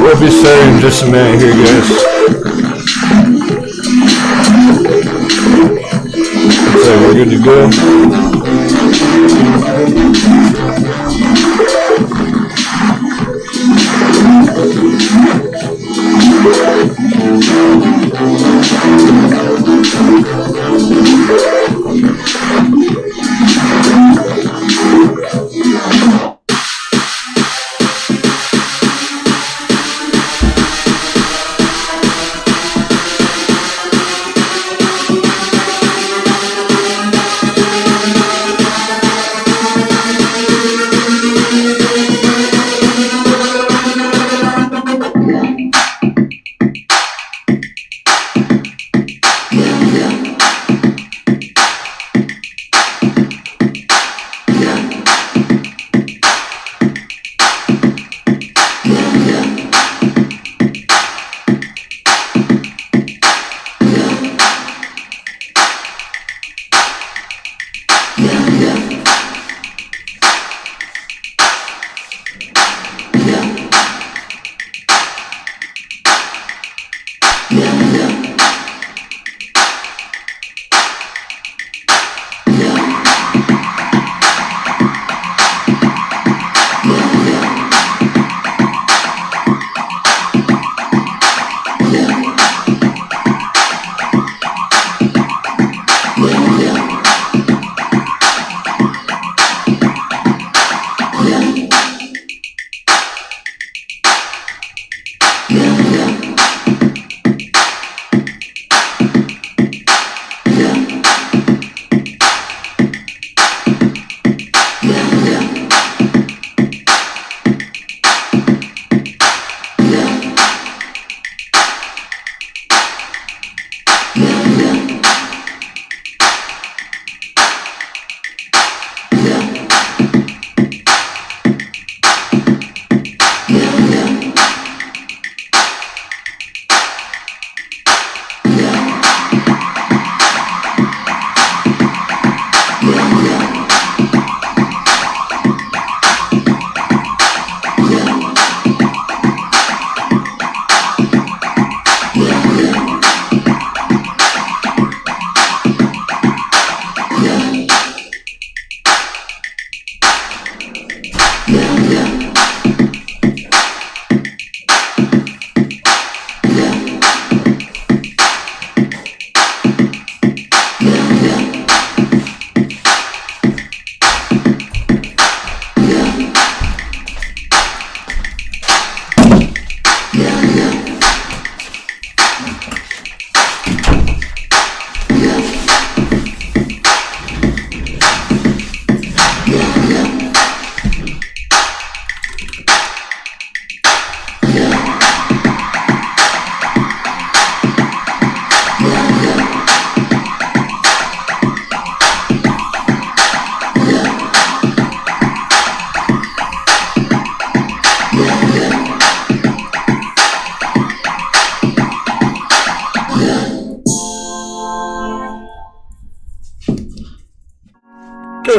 We'll be starting in just a minute here, guys. So we're good to go.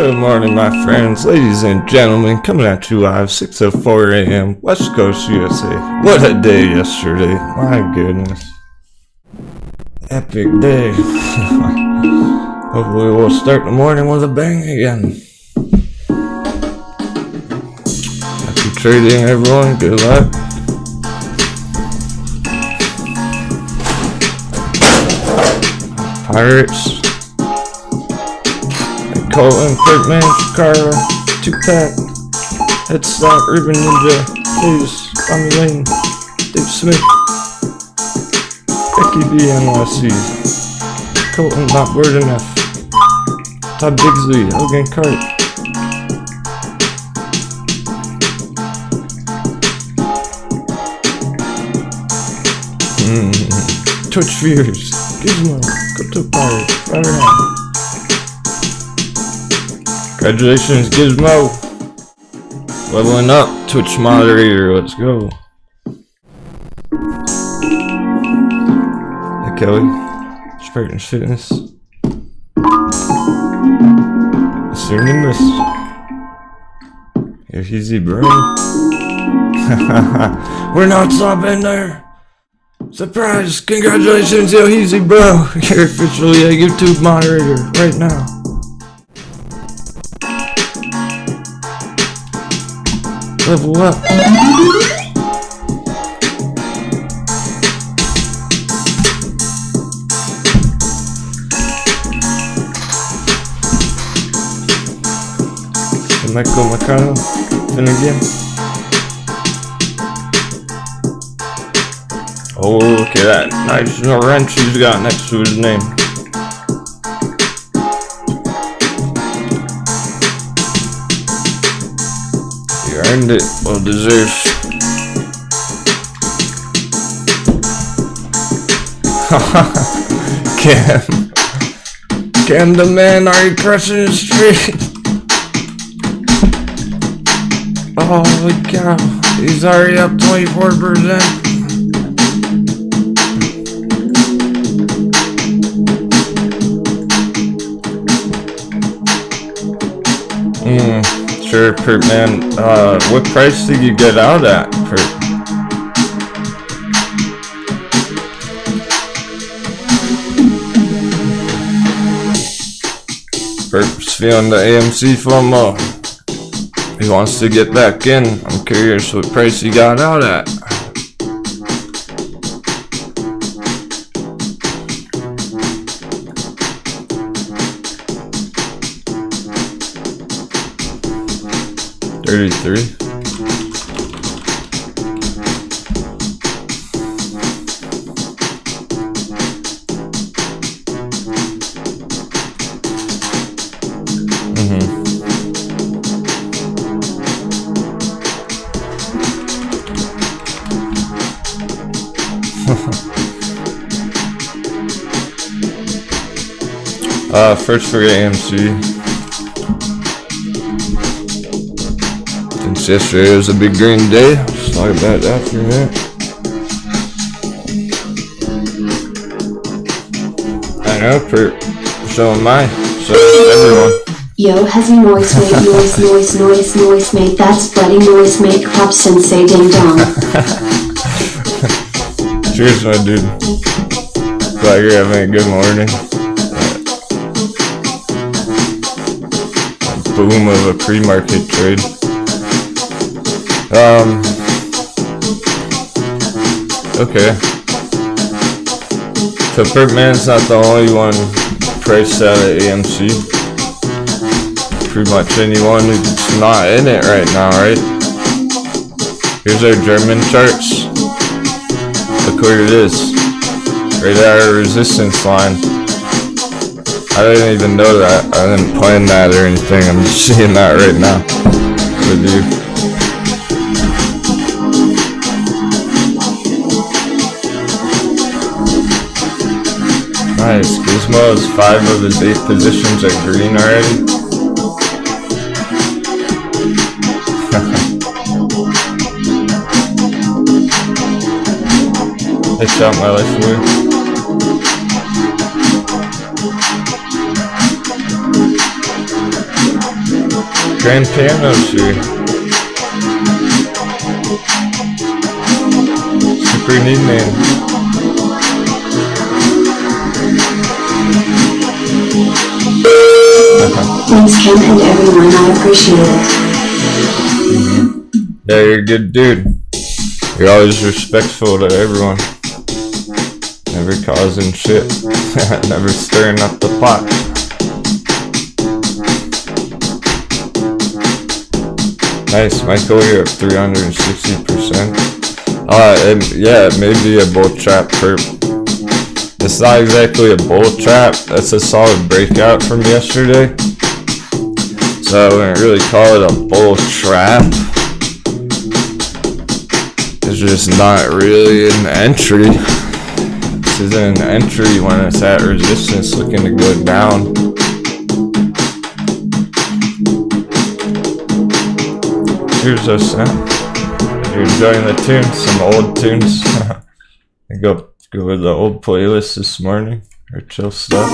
Good morning, my friends, ladies and gentlemen, coming at you live, 6:04 a.m., West Coast, USA. What a day yesterday, my goodness. Epic day. Hopefully we'll start the morning with a bang again. Happy trading, everyone, good luck. Pirates. Colton, Kirkman, Chicago, Tupac, Headstock, Urban Ninja, Hayes, Tommy Lane, Dave Smith, Becky B, NYC, Colton, not word enough, Todd Bigsley, Hogan Cart, Twitch Viewers, Gizmo, Crypto Pirate, Firehound. Congratulations, Gizmo. Leveling up, Twitch moderator, let's go. Hey, Kelly. Spartan Fitness. Mr. Nimbus. You're easy, bro. We're not stopping there. Surprise! Congratulations, yo, easy, bro. You're officially a YouTube moderator right now. Level up. Michael McConnell, then again. Oh, look at that nice wrench he's got next to his name. You earned it, well deserved. Cam the man, are you crushing the street? Holy cow, he's already up 24%. Sure, Perp man. What price did you get out at, Perp? Perp's feeling the AMC FOMO. He wants to get back in. I'm curious what price he got out at. $33. First for AMC. Since yesterday was a big green day, let's talk about that for a minute. I know, so am I. So is everyone. Yo, hezzy noise mate, that's Freddy noise mate, crop sensei ding dong. Cheers, my dude. Glad you're having a good morning. Boom of a pre-market trade. Okay. So Perpman's not the only one priced out at AMC. Pretty much anyone who's not in it right now, right? Here's our German charts. Look where it is. Right at our resistance line. I didn't even know that. I didn't plan that or anything. I'm just seeing that right now with you. Nice. Gizmo's 5 of his 8 positions are green already. I shot my life away. grand pianos here. Super neat name. Thanks, Ken, and everyone. I appreciate it. Yeah, you're a good dude. You're always respectful to everyone. Never causing shit. Never stirring up the pot. Nice, Michael, you're up 360%. Yeah, it may be a bull trap perp. It's not exactly a bull trap. That's a solid breakout from yesterday. So I wouldn't really call it a bull trap. It's just not really an entry. This isn't an entry when it's at resistance looking to go down. Here's us, you're enjoying the tunes, some old tunes. Go with the old playlist this morning, or chill stuff.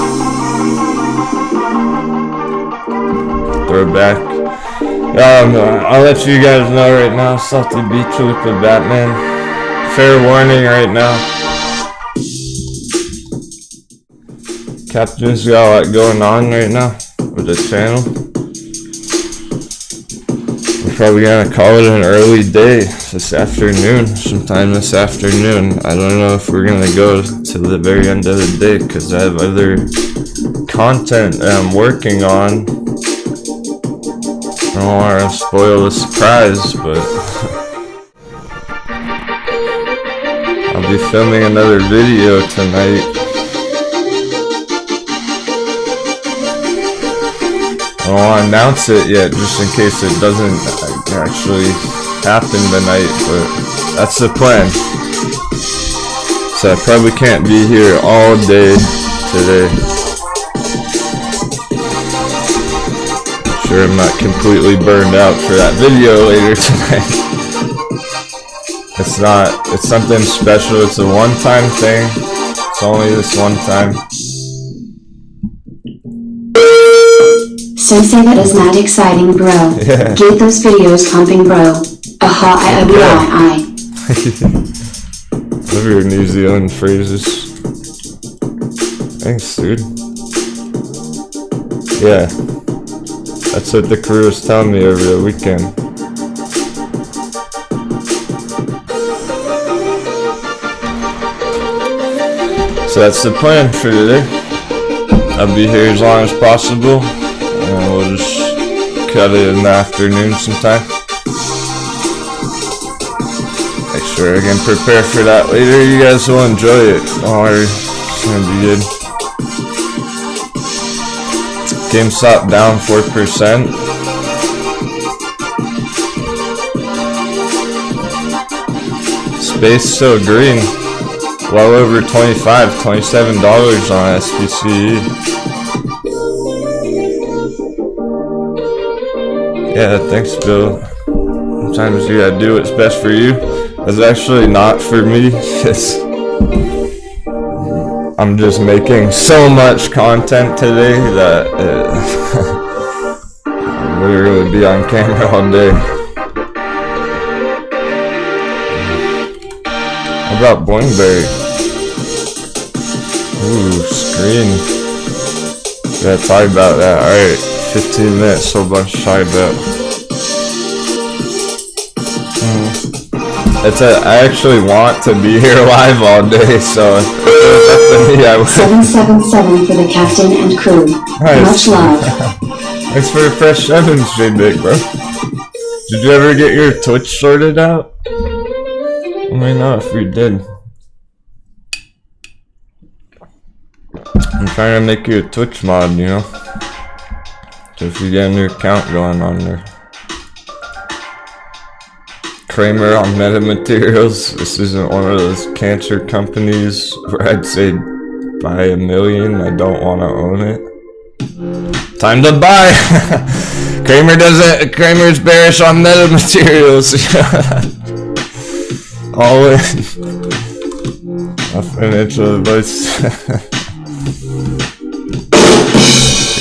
Throwback. I'll let you guys know right now, Salty Beach with the Batman. Fair warning right now. Captain's got a lot going on right now with the channel. We're probably gonna call it an early day this afternoon, sometime this afternoon. I don't know if we're gonna go to the very end of the day because I have other content that I'm working on. I don't want to spoil the surprise, but I'll be filming another video tonight. I don't want to announce it yet, just in case it doesn't actually happen tonight, but that's the plan. So I probably can't be here all day today. Sure I'm not completely burned out for that video later tonight. It's something special. It's a one-time thing. It's only this one time. Sensei, that is not exciting, bro. Yeah. Get those videos pumping, bro. Aha, I. Love your New Zealand phrases. Thanks, dude. Yeah. That's what the crew was telling me over the weekend. So that's the plan for today. I'll be here as long as possible. And we'll just cut it in the afternoon sometime. Make sure I can prepare for that later. You guys will enjoy it. Don't worry. It's gonna be good. GameStop down 4%. Space still green. Well over $27 on SPCE. Yeah, thanks, Bill. Sometimes you gotta do what's best for you. It's actually not for me. I'm just making so much content today that I'll literally be on camera all day. How about Boingberry? Ooh, screen. Gotta talk about that. Alright, 15 minutes, whole bunch to talk about. I actually want to be here live all day, so if it was up to me, I would. 777 for the captain and crew. Nice. Much love. Thanks for the fresh sevens, J-Big, bro. Did you ever get your Twitch sorted out? Let me know if we did. I'm trying to make you a Twitch mod, you know? So if you get a new account going on there. Kramer on metamaterials. This isn't one of those cancer companies where I'd say buy $1 million. I don't want to own it. Time to buy. Kramer's bearish on metamaterials. All in. My financial advice.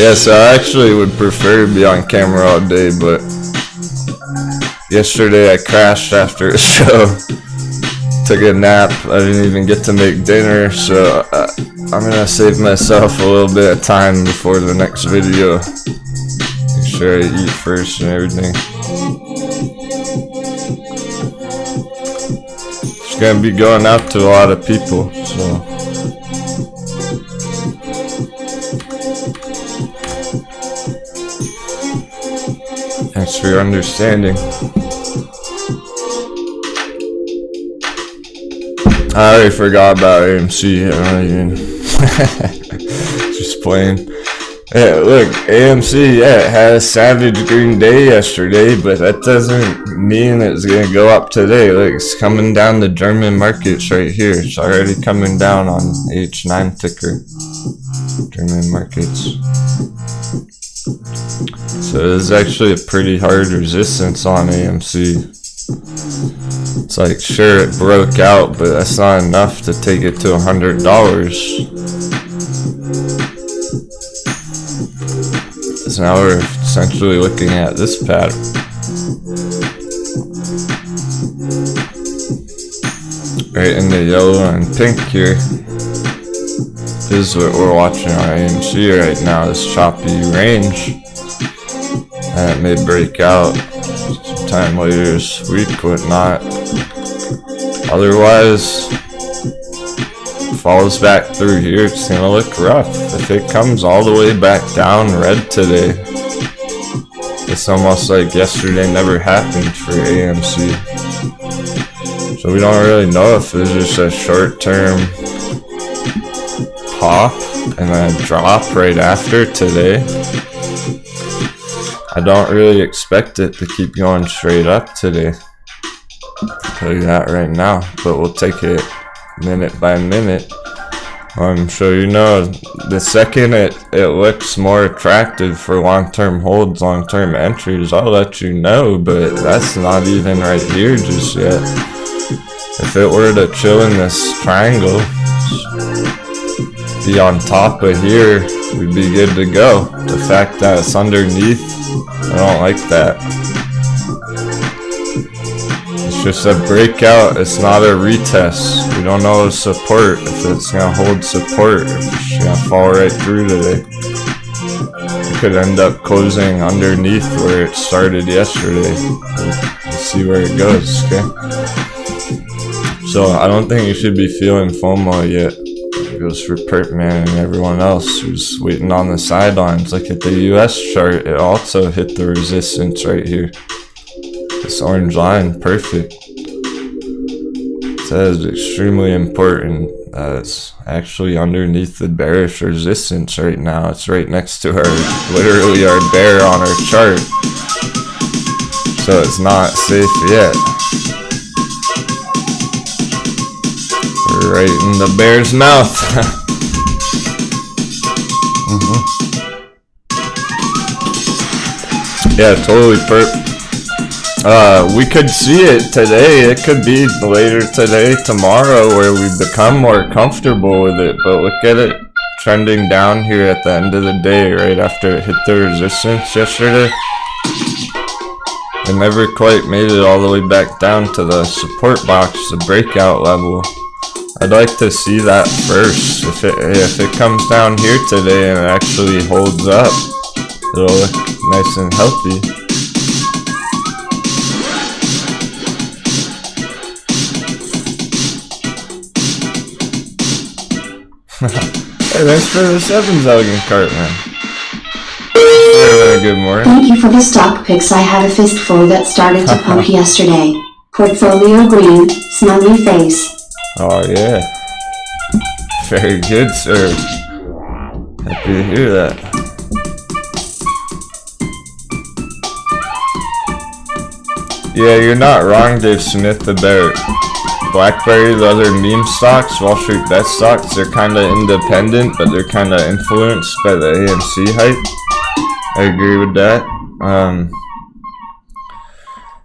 Yeah, so I actually would prefer to be on camera all day, but yesterday I crashed after a show. Took a nap. I didn't even get to make dinner, so I'm gonna save myself a little bit of time before the next video. Make sure I eat first and everything. It's gonna be going out to a lot of people, so. Thanks for your understanding. I already forgot about AMC. I don't even. Just playing. Yeah, look, AMC, yeah, it had a savage green day yesterday, but that doesn't mean it's gonna go up today. Look, it's coming down the German markets right here. It's already coming down on AH9 ticker. German markets. So there's actually a pretty hard resistance on AMC. It's like, sure, it broke out, but that's not enough to take it to $100. So now we're essentially looking at this pattern. Right in the yellow and pink here. This is what we're watching on AMC right now, this choppy range. And it may break out sometime later this week, whatnot. Otherwise, falls back through here, it's gonna look rough. If it comes all the way back down red today, it's almost like yesterday never happened for AMC. So we don't really know if it's just a short-term pop and then a drop right after today. I don't really expect it to keep going straight up today. I'll tell you that right now, but we'll take it minute by minute. I'm sure you know, the second it looks more attractive for long-term holds, long-term entries, I'll let you know, but that's not even right here just yet. If it were to chill in this triangle, be on top of here, we'd be good to go. The fact that it's underneath, I don't like that. It's just a breakout, it's not a retest. We don't know the support, if it's gonna hold support, if it's gonna fall right through today. It could end up closing underneath where it started yesterday. We'll see where it goes, okay? So I don't think you should be feeling FOMO yet. It goes for Perpman and everyone else who's waiting on the sidelines. Look at the US chart, it also hit the resistance right here. This orange line, perfect. That is extremely important. It's actually underneath the bearish resistance right now. It's right next to literally our bear on our chart. So it's not safe yet. We're right in the bear's mouth. Yeah, totally perp. We could see it today. It could be later today, tomorrow, where we become more comfortable with it. But look at it trending down here at the end of the day, right after it hit the resistance yesterday. It never quite made it all the way back down to the support box, the breakout level. I'd like to see that first. If it comes down here today and it actually holds up, it'll look nice and healthy. Hey, thanks for the 7 Zelgin cart, man. Good morning. Thank you for the stock picks. I had a fistful that started to pump yesterday. Portfolio green, smiley face. Oh yeah. Very good, sir. Happy to hear that. Yeah, you're not wrong, Dave Smith. The bear. BlackBerry, the other meme stocks, Wall Street bet stocks, they're kind of independent, but they're kind of influenced by the AMC hype. I agree with that.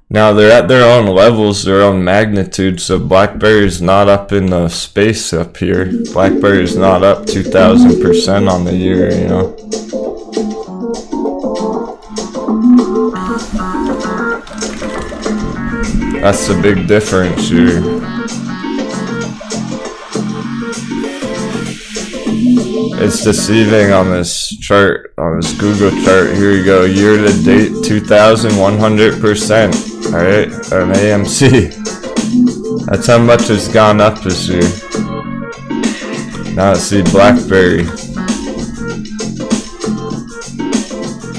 Now they're at their own levels, their own magnitude, so BlackBerry's not up in the space up here. BlackBerry's not up 2,000% on the year, you know. That's the big difference here. It's deceiving on this chart, on this Google chart. Here you go, year to date 2,100%. Alright, an AMC. That's how much it's gone up this year. Now let's see BlackBerry.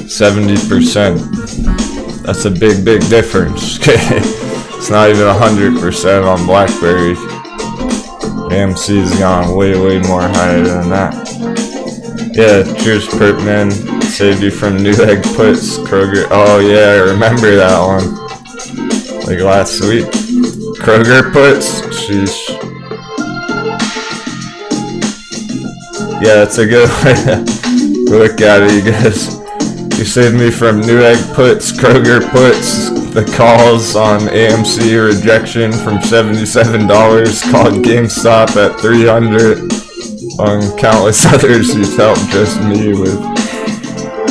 70%. That's a big difference. Okay, it's not even 100% on BlackBerry. AMC's gone way more higher than that. Yeah, cheers Pertman. Saved you from Newegg puts. Kroger. Oh yeah, I remember that one. Like last week. Kroger puts. Sheesh. Yeah, it's a good way to look at it, you guys. You saved me from Newegg puts, Kroger puts, the calls on AMC rejection from $77, called GameStop at $300, on countless others you've helped just me with.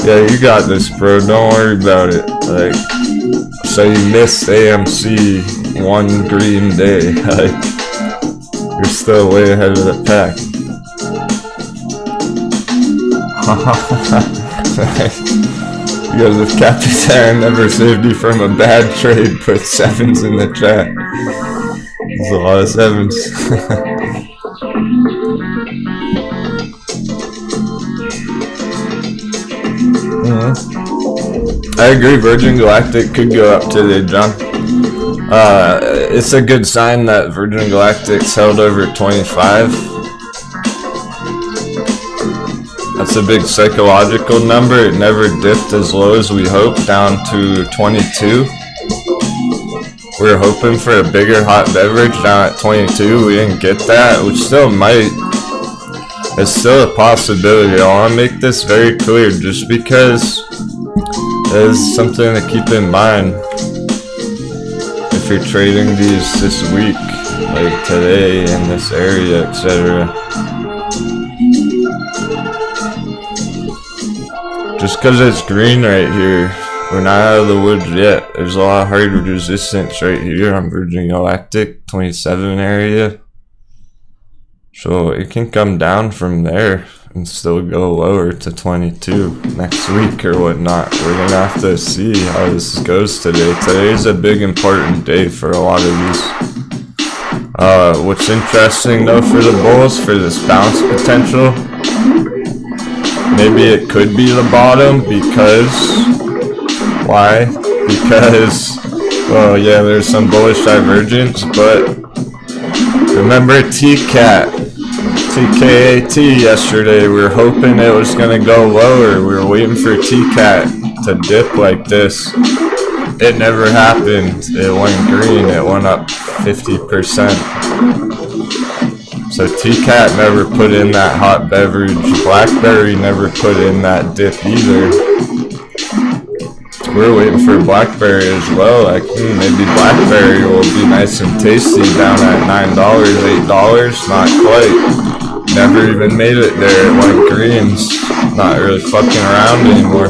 Yeah, you got this, bro. Don't worry about it. Like, so you missed AMC one green day. Like, you're still way ahead of the pack. You guys, if Captain Aaron never saved you from a bad trade, put sevens in the chat. There's a lot of sevens. I agree, Virgin Galactic could go up today, John. It's a good sign that Virgin Galactic's held over 25. That's a big psychological number. It never dipped as low as we hoped, down to 22. We were hoping for a bigger hot beverage down at 22. We didn't get that, which still might. It's still a possibility. I want to make this very clear, just because there's something to keep in mind if you're trading these this week, like today in this area, etc. Just because it's green right here, we're not out of the woods yet. There's a lot of hard resistance right here on Virgin Galactic, 27 area. So it can come down from there and still go lower to 22 next week or whatnot. We're going to have to see how this goes today. Today's a big important day for a lot of these. What's interesting though for the bulls, for this bounce potential, maybe it could be the bottom because, why? Because, well, yeah, there's some bullish divergence, but remember TKAT yesterday, we were hoping it was going to go lower. We were waiting for TCAT to dip like this. It never happened. It went green. It went up 50%. So TCAT never put in that hot beverage. BlackBerry never put in that dip either. We're waiting for BlackBerry as well. Like, maybe BlackBerry will be nice and tasty down at $9, $8. Not quite. Never even made it there. It went greens. Not really fucking around anymore.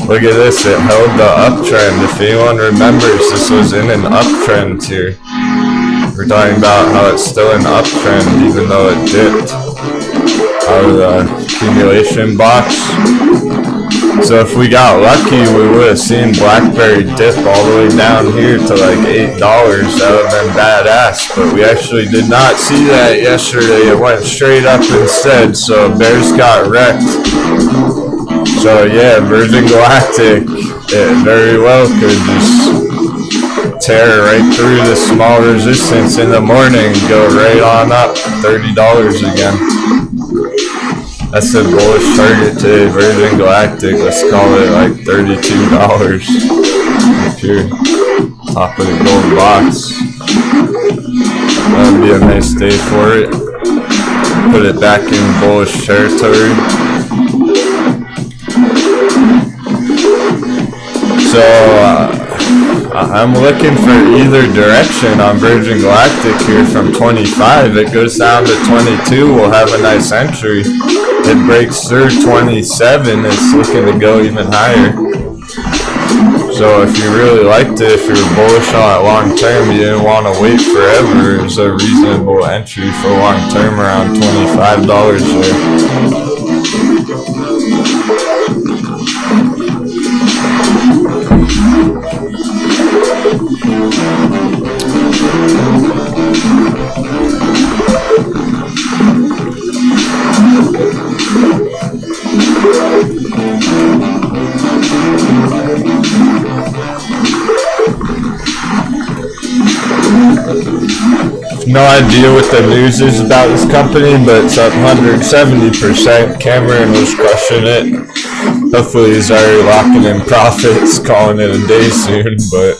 Look at this. It held the uptrend. If anyone remembers, this was in an uptrend here. We're talking about how it's still an uptrend even though it dipped out of the accumulation box. So if we got lucky, we would have seen BlackBerry dip all the way down here to like $8. That would have been badass, but we actually did not see that yesterday. It went straight up instead, so bears got wrecked. So yeah, Virgin Galactic, it very well could just tear right through the small resistance in the morning, go right on up $30 again. That's the bullish target today, Virgin Galactic. Let's call it like $32 up here, top of the gold box. That would be a nice day for it. Put it back in bullish territory. So I'm looking for either direction on Virgin Galactic here from 25. It goes down to 22. We'll have a nice entry. It breaks through 27. It's looking to go even higher. So if you really liked it, if you're bullish on it long term, you didn't want to wait forever, it's a reasonable entry for long term around $25 there. No idea what the news is about this company, but it's up 170%. Cameron was crushing it. Hopefully he's already locking in profits, calling it a day soon, but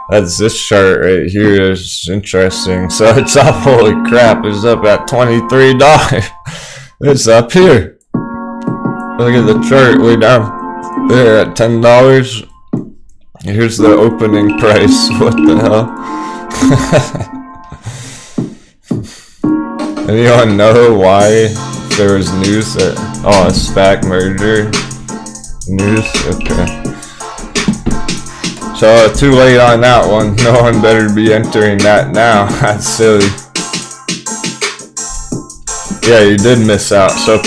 that's this chart right here is interesting. So it's up, holy crap, it's up at $23. It's up here. Look at the chart way down there at $10. Here's the opening price. What the hell? Anyone know why there was news that, oh, a SPAC merger news? Okay. So too late on that one. No one better be entering that now. That's silly. Yeah, you did miss out. So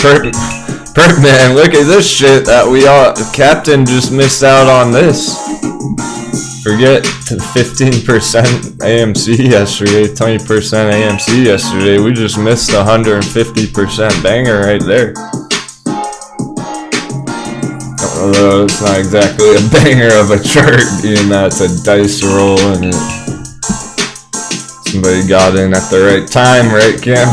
man, look at this shit that we all, Captain just missed out on this. Forget 15% AMC yesterday, 20% AMC yesterday. We just missed 150% banger right there. Although it's not exactly a banger of a chart, being that it's a dice roll and somebody got in at the right time, right, Cam?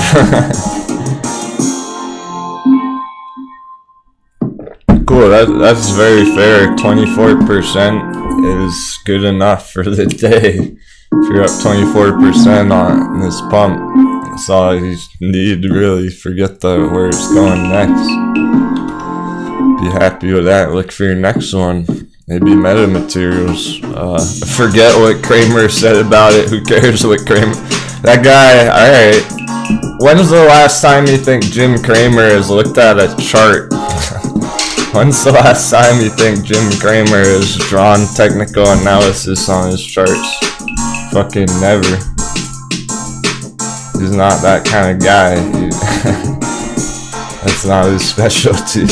Cool, that's very fair. 24% is good enough for the day. If you're up 24% on this pump, that's all you need, really. Forget where it's going next. Be happy with that. Look for your next one. Maybe Meta Materials. Forget what Kramer said about it. Who cares what Kramer... That guy, alright. When's the last time you think Jim Cramer has looked at a chart? When's the last time you think Jim Cramer has drawn technical analysis on his charts? Fucking never. He's not that kind of guy. That's not his specialty.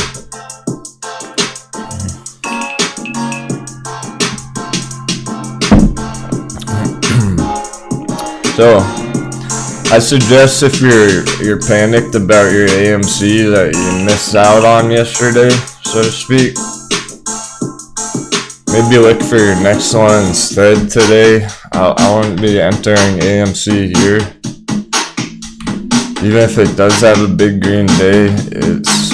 So, I suggest if you're panicked about your AMC that you missed out on yesterday, so to speak, maybe look for your next one instead today. I won't be entering AMC here. Even if it does have a big green day, it's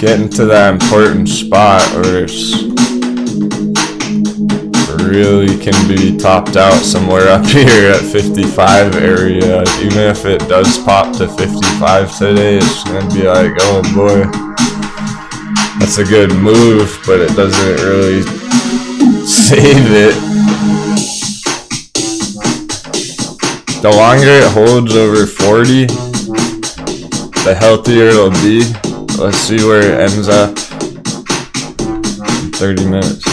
getting to that important spot where it's really can be topped out somewhere up here at 55 area. Even if it does pop to 55 today, it's gonna be like, oh boy, that's a good move, but it doesn't really save it. The longer it holds over 40, the healthier it'll be. Let's see where it ends up in 30 minutes.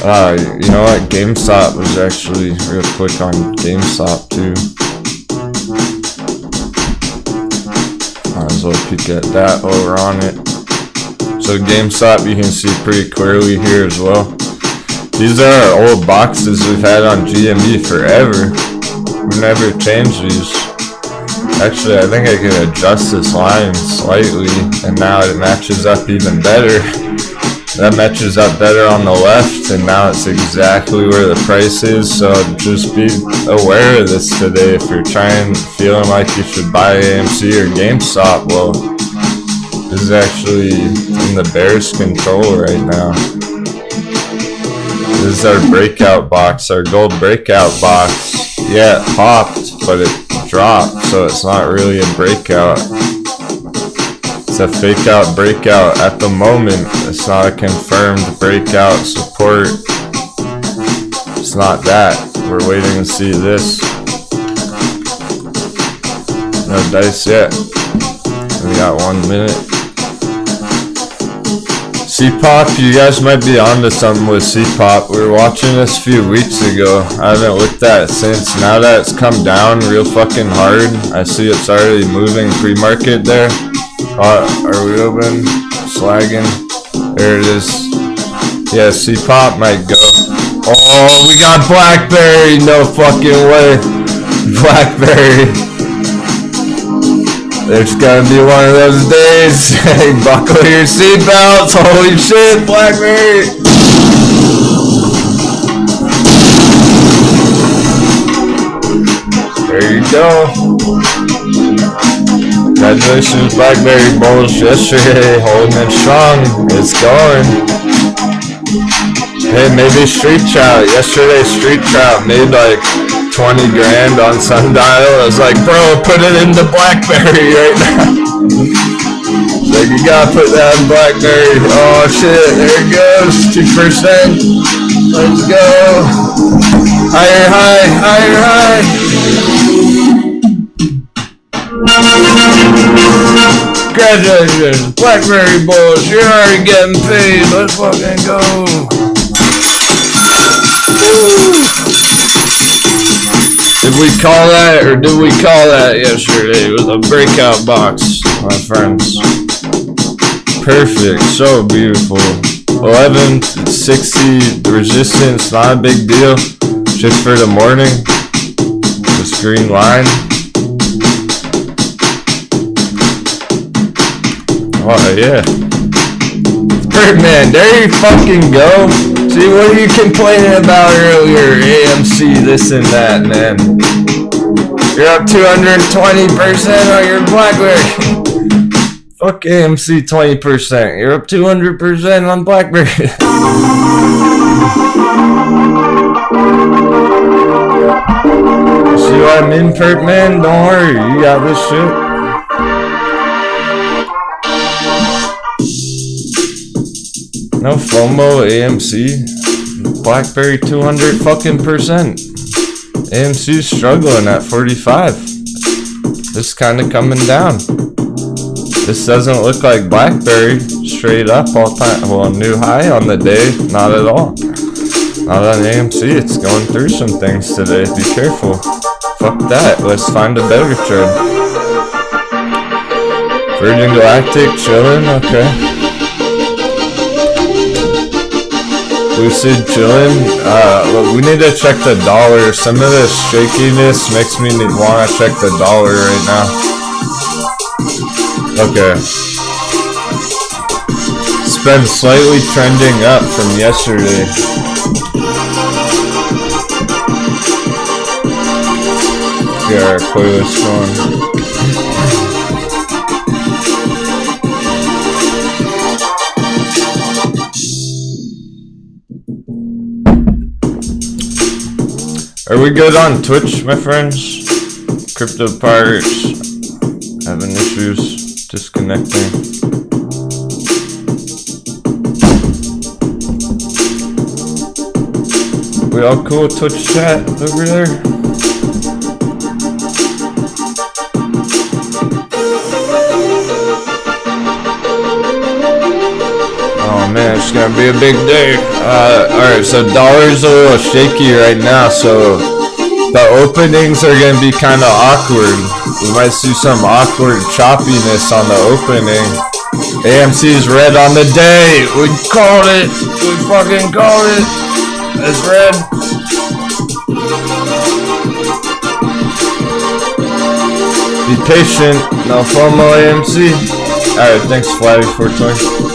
You know what? GameStop was actually real quick on GameStop too. Might as well peek at that while we're on it. So GameStop, you can see pretty clearly here as well. These are our old boxes we've had on GME forever. We've never changed these. Actually, I think I can adjust this line slightly, and now it matches up even better. That matches up better on the left, and now it's exactly where the price is. So just be aware of this today. If you're feeling like you should buy AMC or GameStop, well, this is actually in the bear's control right now. This is our breakout box, our gold breakout box. Yeah, it popped, but it dropped, so it's not really a breakout. It's a fake out breakout at the moment. It's not a confirmed breakout support. It's not that. We're waiting to see this. No dice yet. We got 1 minute. C-Pop, you guys might be onto something with C-Pop. We were watching this a few weeks ago. I haven't looked at it since. Now that it's come down real fucking hard, I see it's already moving pre-market there. Are we open? Slagging. There it is. Yeah, C-Pop might go. Oh, we got Blackberry. No fucking way. Blackberry. There's gonna be one of those days. Buckle your seatbelts. Holy shit, Blackberry. There you go. Congratulations, Blackberry Bulls yesterday. Holding it strong. It's going. Hey, maybe Street Trout. Yesterday, Street Trout made like 20 grand on Sundial. I was like, bro, put it into Blackberry right now. Like, you gotta put that in Blackberry. Oh shit, there it goes. 2%. Let's go. Higher high, higher high. Congratulations, Blackberry Bulls. You're already getting paid. Let's fucking go. Did we call that, or did we call that yesterday with a breakout box, my friends? Perfect, so beautiful. 1160 resistance, not a big deal. Just for the morning. This green line. Oh yeah. Birdman, there you fucking go. See, what are you complaining about earlier? AMC, this and that, man. You're up 220% on your Blackberry. Fuck AMC 20%. You're up 200% on Blackberry. See what I'm in, Perk Man? Don't worry, you got this shit. No FOMO, AMC, Blackberry 200 fucking %. AMC's struggling at 45. This kind of coming down. This doesn't look like Blackberry straight up all time. Well, new high on the day, not at all. Not on AMC. It's going through some things today. Be careful. Fuck that. Let's find a better trend. Virgin Galactic chilling. Okay. Lucid chilling. We need to check the dollar. Some of this shakiness makes me want to check the dollar right now. Okay. It's been slightly trending up from yesterday. Get our playlist going. Are we good on Twitch, my friends? Crypto Pirates having issues disconnecting. We all cool? Twitch chat over there? Oh man, it's gonna be a big day. Alright, so dollar's a little shaky right now, so the openings are gonna be kind of awkward. We might see some awkward choppiness on the opening. AMC's red on the day. We called it. We fucking called it. It's red. Be patient. No FOMO, AMC. Alright, thanks, Flatty420.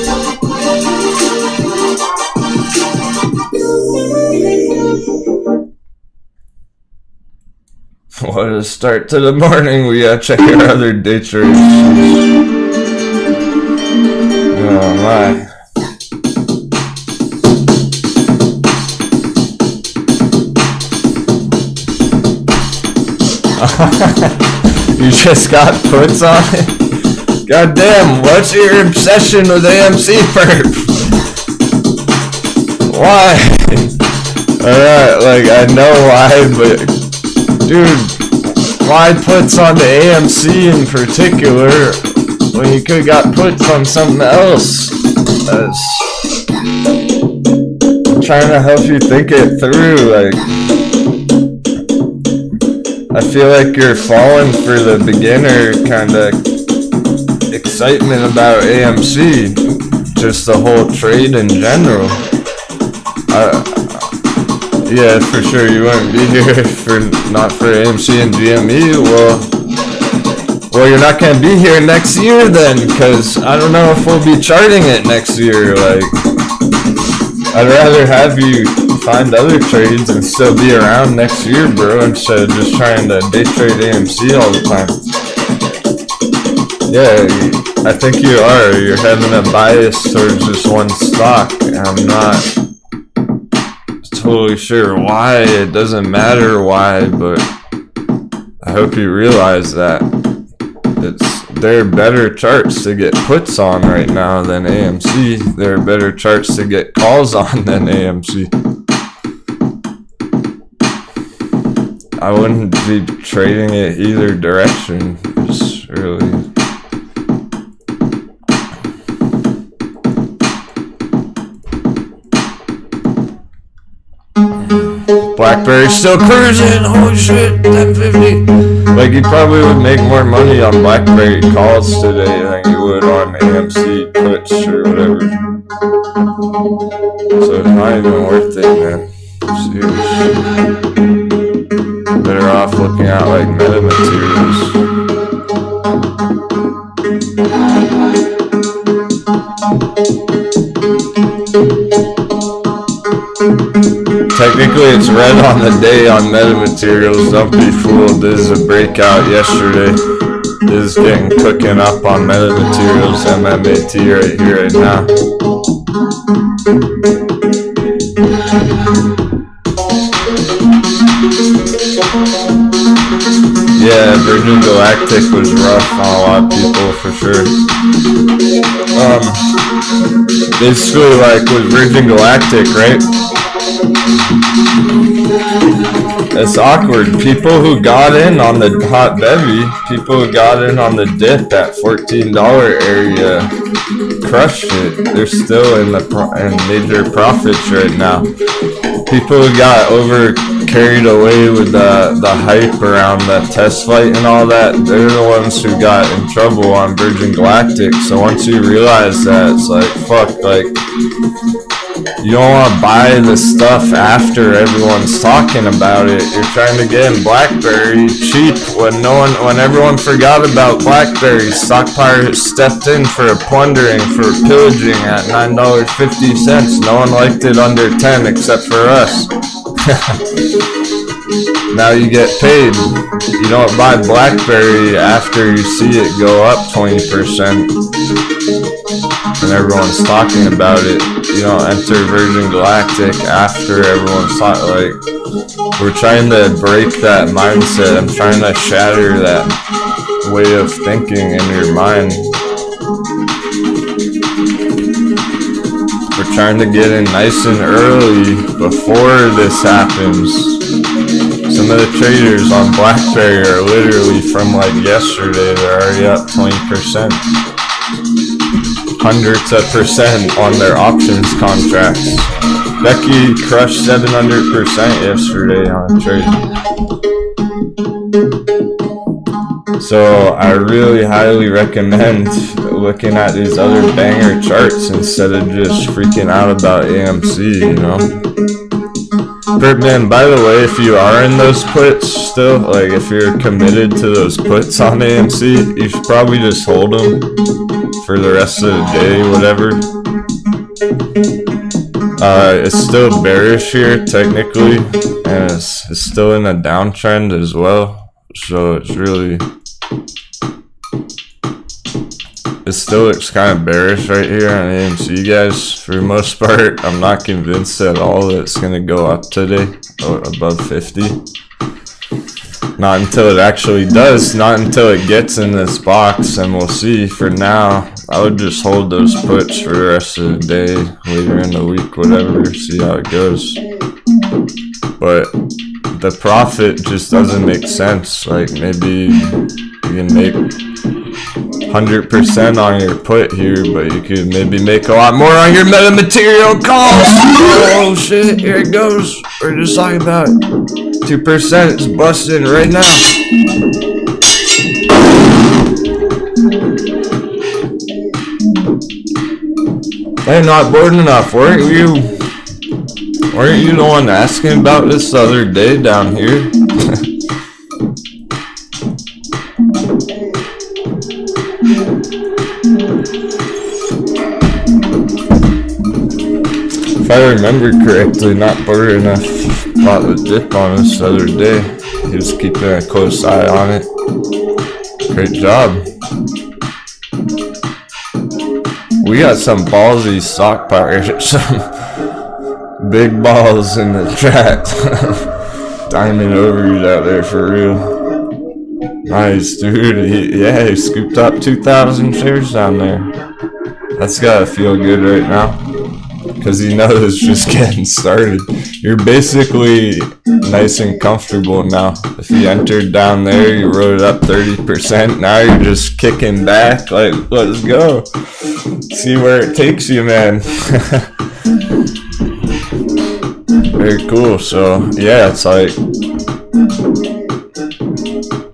What a start to the morning. We gotta check our other day trades. Oh my. You just got puts on it? God damn, what's your obsession with AMC perp? Why? Alright, like I know why, but dude, why puts on the AMC in particular when you could've got puts on something else? That's trying to help you think it through. Like, I feel like you're falling for the beginner kind of excitement about AMC, just the whole trade in general. Yeah, for sure you wouldn't be here not for AMC and GME. Well, you're not gonna be here next year then, because I don't know if we'll be charting it next year. Like, I'd rather have you find other trades and still be around next year, bro, instead of just trying to day trade AMC all the time. Yeah, I think you are. You're having a bias towards just one stock. I'm not totally sure why. It doesn't matter why, but I hope you realize that there are better charts to get puts on right now than AMC. There are better charts to get calls on than AMC. I wouldn't be trading it either direction. It's really... BlackBerry's still cruising. Holy shit, 1050. Like, you probably would make more money on BlackBerry calls today than you would on AMC puts or whatever. So it's not even worth it, man. Seriously. Better off looking at like metamaterials. Technically, it's red on the day on metamaterials. Don't be fooled. This is a breakout yesterday. This is getting cooking up on metamaterials, MMAT right here, right now. Yeah, Virgin Galactic was rough on a lot of people for sure. Basically, like with Virgin Galactic, right? It's awkward. People who got in on the hot bevy, people who got in on the dip at $14 area, crushed it. They're still in major profits right now. People who got carried away with the hype around the test flight and all that, they're the ones who got in trouble on Virgin Galactic. So once you realize that, it's like, fuck, like, you don't want to buy the stuff after everyone's talking about it. You're trying to get in BlackBerry cheap when everyone forgot about BlackBerry. Stockpile stepped in for a plundering, for pillaging at $9.50. No one liked it under 10 except for us. Now you get paid. You don't buy BlackBerry after you see it go up 20% and everyone's talking about it. You don't enter Virgin Galactic after everyone's talking. Like, we're trying to break that mindset. I'm trying to shatter that way of thinking in your mind. We're trying to get in nice and early before this happens. Some of the traders on BlackBerry are literally from like yesterday. They're already up 20%. Hundreds of percent on their options contracts. Becky crushed 700% yesterday on a trade. So I really highly recommend looking at these other banger charts instead of just freaking out about AMC, you know? Birdman, by the way, if you are in those puts still, like if you're committed to those puts on AMC, you should probably just hold them for the rest of the day, whatever. It's still bearish here technically, and it's still in a downtrend as well. So it still looks kind of bearish right here on AMC, guys. For the most part, I'm not convinced at all that it's going to go up today or above 50. Not until it actually does, not until it gets in this box, and we'll see. For now, I would just hold those puts for the rest of the day, later in the week, whatever, see how it goes. But the profit just doesn't make sense. Like, maybe You can make 100% on your put here, but you could maybe make a lot more on your metamaterial calls. Oh shit, here it goes. We're just talking about 2%. It's busting right now. Hey, not bored enough. Weren't you the one asking about this the other day down here? If I remember correctly, not bored enough bought the dip on us the other day. He was keeping a close eye on it. Great job. We got some ballsy stock pirates, some big balls in the chat. Diamond overs out there for real. Nice, dude. He scooped up 2,000 shares down there. That's gotta feel good right now, because you know it's just getting started. You're basically nice and comfortable now. If you entered down there, you wrote it up 30%. Now you're just kicking back, like, let's go. See where it takes you, man. Very cool. So yeah, it's like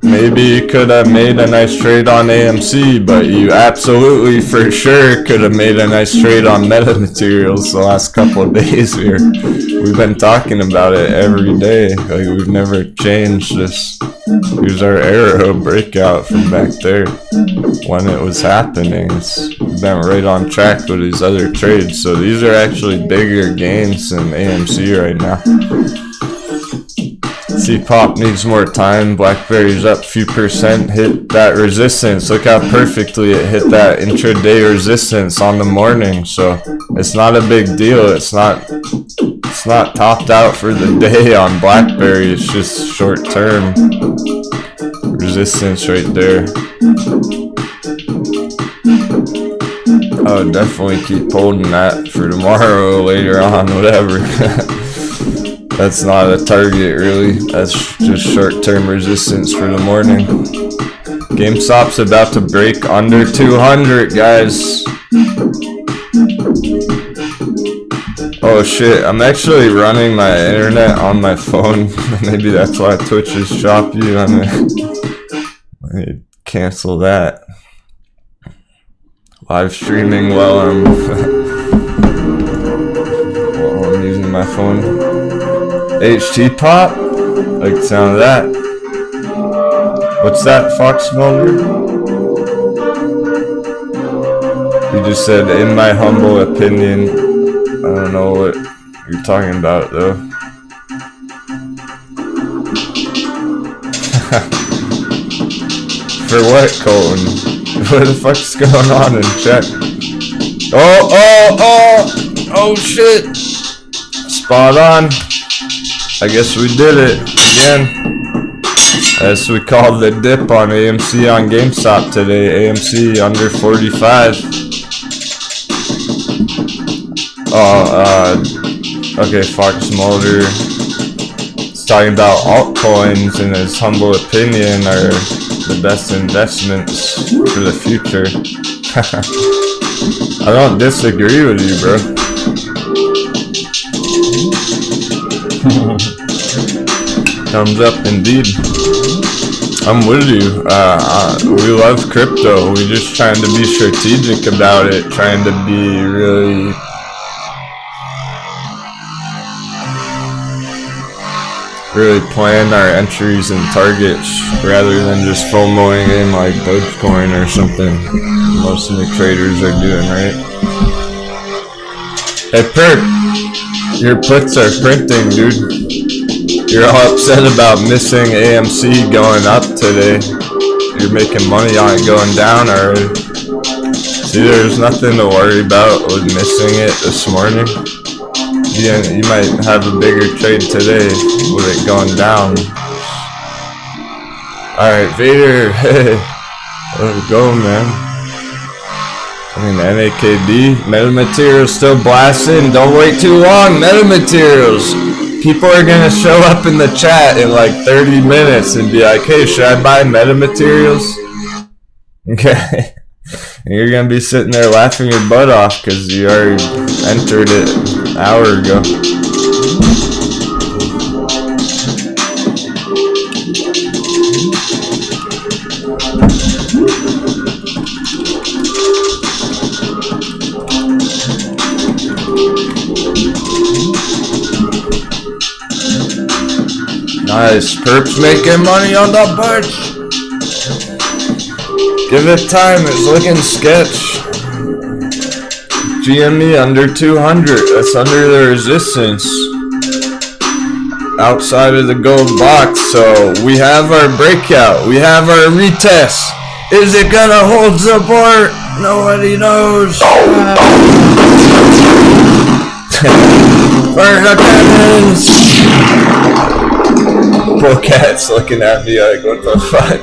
maybe you could have made a nice trade on AMC, but you absolutely for sure could have made a nice trade on metamaterials the last couple of days here. We've been talking about it every day. Like, we've never changed this. Here's our arrow breakout from back there when it was happening. We've been right on track with these other trades. So these are actually bigger gains than AMC right now. BTC Pop needs more time. Blackberry's up a few percent. Hit that resistance. Look how perfectly it hit that intraday resistance on the morning. So it's not a big deal. It's not topped out for the day on Blackberry. It's just short term resistance right there. I would definitely keep holding that for tomorrow, later on, whatever. That's not a target, really. That's just short-term resistance for the morning. GameStop's about to break under 200, guys. Oh shit, I'm actually running my internet on my phone. Maybe that's why Twitch is choppy. Let me cancel that. Live streaming while I'm using my phone. HT Pop? Like the sound of that. What's that, Fox Mulder? You just said, in my humble opinion. I don't know what you're talking about, though. For what, Colton? What the fuck's going on in chat? Oh, shit! Spot on. I guess we did it again. As we called the dip on AMC on GameStop today. AMC under 45. Okay, Fox Mulder is talking about altcoins, in his humble opinion, are the best investments for the future. I don't disagree with you, bro. Thumbs up indeed. I'm with you. We love crypto. We're just trying to be strategic about it, trying to be really plan our entries and targets rather than just FOMOing in like Dogecoin or something most of the traders are doing, right? Hey Perk, your puts are printing, dude. You're all upset about missing AMC going up today. You're making money on it going down already. See, there's nothing to worry about with missing it this morning. Yeah, you might have a bigger trade today with it going down. Alright, Vader, hey, let's go, man. I mean, NAKD, metamaterials still blasting. Don't wait too long, metamaterials. People are gonna show up in the chat in like 30 minutes and be like, hey, should I buy metamaterials? Okay. And you're gonna be sitting there laughing your butt off because you already entered it an hour ago. Nice, Perp's making money on the perch. Give it time, it's looking sketch. GME under 200, that's under the resistance. Outside of the gold box, so we have our breakout, we have our retest. Is it gonna hold support? Nobody knows. Fire the cannons! Poor cat's looking at me like, what the fuck?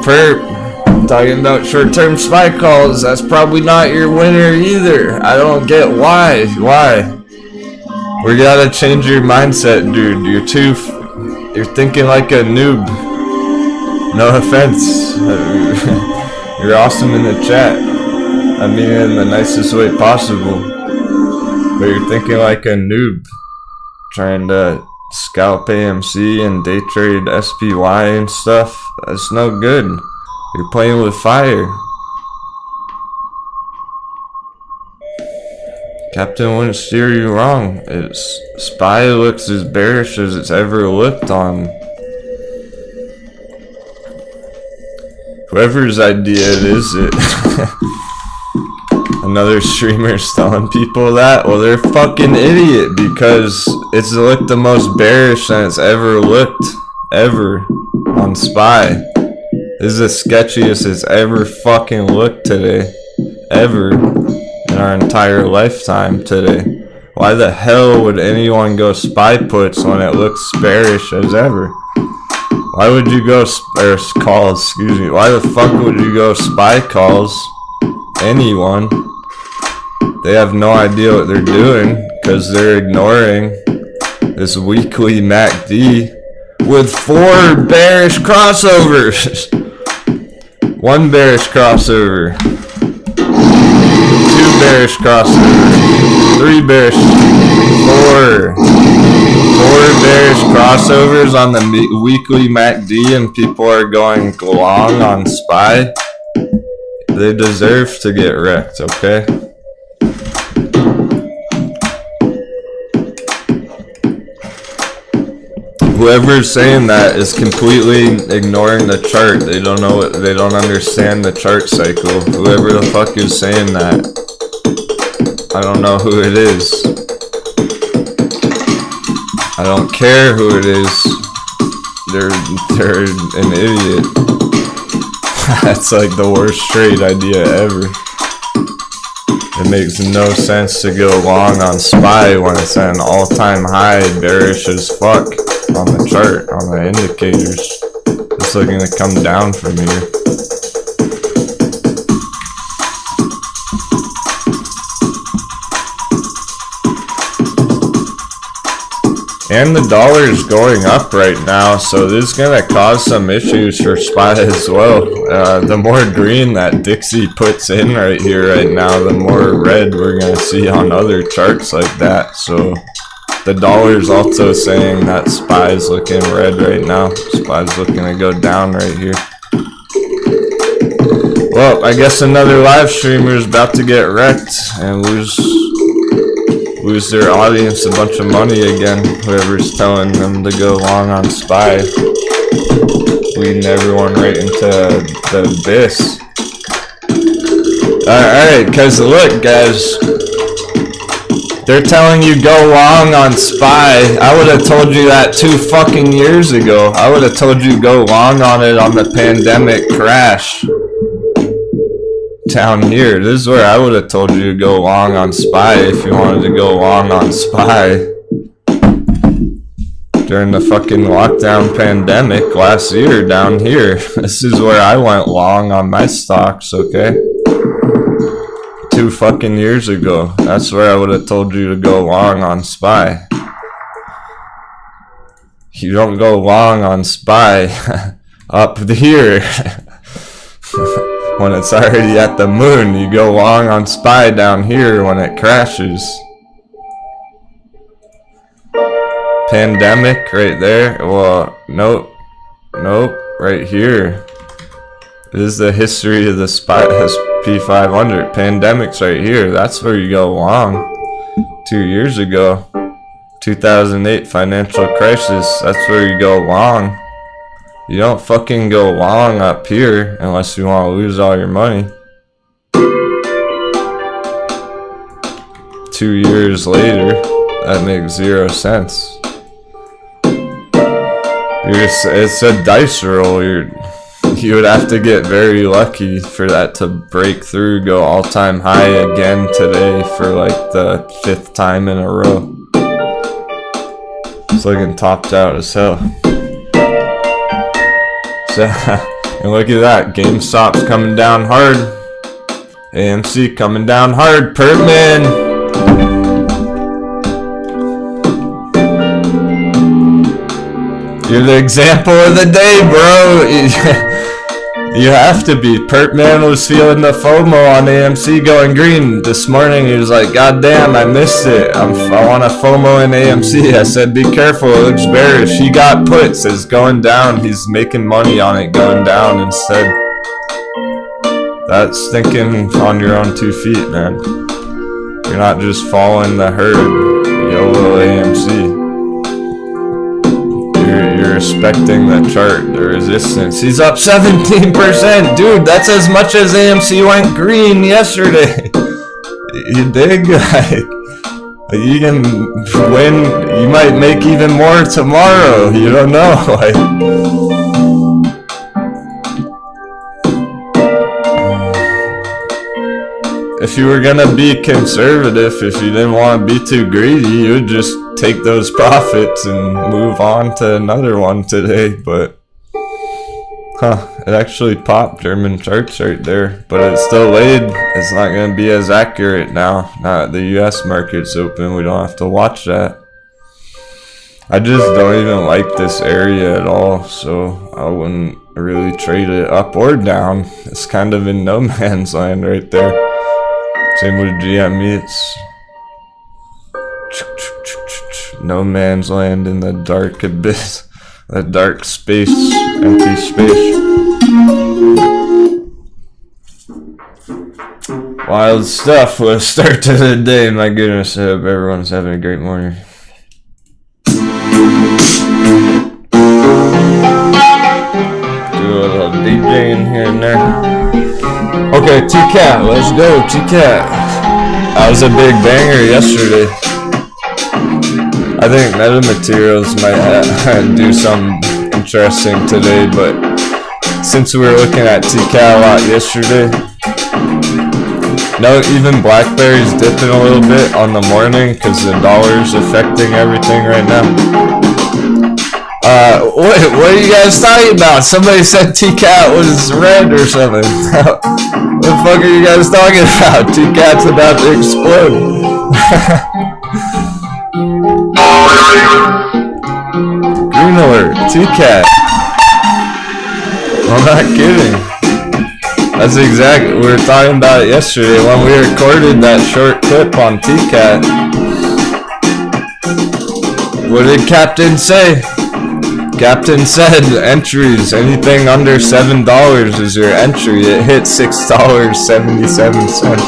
Perp, talking about short-term SPY calls, that's probably not your winner either. I don't get why. We gotta change your mindset, dude. You're thinking like a noob. No offense. You're awesome in the chat. I mean it in the nicest way possible. But you're thinking like a noob. Trying to scalp AMC and day trade SPY and stuff. That's no good. You're playing with fire. Captain wouldn't steer you wrong. SPY looks as bearish as it's ever looked on. Whoever's idea it is, another streamer's telling people that. Well, they're fucking idiot because it's looked the most bearish than it's ever looked, ever, on SPY. This is the sketchiest it's ever fucking looked today, ever, in our entire lifetime today. Why the hell would anyone go SPY puts when it looks bearish as ever? Why would you go calls? Excuse me. Why the fuck would you go SPY calls? Anyone? They have no idea what they're doing because they're ignoring this weekly MACD with 4 bearish crossovers. 1 bearish crossover. 2 bearish crossovers. 3 bearish. 4 bearish crossovers on the weekly MACD, and people are going long on SPY. They deserve to get wrecked, okay? Whoever's saying that is completely ignoring the chart. They don't know it, they don't understand the chart cycle. Whoever the fuck is saying that, I don't know who it is. I don't care who it is. They're an idiot. That's like the worst trade idea ever. It makes no sense to go long on SPY when it's at an all-time high, bearish as fuck on the chart, on the indicators. It's looking to come down from here. And the dollar is going up right now, so this is going to cause some issues for SPY as well. The more green that Dixie puts in right here right now, the more red we're going to see on other charts like that. So the dollar is also saying that SPY is looking red right now. SPY is looking to go down right here. Well, I guess another live streamer is about to get wrecked and lose their audience a bunch of money again. Whoever's telling them to go long on SPY, leading everyone right into the abyss. Alright, because look guys, they're telling you go long on SPY. I would have told you that 2 fucking years ago. I would have told you go long on it on the pandemic crash down here. This is where I would have told you to go long on SPY if you wanted to go long on SPY during the fucking lockdown pandemic last year down here. This is where I went long on my stocks, okay? 2 fucking years ago. That's where I would have told you to go long on SPY. You don't go long on SPY up here. When it's already at the moon, you go long on SPY down here when it crashes. Pandemic right there. Well, nope, right here. This is the history of the SPY SP500. Pandemic's right here. That's where you go long. 2 years ago, 2008 financial crisis. That's where you go long. You don't fucking go long up here unless you want to lose all your money. 2 years later, that makes 0 sense. It's a dice roll. You would have to get very lucky for that to break through, go all-time high again today for like the 5th time in a row. It's looking topped out as hell. And look at that, GameStop's coming down hard. AMC coming down hard, Pertman. You're the example of the day, bro. You have to be. Pertman was feeling the FOMO on AMC going green. This morning he was like, God damn, I missed it. I want a FOMO in AMC. I said, be careful, it looks bearish. He got puts, it's going down. He's making money on it going down instead. That's thinking on your own 2 feet, man. You're not just following the herd. YOLO AMC. You're respecting the chart, the resistance. He's up 17%, dude. That's as much as AMC went green yesterday. You dig? You can win. You might make even more tomorrow. You don't know. If you were gonna be conservative, if you didn't want to be too greedy, you would just take those profits and move on to another one today. But it actually popped German charts right there, but it's still laid. It's not gonna be as accurate now. Now that the US market's open, we don't have to watch that. I just don't even like this area at all, so I wouldn't really trade it up or down. It's kind of in no man's land right there. Same with GME, it's no man's land in the dark abyss, the dark space, empty space. Wild stuff. What a start to the day, my goodness. I hope everyone's having a great morning. Do a little DJing here and there. Okay, T-Cat, let's go, T-Cat. That was a big banger yesterday. I think metamaterials might do something interesting today, but since we were looking at T-Cat a lot yesterday, no, even Blackberry's dipping a little bit on the morning because the dollar's affecting everything right now. What are you guys talking about? Somebody said T-Cat was red or something. What the fuck are you guys talking about? T-Cat's about to explode. Green alert, T-Cat. I'm not kidding. That's exactly what we were talking about yesterday when we recorded that short clip on T-Cat. What did Captain say? Captain said entries, anything under $7 is your entry. It hit $6.77.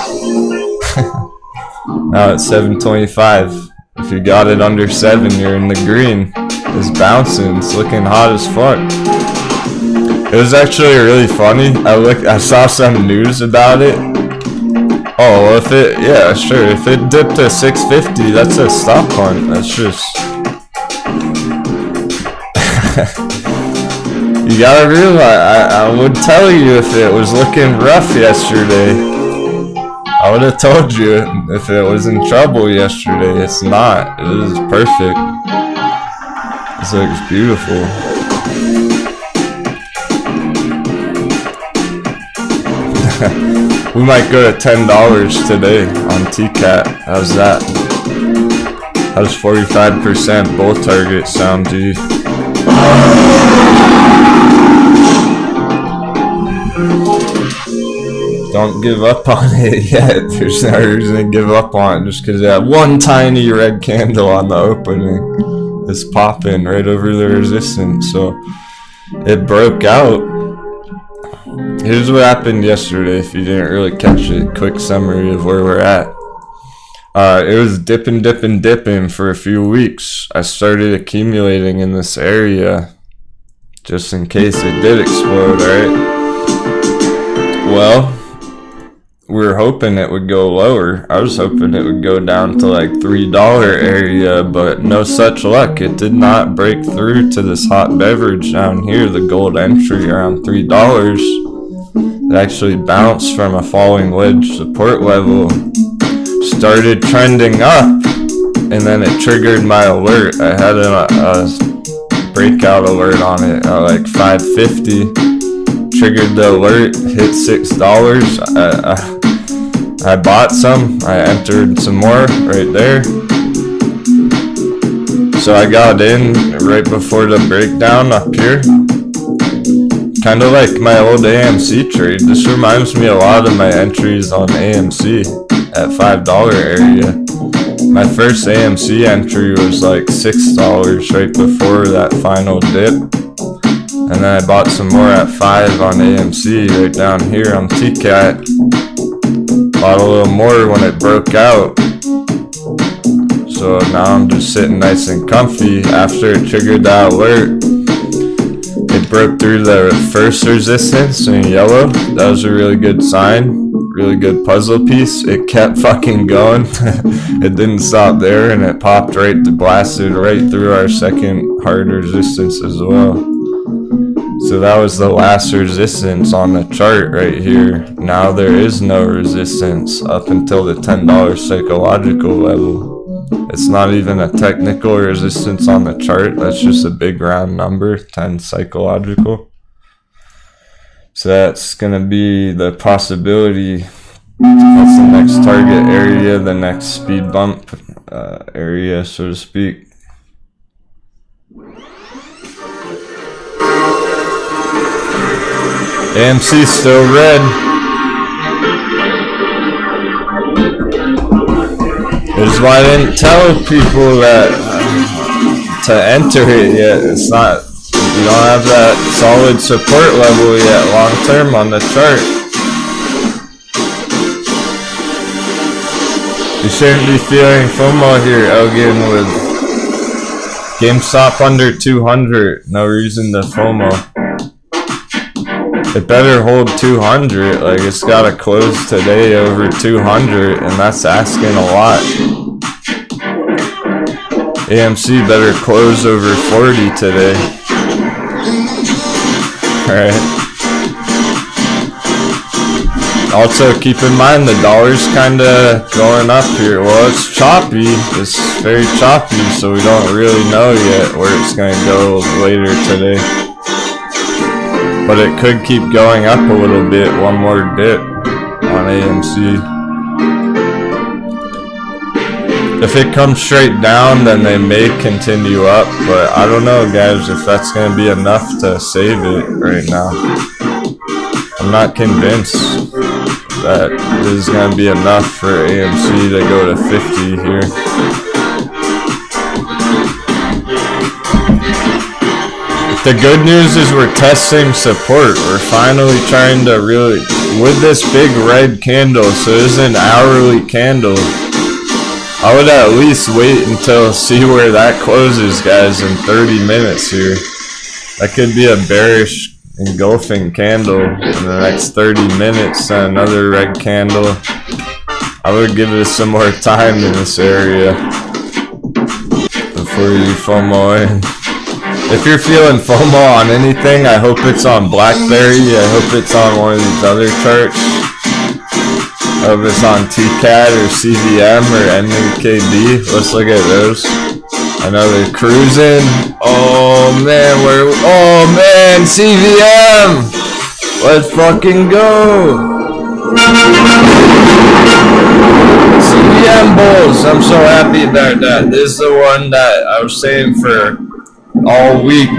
Now it's $7.25. If you got it under 7, you're in the green. It's bouncing, it's looking hot as fuck. It was actually really funny. I saw some news about it. Oh, well, if it dipped to 650, that's a stop point. That's just you gotta realize, I would tell you if it was looking rough yesterday. I would have told you if it was in trouble yesterday. It's not. It is perfect. This looks beautiful. We might go to $10 today on T-Cat. How's that? How's 45% bull target sound, G? Don't give up on it yet. There's no reason to give up on it just because that one tiny red candle on the opening is popping right over the resistance. So it broke out. Here's what happened yesterday if you didn't really catch it. Quick summary of where we're at. It was dipping for a few weeks. I started accumulating in this area just in case it did explode, right? Well, we were hoping it would go lower. I was hoping it would go down to like $3 area, but no such luck. It did not break through to this hot beverage down here, the gold entry around $3. It actually bounced from a falling wedge support level, started trending up, and then it triggered my alert. I had a breakout alert on it at like 550. Triggered the alert, hit $6. I bought some. I entered some more right there. So I got in right before the breakdown up here. Kind of like my old AMC trade. This reminds me a lot of my entries on AMC at $5 area. My first AMC entry was like $6 right before that final dip. And then I bought some more at 5 on AMC right down here on TCAT. Bought a little more when it broke out. So now I'm just sitting nice and comfy. After it triggered that alert, it broke through the first resistance in yellow. That was a really good sign. Really good puzzle piece. It kept fucking going. It didn't stop there, and it popped right to blasted right through our second hard resistance as well. So that was the last resistance on the chart right here. Now there is no resistance up until the $10 psychological level. It's not even a technical resistance on the chart. That's just a big round number, 10 psychological. So that's going to be the possibility. That's the next target area, the next speed bump area, so to speak. AMC still red. This is why I didn't tell people that to enter it yet. It's not, you don't have that solid support level yet long term on the chart. You shouldn't be feeling FOMO here, Elgin, with GameStop under 200. No reason to FOMO. It better hold 200, like it's gotta close today over 200, and that's asking a lot. AMC better close over 40 today. Alright. Also keep in mind the dollar's kinda going up here. Well, it's choppy, it's very choppy, so we don't really know yet where it's gonna go later today. But it could keep going up a little bit, one more dip on AMC. If it comes straight down, then they may continue up, but I don't know, guys, if that's going to be enough to save it right now. I'm not convinced that this is going to be enough for AMC to go to 50 here. The good news is we're testing support. We're finally trying to really, with this big red candle, so it is an hourly candle. I would at least wait until see where that closes, guys, in 30 minutes here. That could be a bearish engulfing candle in the next 30 minutes and another red candle. I would give it some more time in this area before you FOMO in. If you're feeling FOMO on anything, I hope it's on BlackBerry. I hope it's on one of these other charts. I hope it's on TCAT or CVM or NKD. Let's look at those. I know they're cruising. Oh man, CVM! Let's fucking go! CVM bulls, I'm so happy about that. This is the one that I was saying for all week.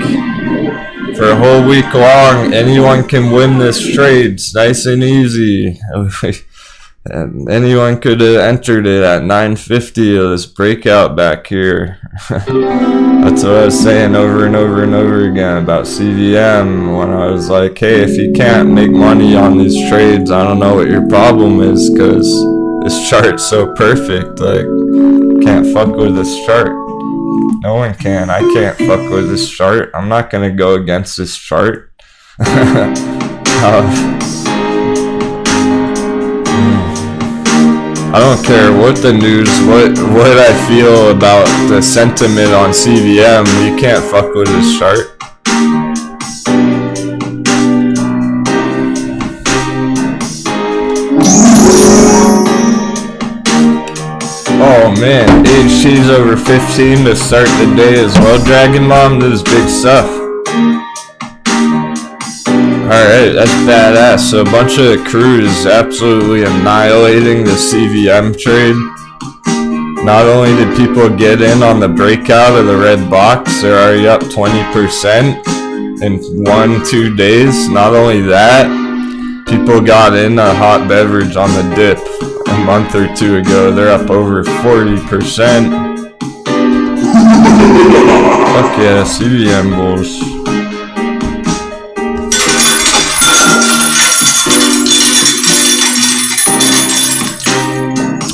For a whole week long, anyone can win this trade. It's nice and easy. And anyone could have entered it at 950 of this breakout back here. That's what I was saying over and over and over again about CVM when I was like, hey, if you can't make money on these trades, I don't know what your problem is, because this chart's so perfect. Like, can't fuck with this chart. No one can. I can't fuck with this chart. I'm not gonna go against this chart. I don't care what the news, what I feel about the sentiment on CVM. You can't fuck with this chart. Oh man, HT's over 15 to start the day as well, Dragon Mom. This is big stuff. Alright, that's badass. So a bunch of crews absolutely annihilating the CVM trade. Not only did people get in on the breakout of the red box, they're already up 20% in 1-2 days. Not only that, people got in a hot beverage on the dip a month or two ago. They're up over 40%. Fuck yeah, CVM bulls.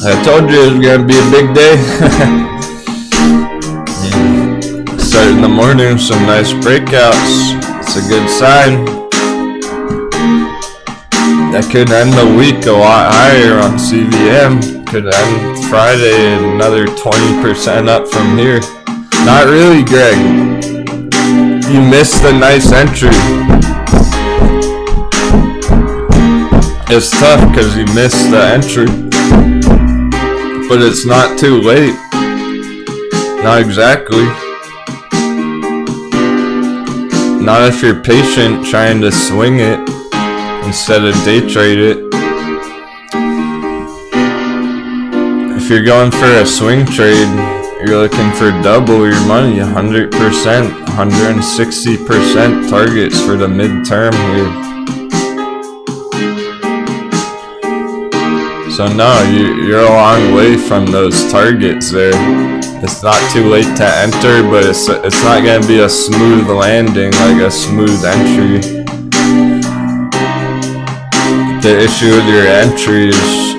I told you it was gonna be a big day. Start in the morning, some nice breakouts. It's a good sign. That could end the week a lot higher on CVM. Could end Friday another 20% up from here. Not really, Greg. You missed a nice entry. It's tough because you missed the entry. But it's not too late. Not exactly. Not if you're patient trying to swing it instead of day trade it. If you're going for a swing trade, you're looking for double your money, 100%, 160% targets for the midterm here. So no, you're a long way from those targets there. It's not too late to enter, but it's not going to be a smooth landing, like a smooth entry. The issue with your entry is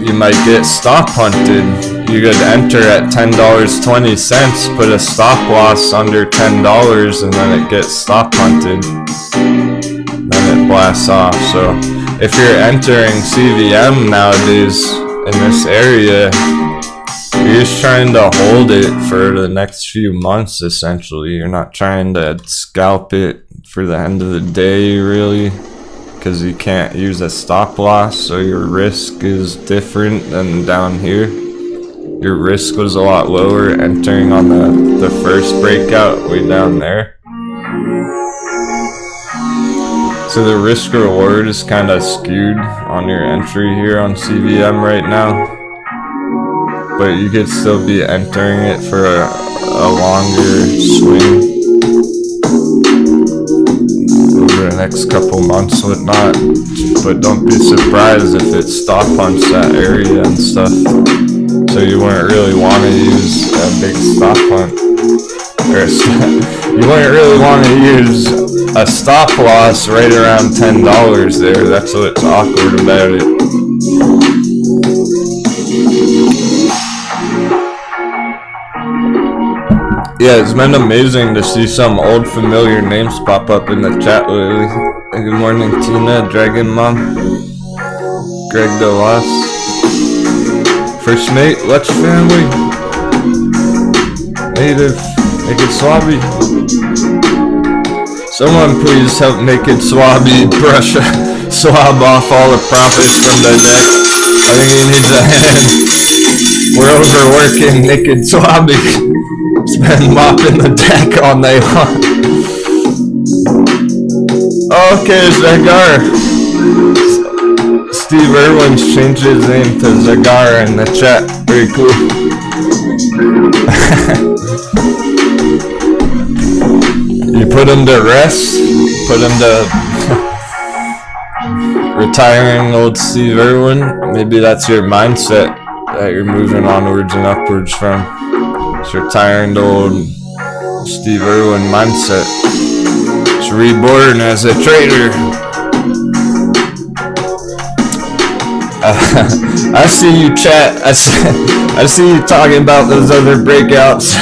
you might get stop hunted. You could enter at $10.20, put a stop loss under $10, and then it gets stop hunted. Then it blasts off. So if you're entering CVM nowadays in this area, you're just trying to hold it for the next few months, essentially. You're not trying to scalp it for the end of the day, really, because you can't use a stop loss, so your risk is different than down here. Your risk was a lot lower entering on the first breakout way down there. So the risk reward is kind of skewed on your entry here on CVM right now. But you could still be entering it for a longer swing over the next couple months, whatnot. But don't be surprised if it stop hunts that area and stuff. So you wouldn't really want to use a big stop hunt. You wouldn't really want to use a stop loss right around $10 there. That's what's awkward about it. Yeah, it's been amazing to see some old familiar names pop up in the chat lately. Good morning, Tina, Dragon Mom, Greg DeLoss, First Mate, Let's Family, Native, Naked Swabby. Someone please help Naked Swabby swab off all the profits from the deck. I think he needs a hand. We're overworking Naked Swabby. He's been mopping the deck all night long. Okay, Zagar. Steve Irwin's changed his name to Zagar in the chat. Very cool. You put them to rest, put them to retiring old Steve Irwin. Maybe that's your mindset that you're moving onwards and upwards from. It's retiring the old Steve Irwin mindset. It's reborn as a trader. I see you chat. I see you talking about those other breakouts.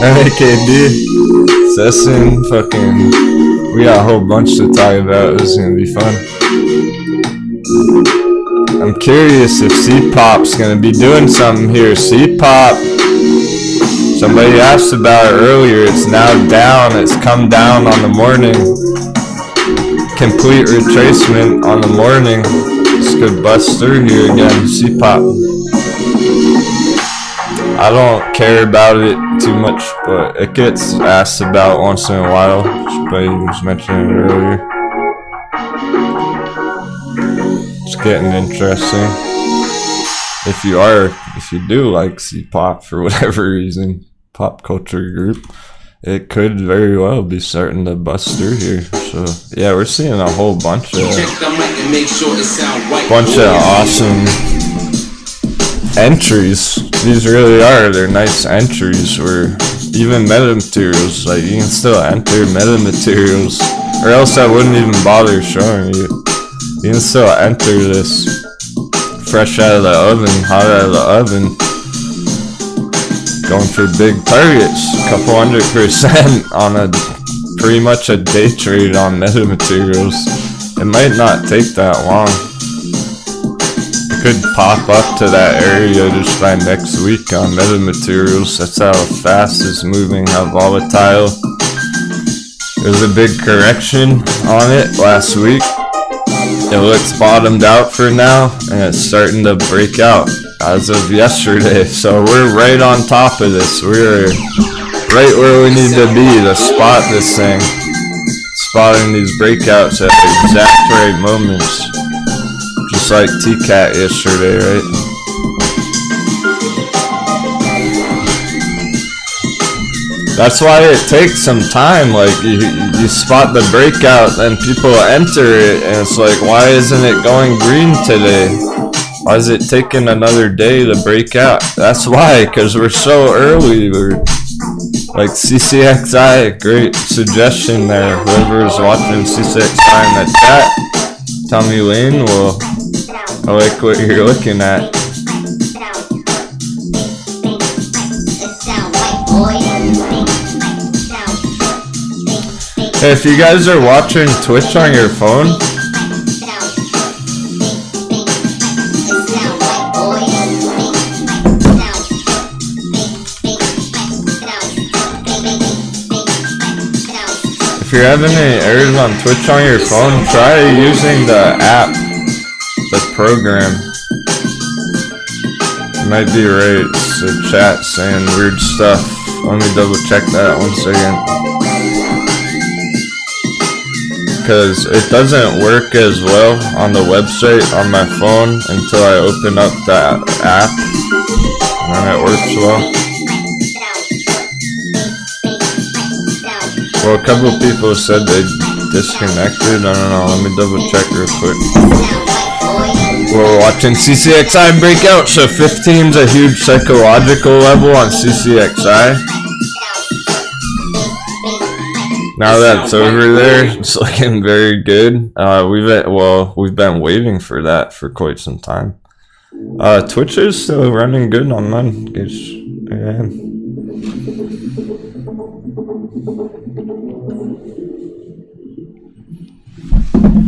MAKD, Session, fucking. We got a whole bunch to talk about. This is gonna be fun. I'm curious if C-Pop's gonna be doing something here. C-Pop. Somebody asked about it earlier. It's now down. It's come down on the morning. Complete retracement on the morning. This could bust through here again. C-Pop. I don't care about it too much, but it gets asked about once in a while. Somebody was mentioning it earlier. It's getting interesting. If you do like C-Pop for whatever reason, pop culture group, it could very well be starting to bust through here. So yeah, we're seeing a whole bunch of awesome entries. These really are, they're nice entries. Where even meta materials, like you can still enter meta materials, or else I wouldn't even bother showing you. You can still enter this fresh out of the oven, hot out of the oven, going for big targets, a couple 100% on a pretty much a day trade on meta materials. It might not take that long. Could pop up to that area just by next week on meta materials. That's how fast it's moving, how volatile. There's a big correction on it last week. It looks bottomed out for now, and it's starting to break out as of yesterday. So we're right on top of this. We're right where we need to be to spot this thing. Spotting these breakouts at the exact right moments. Just like T-Cat yesterday, right? That's why it takes some time. Like you spot the breakout and people enter it, and it's like, why isn't it going green today? Why is it taking another day to break out? That's why, because we're so early. We're like CCXI, great suggestion there. Whoever is watching CCXI in the chat, Tommy Lane, well, I like what you're looking at. Hey, if you guys are watching Twitch on your phone, if you're having any errors on Twitch on your phone, try using the app. The program. You might be right. It's the chat saying weird stuff. Let me double check that 1 second. Because it doesn't work as well on the website on my phone until I open up that app. And then it works well. Well, a couple of people said they disconnected. I don't know. Let me double check real quick. We're watching CCXI breakout, so 15's a huge psychological level on CCXI. Now that it's over there, it's looking very good. We've been waiting for that for quite some time. Twitch is still running good on mine. Yeah.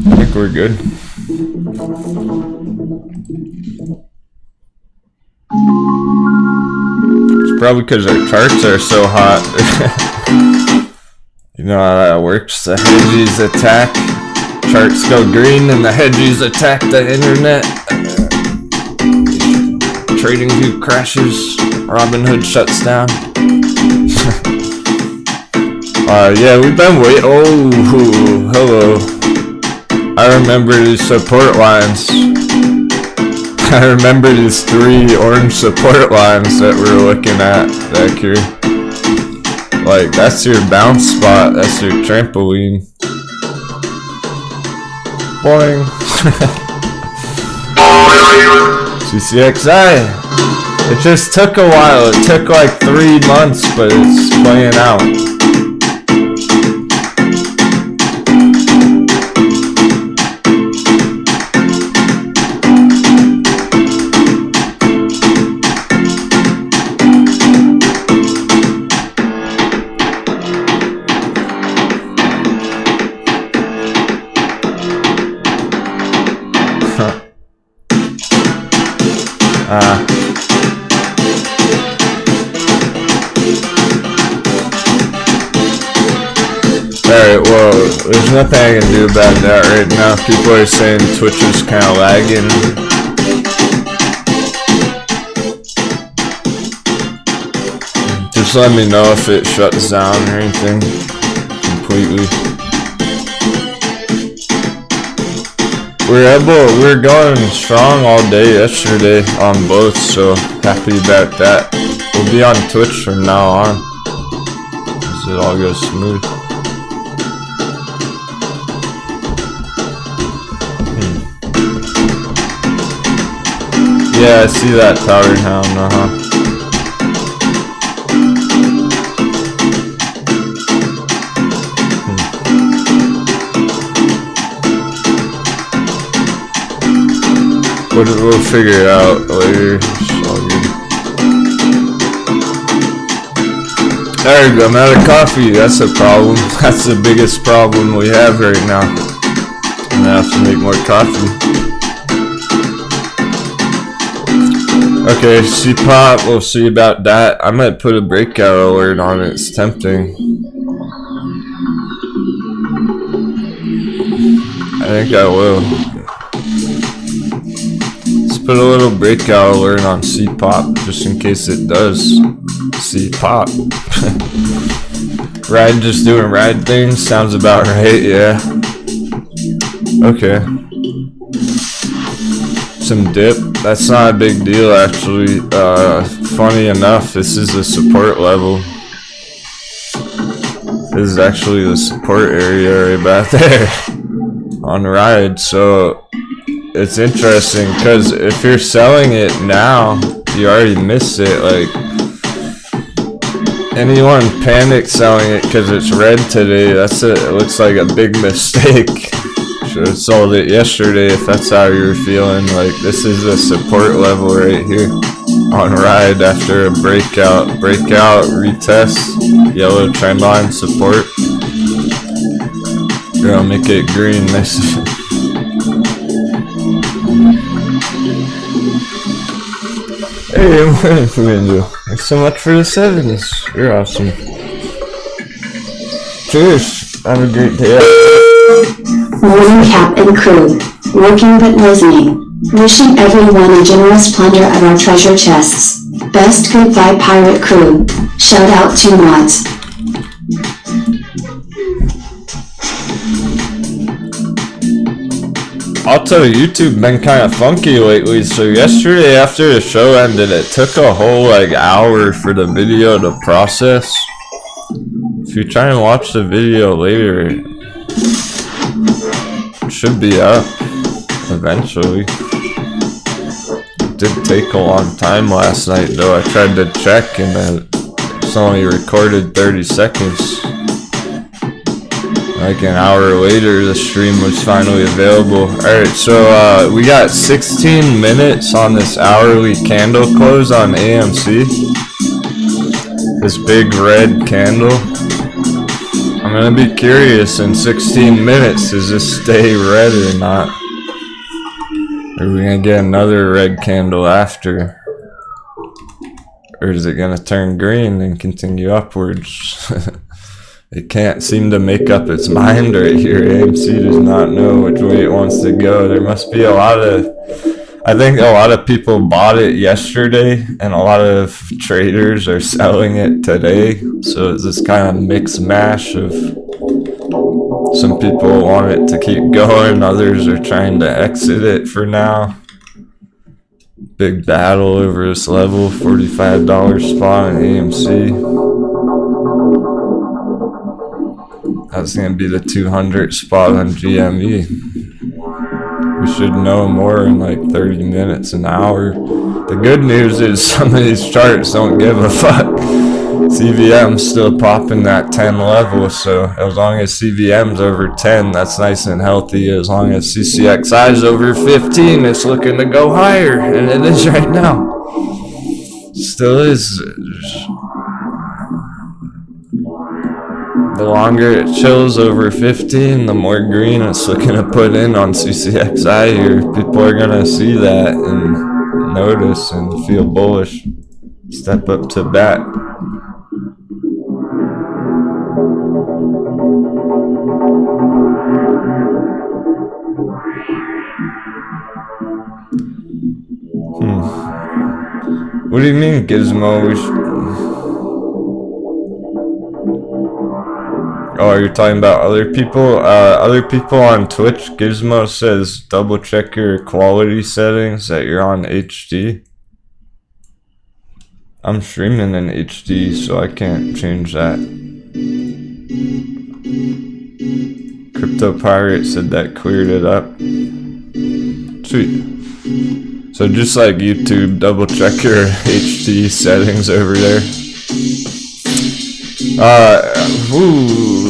I think we're good. It's probably because our charts are so hot. You know how that works. The hedgies attack. Charts go green and the hedgies attack the internet. TradingView crashes. Robinhood shuts down. Yeah, we've been waiting. Oh, hello. I remember these support lines. I remember these 3 orange support lines that we're looking at back here. Like, that's your bounce spot. That's your trampoline. Boing. CCXI. It just took a while. It took like 3 months, but it's playing out. Alright, well, there's nothing I can do about that right now. People are saying Twitch is kind of lagging. Just let me know if it shuts down or anything completely. We're going strong all day yesterday on both, so happy about that. We'll be on Twitch from now on, as it all goes smooth. Yeah, I see that Tower Hound, We'll figure it out later. It's all good. There we go, I'm out of coffee. That's a problem. That's the biggest problem we have right now. I'm gonna have to make more coffee. Okay, C-Pop, we'll see about that. I might put a breakout alert on it. It's tempting. I think I will. Put a little breakout alert on C-Pop just in case it does C-Pop. Ride, just doing ride things sounds about right, yeah. Okay. Some dip, that's not a big deal actually. Funny enough, this is the support level. This is actually the support area right about there on ride, so it's interesting because if you're selling it now, you already missed it. Like, anyone panic selling it because it's red today, it looks like a big mistake. Should have sold it yesterday if that's how you're feeling. Like, this is the support level right here on ride after a breakout, retest, yellow trend line support. Here, I'll make it green. Nice. Hey, what are we gonna do? Thanks so much for the 7s. You're awesome. Cheers. Have a great day. Morning Cap and crew. Working but listening. Wishing everyone a generous plunder of our treasure chests. Best goodbye pirate crew. Shout out to mods. I'll tell you, YouTube been kind of funky lately. So yesterday after the show ended, it took a whole like hour for the video to process. If you try and watch the video later, it should be up eventually. It did take a long time last night though. I tried to check and then it's only recorded 30 seconds. Like an hour later, the stream was finally available. Alright, so we got 16 minutes on this hourly candle close on AMC. This big red candle. I'm gonna be curious in 16 minutes, does this stay red or not? Or are we gonna get another red candle after? Or is it gonna turn green and continue upwards? It can't seem to make up its mind right here. AMC does not know which way it wants to go. There must be I think a lot of people bought it yesterday and a lot of traders are selling it today. So it's this kind of mixed mash of some people want it to keep going, others are trying to exit it for now. Big battle over this level, $45 spot in AMC. That's gonna be the 200 spot on GME. We should know more in like 30 minutes, an hour. The good news is some of these charts don't give a fuck. CVM's still popping that 10 level, so as long as CVM's over 10, that's nice and healthy. As long as CCXI's over 15, it's looking to go higher, and it is right now. Still is. The longer it chills over 15, the more green it's looking to put in on CCXI here. People are gonna see that and notice and feel bullish. Step up to bat. What do you mean, Gizmo? Oh, you're talking about other people? Other people on Twitch. Gizmo says double check your quality settings that you're on HD. I'm streaming in HD, so I can't change that. Crypto Pirate said that cleared it up. Sweet. So just like YouTube, double check your HD settings over there.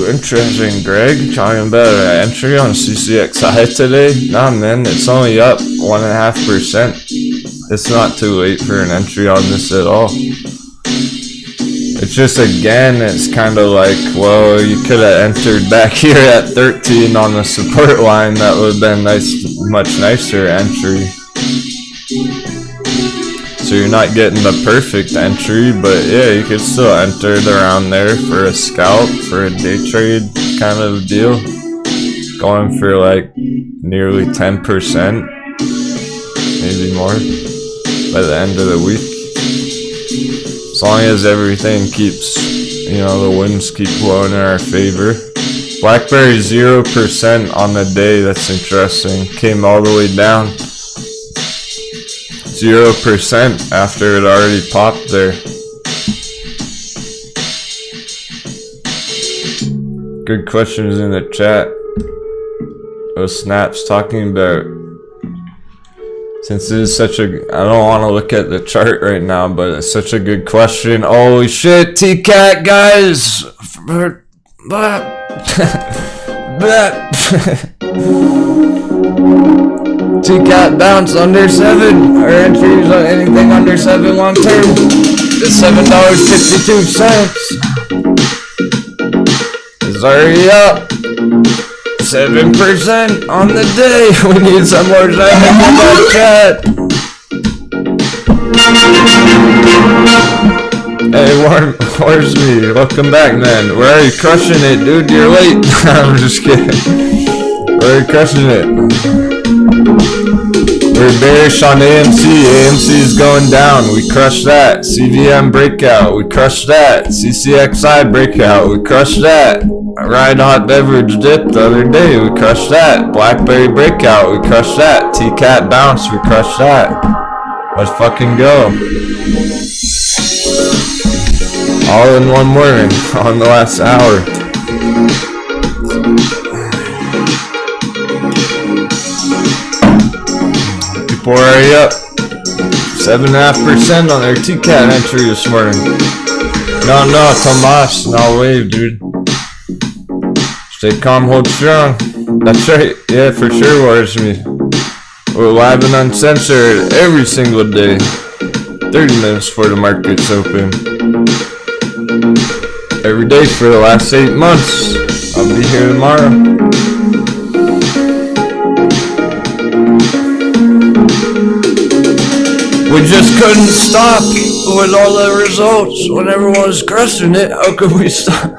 Interesting, Greg. Talking about an entry on CCXI today? Nah, man, it's only up 1.5%. It's not too late for an entry on this at all. It's just, again, it's kind of like, well, you could have entered back here at 13 on the support line. That would have been much nicer entry. So you're not getting the perfect entry, but yeah, you could still enter it around there for a scalp, for a day trade kind of deal. Going for like nearly 10%, maybe more, by the end of the week. As long as everything keeps, the winds keep blowing in our favor. BlackBerry 0% on the day, that's interesting. Came all the way down. 0% after it already popped there. Good questions in the chat. Snaps talking about, since it is such a, I don't want to look at the chart right now, but it's such a good question. Holy shit, TCAT guys! TCAT bounce under 7. Our entries on anything under 7 long term is $7.52. It's already up 7% on the day. We need some more time in that chat. Hey, Warsby, welcome back, man. Where are you? Crushing it, dude? You're late. I'm just kidding. Where are you crushing it? We're bearish on AMC. AMC is going down. We crushed that. CVM breakout. We crushed that. CCXI breakout. We crushed that. Ride Hot Beverage dip the other day. We crushed that. BlackBerry breakout. We crushed that. TCAT bounce. We crushed that. Let's fucking go. All in one morning. On the last hour. People are already up 7.5% on their TCAT entry this morning. No, Tomas, no wave, dude. Stay calm, hold strong. That's right, yeah, for sure, Warsme. We're live and uncensored every single day. 30 minutes before the market's open. Every day for the last 8 months. I'll be here tomorrow. We just couldn't stop with all the results. When everyone was crushing it, how could we stop?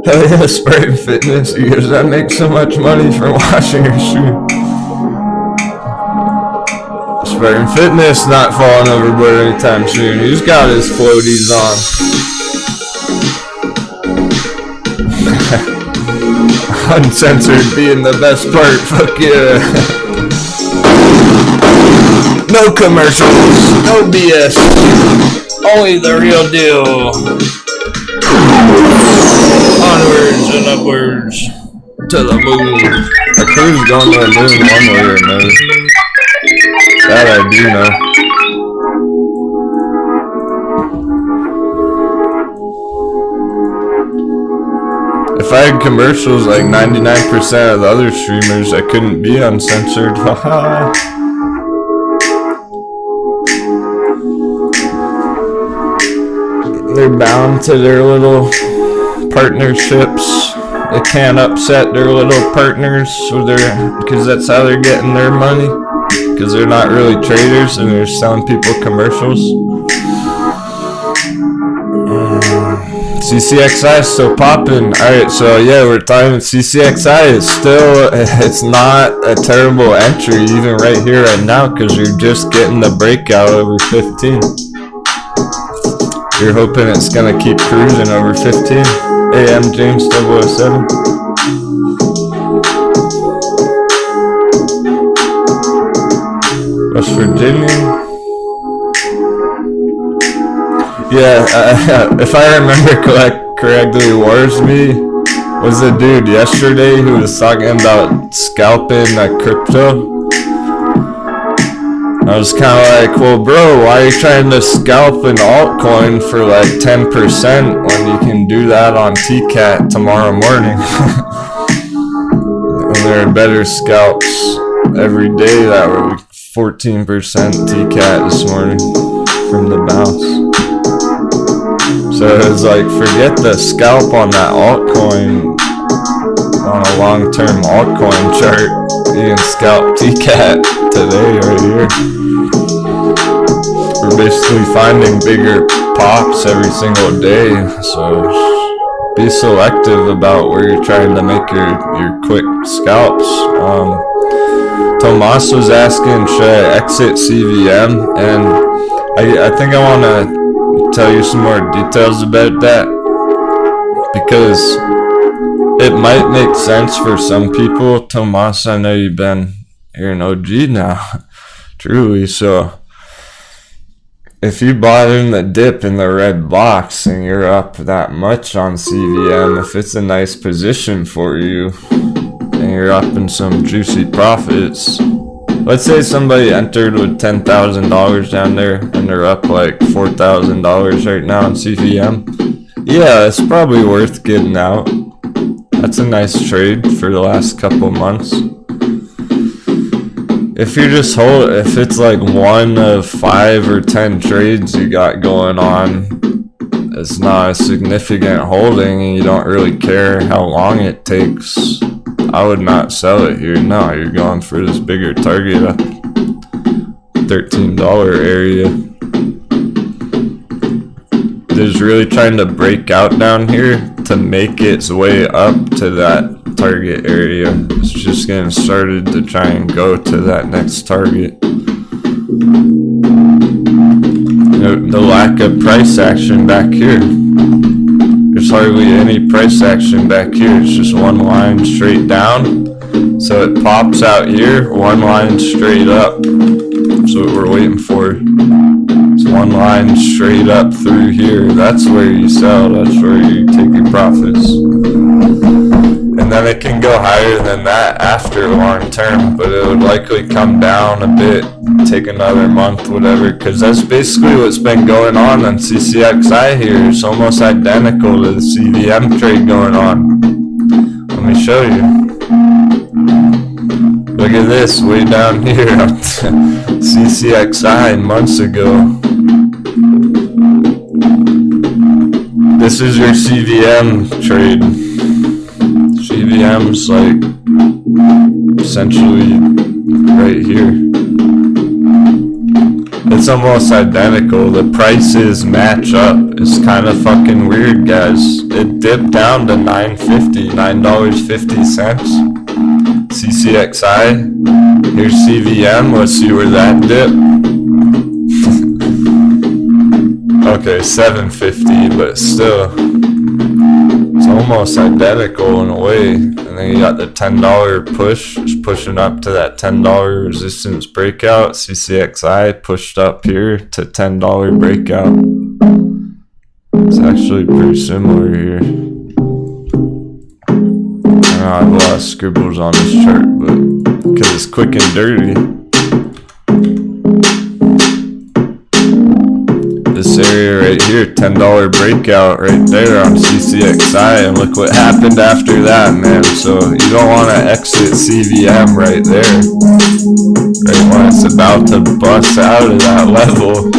Hell yeah, Spartan Fitness, because I make so much money from watching your stream. Spartan Fitness not falling overboard anytime soon. He's got his floaties on. Uncensored being the best part, fuck yeah. No commercials, no BS, only the real deal. Onwards and upwards to the moon. Our crew's going to the moon one way or another. That I do know. If I had commercials like 99% of the other streamers, I couldn't be uncensored. Haha. They're bound to their little partnerships. They can't upset their little partners because that's how they're getting their money. Because they're not really traders and they're selling people commercials. CCXI is still popping. Alright, so yeah, we're talking CCXI is still, it's not a terrible entry even right here, right now, because you're just getting the breakout over 15. You're hoping it's going to keep cruising over 15. AM James 007. West Virginia. Yeah, if I remember correctly, Warsby was the dude yesterday who was talking about scalping crypto. I was kind of like, well, bro, why are you trying to scalp an altcoin for like 10% when you can do that on TCAT tomorrow morning? And there are better scalps every day that were 14% TCAT this morning from the bounce. So it's like, forget the scalp on that altcoin, on a long-term altcoin chart. You can scalp TCAT today right here. We're basically finding bigger pops every single day, so be selective about where you're trying to make your quick scalps. Tomas was asking, should I exit CVM? And I think I want to tell you some more details about that, because it might make sense for some people. Tomas, I know you've been here in OG now, truly, so if you bought in the dip in the red box and you're up that much on CVM, if it's a nice position for you and you're up in some juicy profits, let's say somebody entered with $10,000 down there and they're up like $4,000 right now in CVM. Yeah, it's probably worth getting out. That's a nice trade for the last couple months. If you're just if it's like one of 5 or 10 trades you got going on, it's not a significant holding and you don't really care how long it takes, I would not sell it here. No, you're going for this bigger target up $13 area. It is really trying to break out down here to make its way up to that target area. It's just getting started to try and go to that next target. The lack of price action back here. There's hardly any price action back here. It's just one line straight down. So it pops out here, one line straight up. That's what we're waiting for. It's one line straight up through here. That's where you sell. That's where you take your profits. And then it can go higher than that after long term, but it would likely come down a bit, take another month, whatever, because that's basically what's been going on CCXI here. It's almost identical to the CVM trade going on. Let me show you. Look at this, way down here on CCXI months ago. This is your CVM trade. CVM's like essentially right here. It's almost identical. The prices match up. It's kind of fucking weird, guys. It dipped down to $9.50. CCXI. Here's CVM. Let's see where that dipped. Okay, $7.50, but still, it's almost identical in a way. And then you got the $10 push, just pushing up to that $10 resistance breakout. CCXI pushed up here to $10 breakout. It's actually pretty similar here. I know I have a lot of scribbles on this chart, but because it's quick and dirty. This area right here, $10 breakout right there on CCXI, and look what happened after that, man. So you don't want to exit CVM right there, right when it's about to bust out of that level.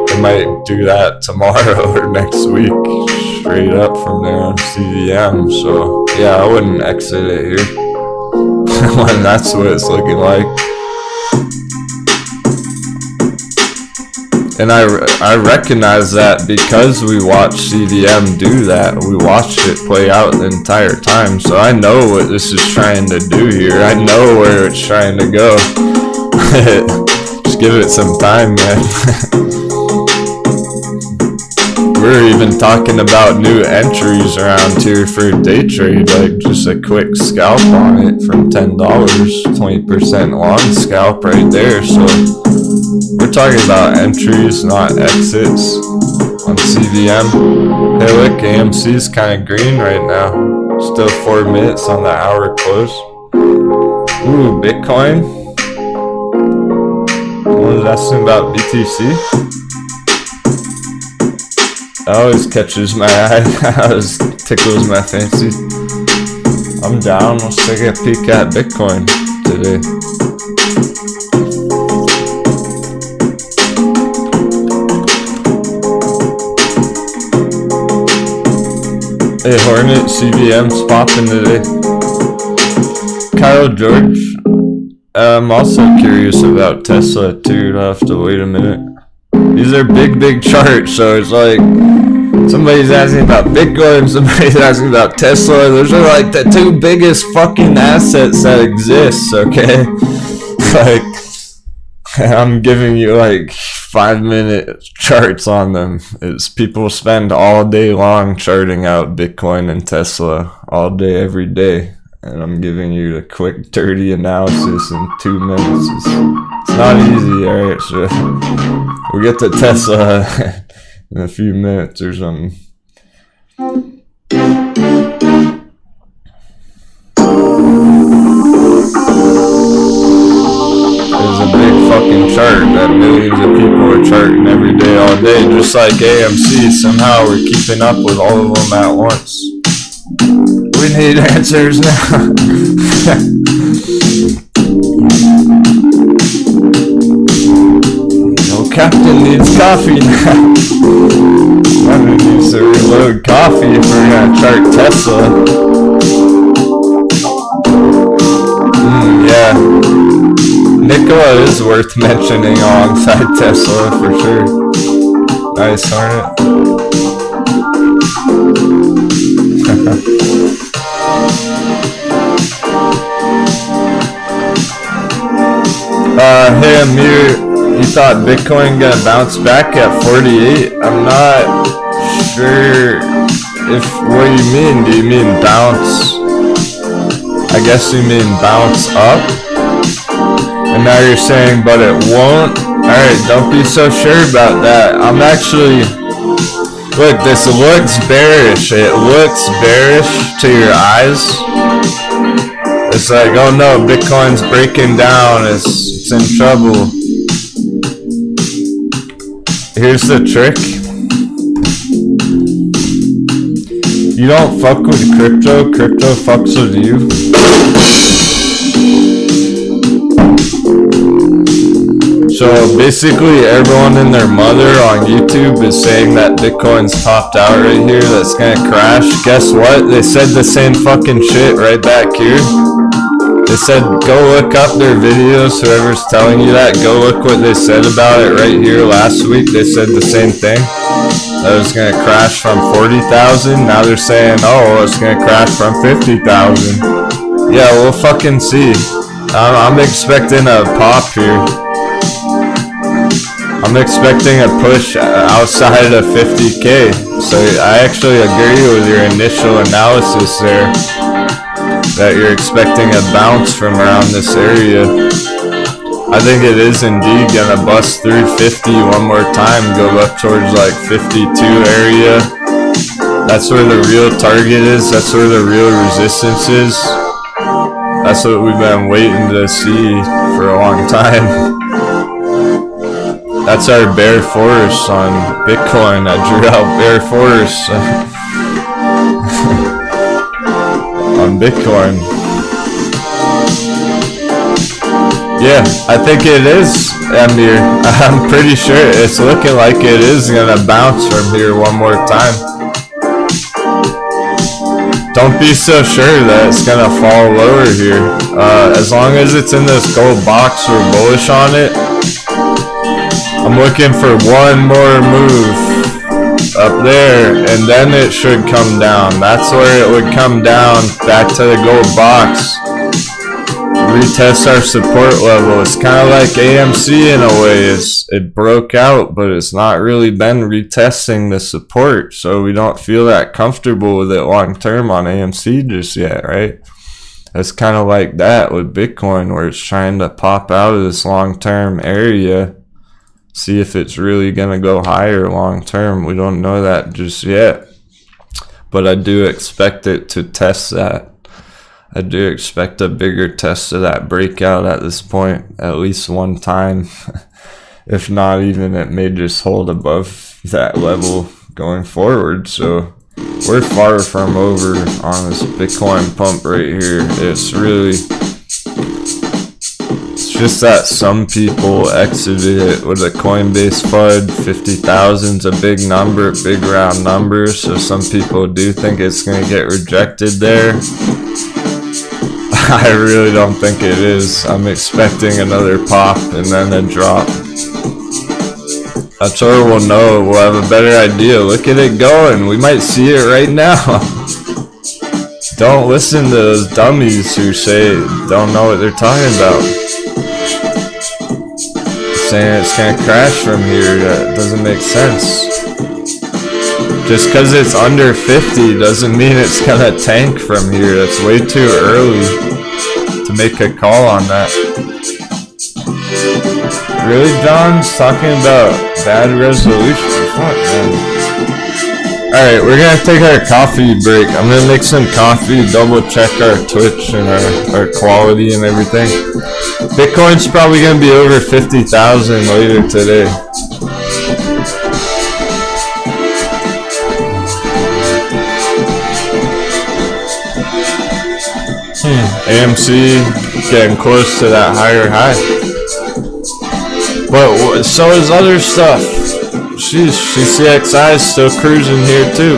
They might do that tomorrow or next week, straight up from there on CVM. So yeah, I wouldn't exit it here when that's what it's looking like. And I recognize that because we watched CVM do that. We watched it play out the entire time. So I know what this is trying to do here. I know where it's trying to go. Just give it some time, man. We're even talking about new entries around here for day trade, like just a quick scalp on it from $10, 20% long scalp right there. So we're talking about entries, not exits on CVM. Hey look, AMC's kind of green right now. Still 4 minutes on the hour close. Ooh, Bitcoin. Someone was asking about BTC. That always catches my eye. That always tickles my fancy. I'm down. Let's take a peek at Bitcoin today. Hey Hornet, CVM's popping today. Kyle George. I'm also curious about Tesla too. I'll have to wait a minute. These are big charts, so it's like somebody's asking about Bitcoin, somebody's asking about Tesla. Those are like the two biggest fucking assets that exist, okay? Like, I'm giving you like 5-minute charts on them. It's people spend all day long charting out Bitcoin and Tesla all day, every day. And I'm giving you a quick, dirty analysis in 2 minutes. It's not easy, alright? So we'll get to Tesla in a few minutes or something. There's a big fucking chart that millions of people are charting every day, all day, just like AMC. Somehow we're keeping up with all of them at once. We need answers now. No captain needs coffee now. Somebody needs to reload coffee if we're gonna chart Tesla. Yeah. Nikola is worth mentioning alongside Tesla for sure. Nice, Hornet. Hey Amir, you thought Bitcoin gonna bounce back at 48? I'm not sure if what you mean. Do you mean bounce? I guess you mean bounce up? And now you're saying, but it won't? Alright, don't be so sure about that. I'm actually... Look, this looks bearish. It looks bearish to your eyes. It's like, oh no, Bitcoin's breaking down. It's in trouble. Here's the trick. You don't fuck with crypto. Crypto fucks with you. So basically everyone and their mother on YouTube is saying that Bitcoin's topped out right here, that's gonna crash. Guess what? They said the same fucking shit right back here. They said go look up their videos, whoever's telling you that, go look what they said about it right here last week. They said the same thing. That it was gonna crash from 40,000. Now they're saying, oh, it's gonna crash from 50,000. Yeah, we'll fucking see. I'm expecting a pop here. I'm expecting a push outside of 50K. So I actually agree with your initial analysis there, that you're expecting a bounce from around this area. I think it is indeed gonna bust through 50 one more time, go up towards like 52 area. That's where the real target is, that's where the real resistance is. That's what we've been waiting to see for a long time. That's our bear force on Bitcoin. I drew out bear force on Bitcoin. Yeah, I think it is, Amir. I'm pretty sure it's looking like it is gonna bounce from here one more time. Don't be so sure that it's gonna fall lower here. As long as it's in this gold box, we're bullish on it. I'm looking for one more move up there, and then it should come down. That's where it would come down, back to the gold box. Retest our support level. It's kind of like AMC in a way. It broke out, but it's not really been retesting the support, so we don't feel that comfortable with it long term on AMC just yet, right? It's kind of like that with Bitcoin, where it's trying to pop out of this long term area. See if it's really gonna go higher long term. We don't know that just yet, but I do expect it to test that. I do expect a bigger test of that breakout at this point, at least one time. If not even, it may just hold above that level going forward. So we're far from over on this Bitcoin pump right here. It's just that some people exited it with a Coinbase FUD. 50,000's a big number, big round number. So some people do think it's going to get rejected there. I really don't think it is. I'm expecting another pop and then a drop. That's where we'll know. We'll have a better idea. Look at it going. We might see it right now. Don't listen to those dummies who say don't know what they're talking about. Saying it's gonna crash from here, that doesn't make sense. Just because it's under 50 doesn't mean it's gonna tank from here. That's way too early to make a call on that. Really, John's talking about bad resolution? Fuck, man. Alright, we're gonna take our coffee break. I'm gonna make some coffee, double check our Twitch and our quality and everything. Bitcoin's probably gonna be over 50,000 later today. AMC getting close to that higher high. But so is other stuff. CCXI is still cruising here too.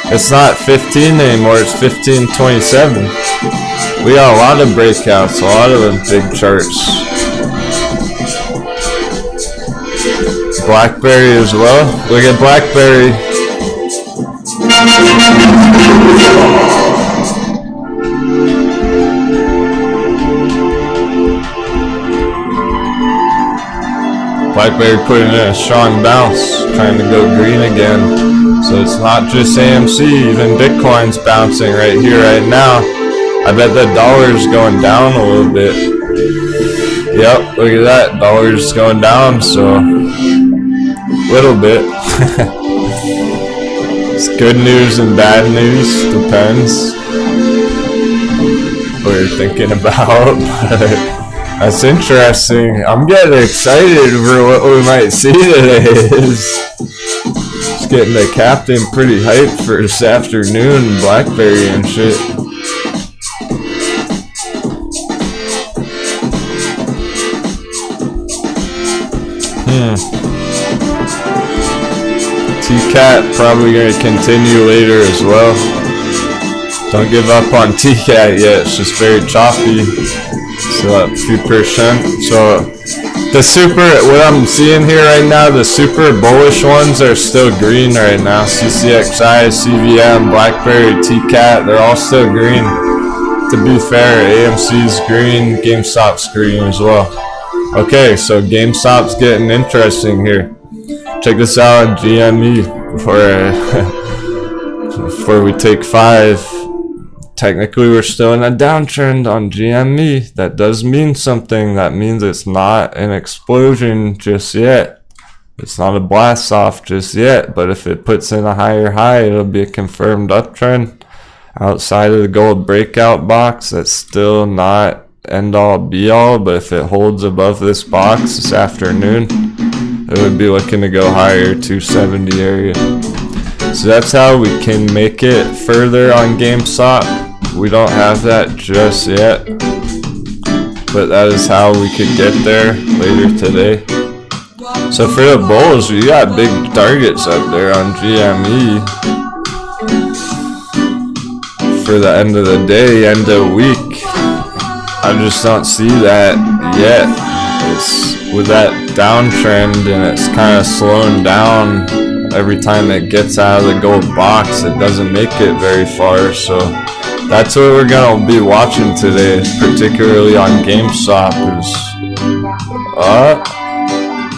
It's not 15 anymore, it's 1527. We got a lot of breakouts, a lot of them big charts. Blackberry as well. Look at Blackberry. Blackberry putting in a strong bounce, trying to go green again. So it's not just AMC, even Bitcoin's bouncing right here, right now. I bet the dollar's going down a little bit. Yep, look at that, dollar's going down, so little bit. It's good news and bad news, depends what you're thinking about, but that's interesting. I'm getting excited for what we might see today. Just getting the captain pretty hyped for this afternoon, Blackberry and shit. TCAT probably going to continue later as well. Don't give up on TCAT yet, it's just very choppy. Still up a few percent. So the super, what I'm seeing here right now, the super bullish ones are still green right now. CCXI, CVM, Blackberry, TCAT, they're all still green. To be fair, AMC's green, GameStop's green as well. Okay, so GameStop's getting interesting here. Check this out on GME before we take 5. technically we're still in a downtrend on GME. That does mean something. That means it's not an explosion just yet. It's not a blast off just yet, but if it puts in a higher high, it'll be a confirmed uptrend. Outside of the gold breakout box, that's still not end all be all, but if it holds above this box this afternoon, it would be looking to go higher, 270 area. So that's how we can make it further on GameStop. We don't have that just yet, but that is how we could get there later today. So for the bulls, we got big targets up there on GME for the end of the day, end of week. I just don't see that yet. It's with that downtrend and it's kind of slowing down every time it gets out of the gold box. It doesn't make it very far, so that's what we're gonna be watching today, particularly on GameStop.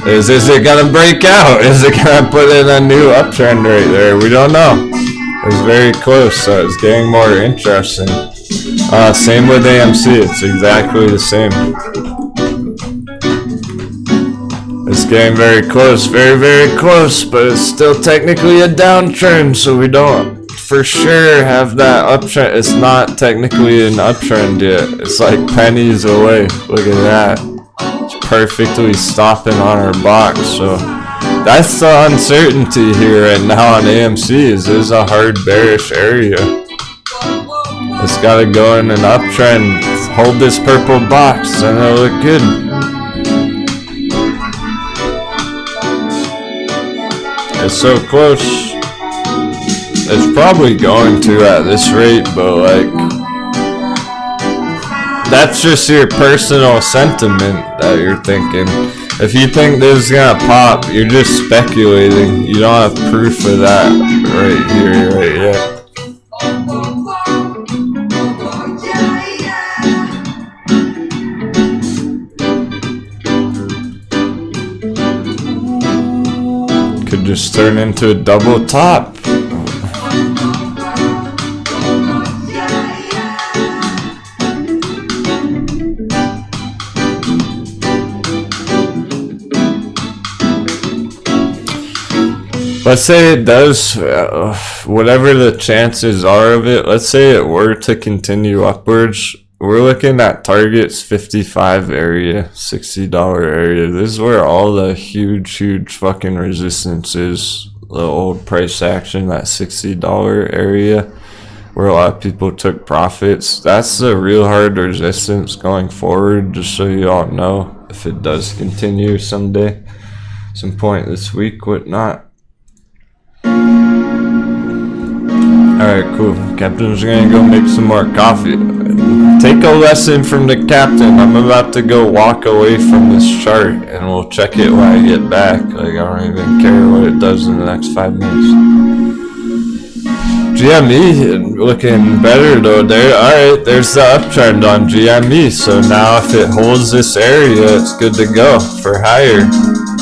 Is it gonna break out? Is it gonna put in a new uptrend right there? We don't know. It's very close, so it's getting more interesting. Same with AMC, it's exactly the same. It's getting very close, very, very close, but it's still technically a downtrend, so we don't for sure have that uptrend. It's not technically an uptrend yet. It's like pennies away. Look at that. It's perfectly stopping on our box, so that's the uncertainty here right now on AMC. Is there's a hard bearish area. It's gotta go in an uptrend, hold this purple box, and it'll look good. It's so close. It's probably going to at this rate, but like, that's just your personal sentiment that you're thinking. If you think this is gonna pop, you're just speculating. You don't have proof of that right here, right yet. Could just turn into a double top. Let's say it does, whatever the chances are of it, let's say it were to continue upwards. We're looking at targets 55 area, $60 area. This is where all the huge fucking resistance is. The old price action, that $60 area, where a lot of people took profits. That's the real hard resistance going forward, just so you all know, if it does continue someday, some point this week, whatnot. Alright, cool. Captain's gonna go make some more coffee. Take a lesson from the captain. I'm about to go walk away from this chart and we'll check it when I get back. Like, I don't even care what it does in the next 5 minutes. GME looking better though there. Alright, there's the uptrend on GME. So now if it holds this area, it's good to go for higher.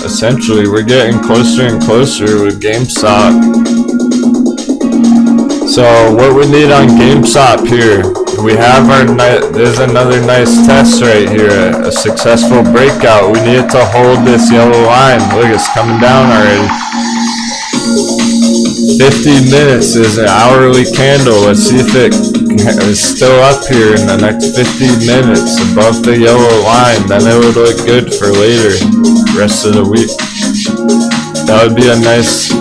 Essentially, we're getting closer and closer with GameStop. So what we need on GameStop here, we have our there's another nice test right here, a successful breakout. We need it to hold this yellow line. Look, it's coming down already. 50 minutes is an hourly candle. Let's see if it is still up here in the next 50 minutes above the yellow line. Then it would look good for later, rest of the week. That would be a nice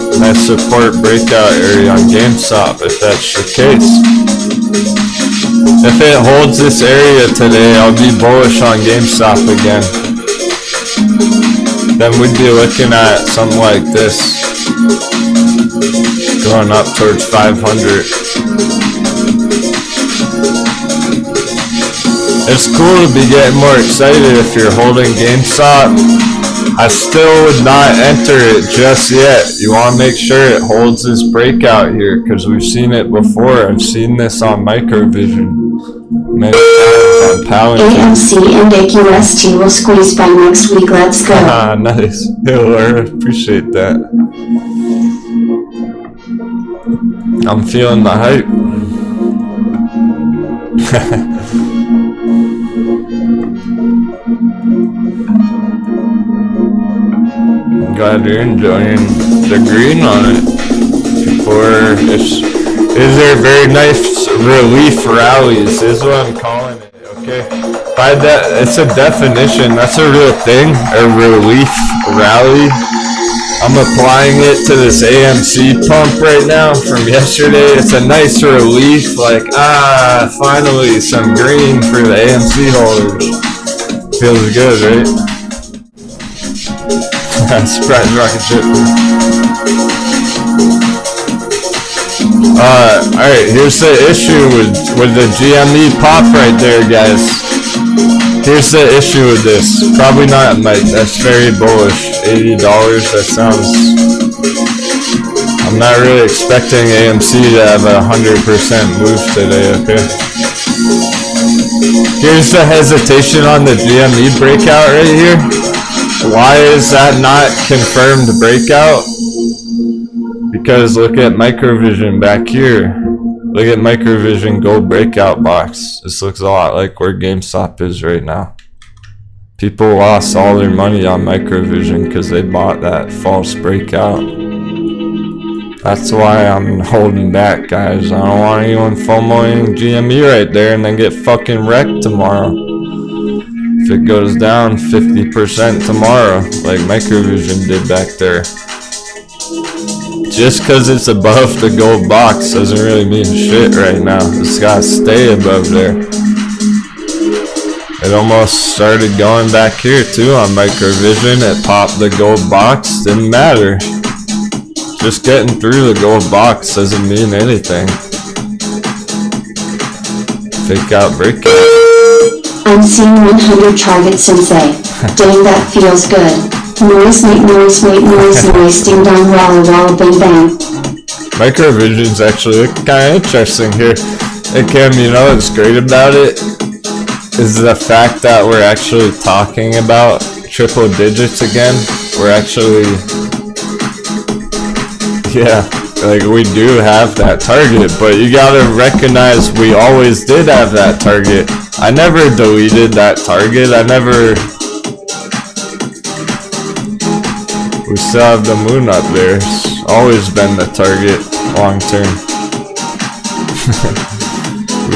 support breakout area on GameStop if that's the case. If it holds this area today, I'll be bullish on GameStop again. Then we'd be looking at something like this, going up towards 500. It's cool to be getting more excited if you're holding GameStop. I still would not enter it just yet. You want to make sure it holds this breakout here, because we've seen it before. I've seen this on Microvision many times on Palantir. AMC and AQST will squeeze by next week. Let's go. Ah, nice. I appreciate that. I'm feeling the hype. Glad you're enjoying the green on it. Is there very nice relief rallies is what I'm calling it, okay? By that, it's a definition, that's a real thing, a relief rally. I'm applying it to this AMC pump right now from yesterday. It's a nice relief, like, finally some green for the AMC holders. Feels good, right? Surprise rocket ship. Alright, here's the issue with the GME Pop right there, guys. Here's the issue with this. Probably not, Mike. That's very bullish. $80, that sounds... I'm not really expecting AMC to have a 100% move today, okay? Here's the hesitation on the GME breakout right here. Why is that not confirmed breakout? Because look at Microvision back here. Look at Microvision gold breakout box. This looks a lot like where GameStop is right now. People lost all their money on Microvision because they bought that false breakout. That's why I'm holding back, guys. I don't want anyone FOMOing GME right there and then get fucking wrecked tomorrow. If it goes down 50% tomorrow, like Microvision did back there. Just because it's above the gold box doesn't really mean shit right now. It's gotta stay above there. It almost started going back here too on Microvision. It popped the gold box, didn't matter. Just getting through the gold box doesn't mean anything. Fake out breakout. I'm seeing 100 targets, Sensei. Dang, that feels good. Noise, make noise, ding dong, walla walla, bang bang. Microvision's actually kind of interesting here. Hey Kim, you know what's great about it? Is the fact that we're actually talking about triple digits again. We're actually... Yeah, like we do have that target, but you gotta recognize we always did have that target. I never deleted that target. We still have the moon up there. It's always been the target long term.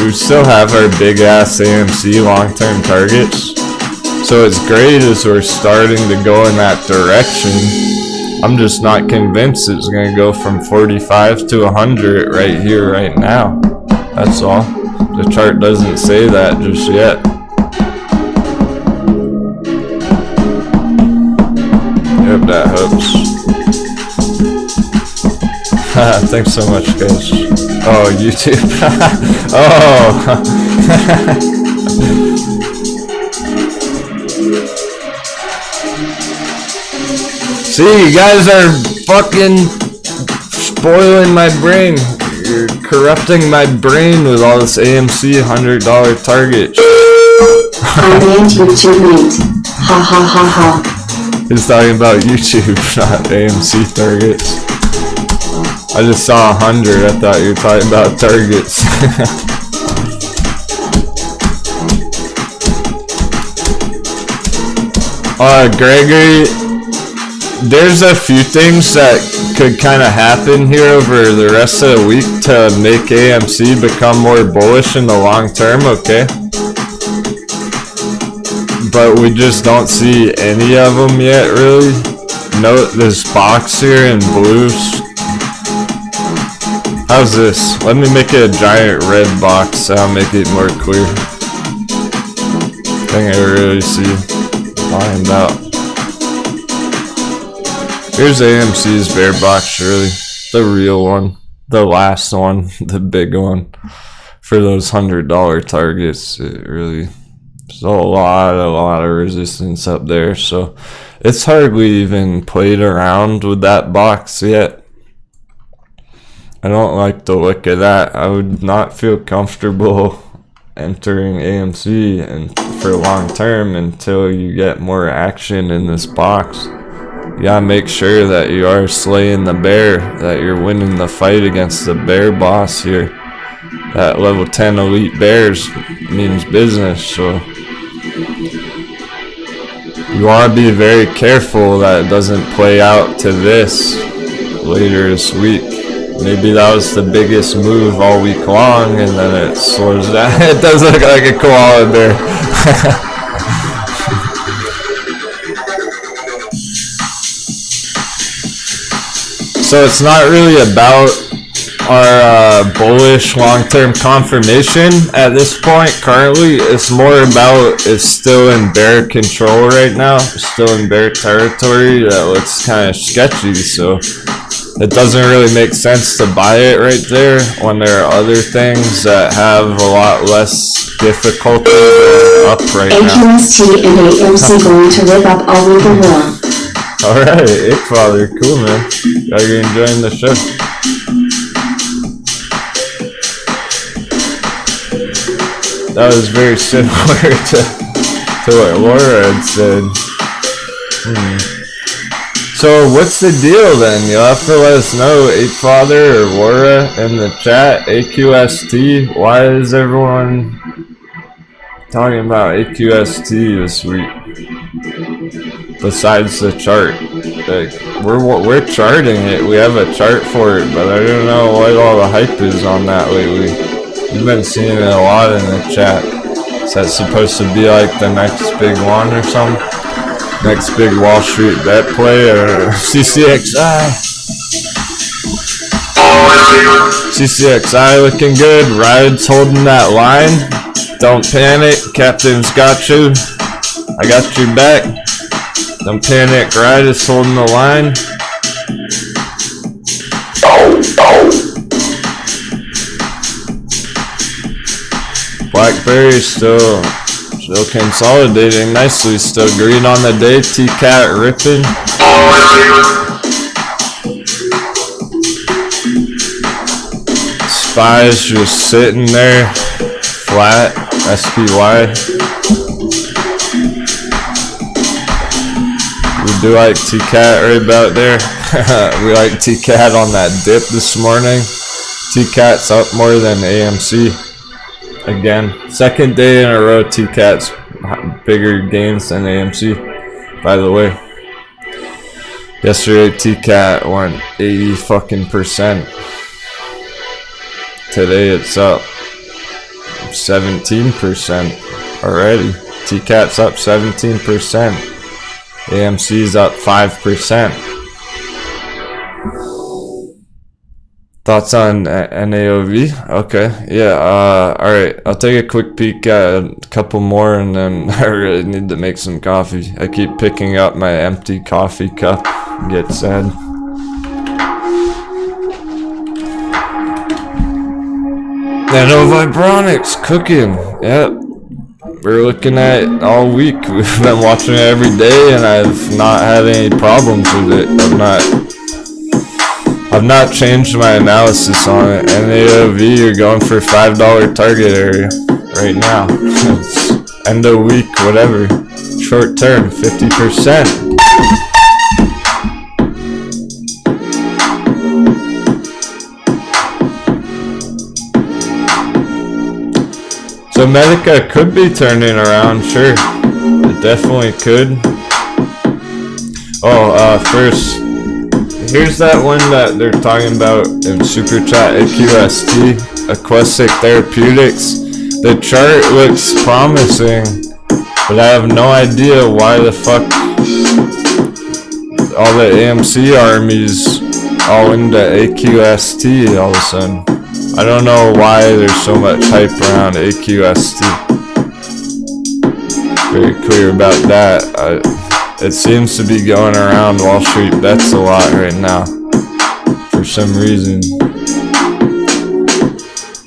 We still have our big ass AMC long term targets. So it's great as we're starting to go in that direction. I'm just not convinced it's gonna go from 45 to 100 right here, right now. That's all. The chart doesn't say that just yet. Yep, that helps. Thanks so much, guys. Oh, YouTube. Oh. See, you guys are fucking spoiling my brain. You're corrupting my brain with all this AMC $100 target. I banned YouTube, mate. Ha ha ha ha. He's talking about YouTube, not AMC targets. I just saw 100. I thought you were talking about targets. Gregory, there's a few things that could kind of happen here over the rest of the week to make AMC become more bullish in the long term, okay? But we just don't see any of them yet, really. Note this box here in blues. How's this? Let me make it a giant red box. That'll make it more clear. I think I really see lined out. Here's AMC's bear box, really. The real one. The last one. The big one. For those $100 targets. It really... There's a lot of resistance up there. So it's hardly even played around with that box yet. I don't like the look of that. I would not feel comfortable entering AMC and for long term until you get more action in this box. You gotta make sure that you are slaying the bear, that you're winning the fight against the bear boss here. That level 10 elite bears means business, so you want to be very careful that it doesn't play out to this later this week. Maybe that was the biggest move all week long, and then it slows down. It does look like a koala bear. So it's not really about our bullish long-term confirmation at this point currently. It's more about it's still in bear control right now. It's still in bear territory. That looks kind of sketchy, so it doesn't really make sense to buy it right there when there are other things that have a lot less difficulty up right now. AQST and AMC going to rip up all over the world. Alright, Father, cool man. Glad you're enjoying the show. That was very similar to what Laura had said. So what's the deal then? You'll have to let us know, Father or Laura in the chat. AQST, why is everyone talking about AQST this week? Besides the chart, like we're charting it. We have a chart for it, but I don't know what all the hype is on that lately. You've been seeing it a lot in the chat. Is that supposed to be like the next big one or something? Next big Wall Street bet play or CCXI? CCXI looking good. Ride's holding that line. Don't panic. Captain's got you. I got your back. Don't panic. Ride is holding the line. Blackberry still consolidating nicely. Still green on the day. T-Cat ripping. SPY's just sitting there flat. SPY. We do like T-Cat right about there. We like T-Cat on that dip this morning. T-Cat's up more than AMC. Again, second day in a row, T-Cat's bigger gains than AMC, by the way. Yesterday, T-Cat went 80% Today, it's up 17% already. T-Cat's up 17%. AMC's up 5%. Thoughts on NAOV? Okay, yeah, alright. I'll take a quick peek at a couple more and then I really need to make some coffee. I keep picking up my empty coffee cup. Get sad. Nanovibronics cooking. Yep. We're looking at it all week. We've been watching it every day and I've not had any problems with it. I've not changed my analysis on it. NAOV, you're going for $5 target area right now. It's end of week, whatever. Short term, 50%. So Medica could be turning around, sure. It definitely could. First, here's that one that they're talking about in Super Chat, AQST, Aquestic Therapeutics. The chart looks promising, but I have no idea why the fuck all the AMC armies all into AQST all of a sudden. I don't know why there's so much hype around AQST. Very clear about that. It seems to be going around Wall Street bets a lot right now for some reason.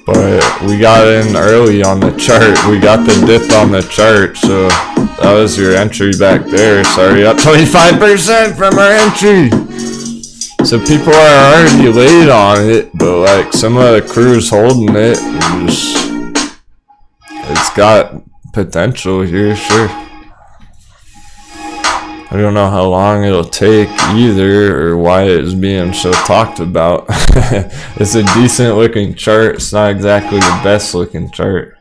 But we got in early on the chart. We got the dip on the chart, so that was your entry back there. Sorry, up 25% from our entry. So people are already late on it, but like some of the crew's holding it. It's got potential here, sure. I don't know how long it'll take either, or why it's being so talked about. It's a decent looking chart. It's not exactly the best looking chart.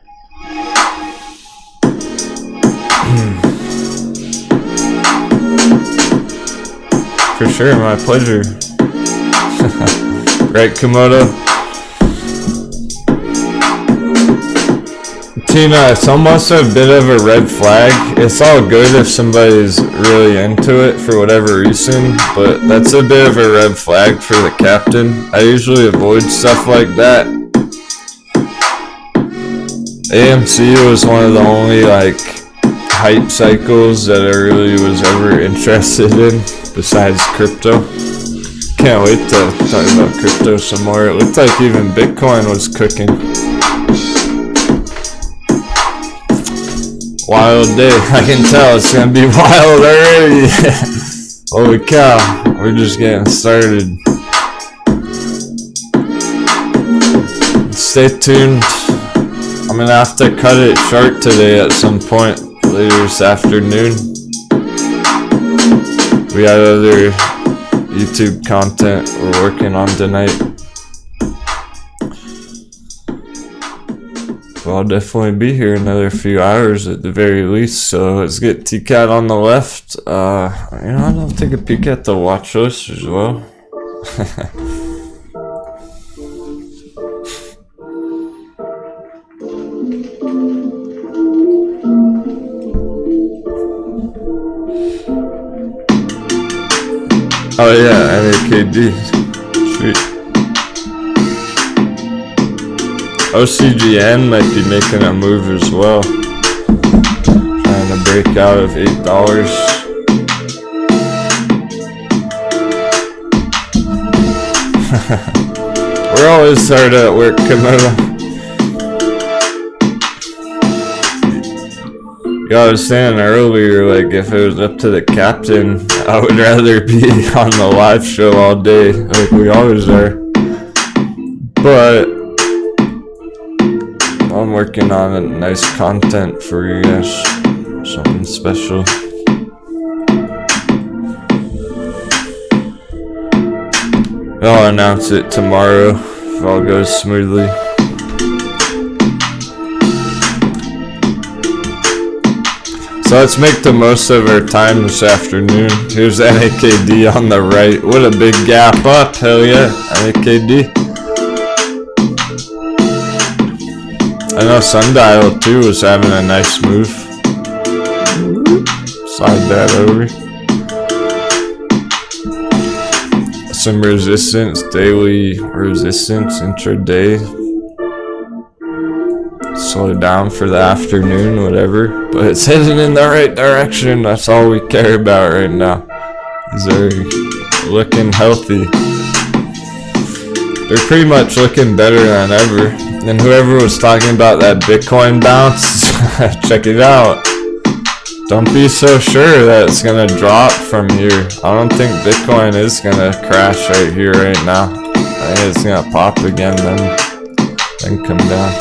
For sure, my pleasure. Right, Komodo? Tina, it's almost a bit of a red flag. It's all good if somebody's really into it for whatever reason, but that's a bit of a red flag for the captain. I usually avoid stuff like that. AMC was one of the only like hype cycles that I really was ever interested in besides crypto. Can't wait to talk about crypto some more. It looked like even Bitcoin was cooking. Wild day. I can tell it's gonna be wild already. Holy cow. We're just getting started. Stay tuned. I'm gonna have to cut it short today at some point later this afternoon. We got other YouTube content we're working on tonight. I'll definitely be here another few hours at the very least, so let's get TCAT on the left. I'll take a peek at the watch list as well. Oh yeah, NAKD. Sweet. OCGN might be making a move as well. Trying to break out of $8. We're always hard at work, Camilla. Yeah, I was saying earlier, like, if it was up to the captain, I would rather be on the live show all day, like we always are. But I'm working on a nice content for you guys, something special. I'll announce it tomorrow if all goes smoothly. So let's make the most of our time this afternoon. Here's NAKD on the right. What a big gap up, hell yeah, NAKD. I know Sundial too was having a nice move. Slide that over. Some resistance, daily resistance, intraday. Slow down for the afternoon, whatever. But it's heading in the right direction. That's all we care about right now. These are looking healthy. They're pretty much looking better than ever. And whoever was talking about that Bitcoin bounce, check it out. Don't be so sure that it's gonna drop from here. I don't think Bitcoin is gonna crash right here right now. I think it's gonna pop again, then come down.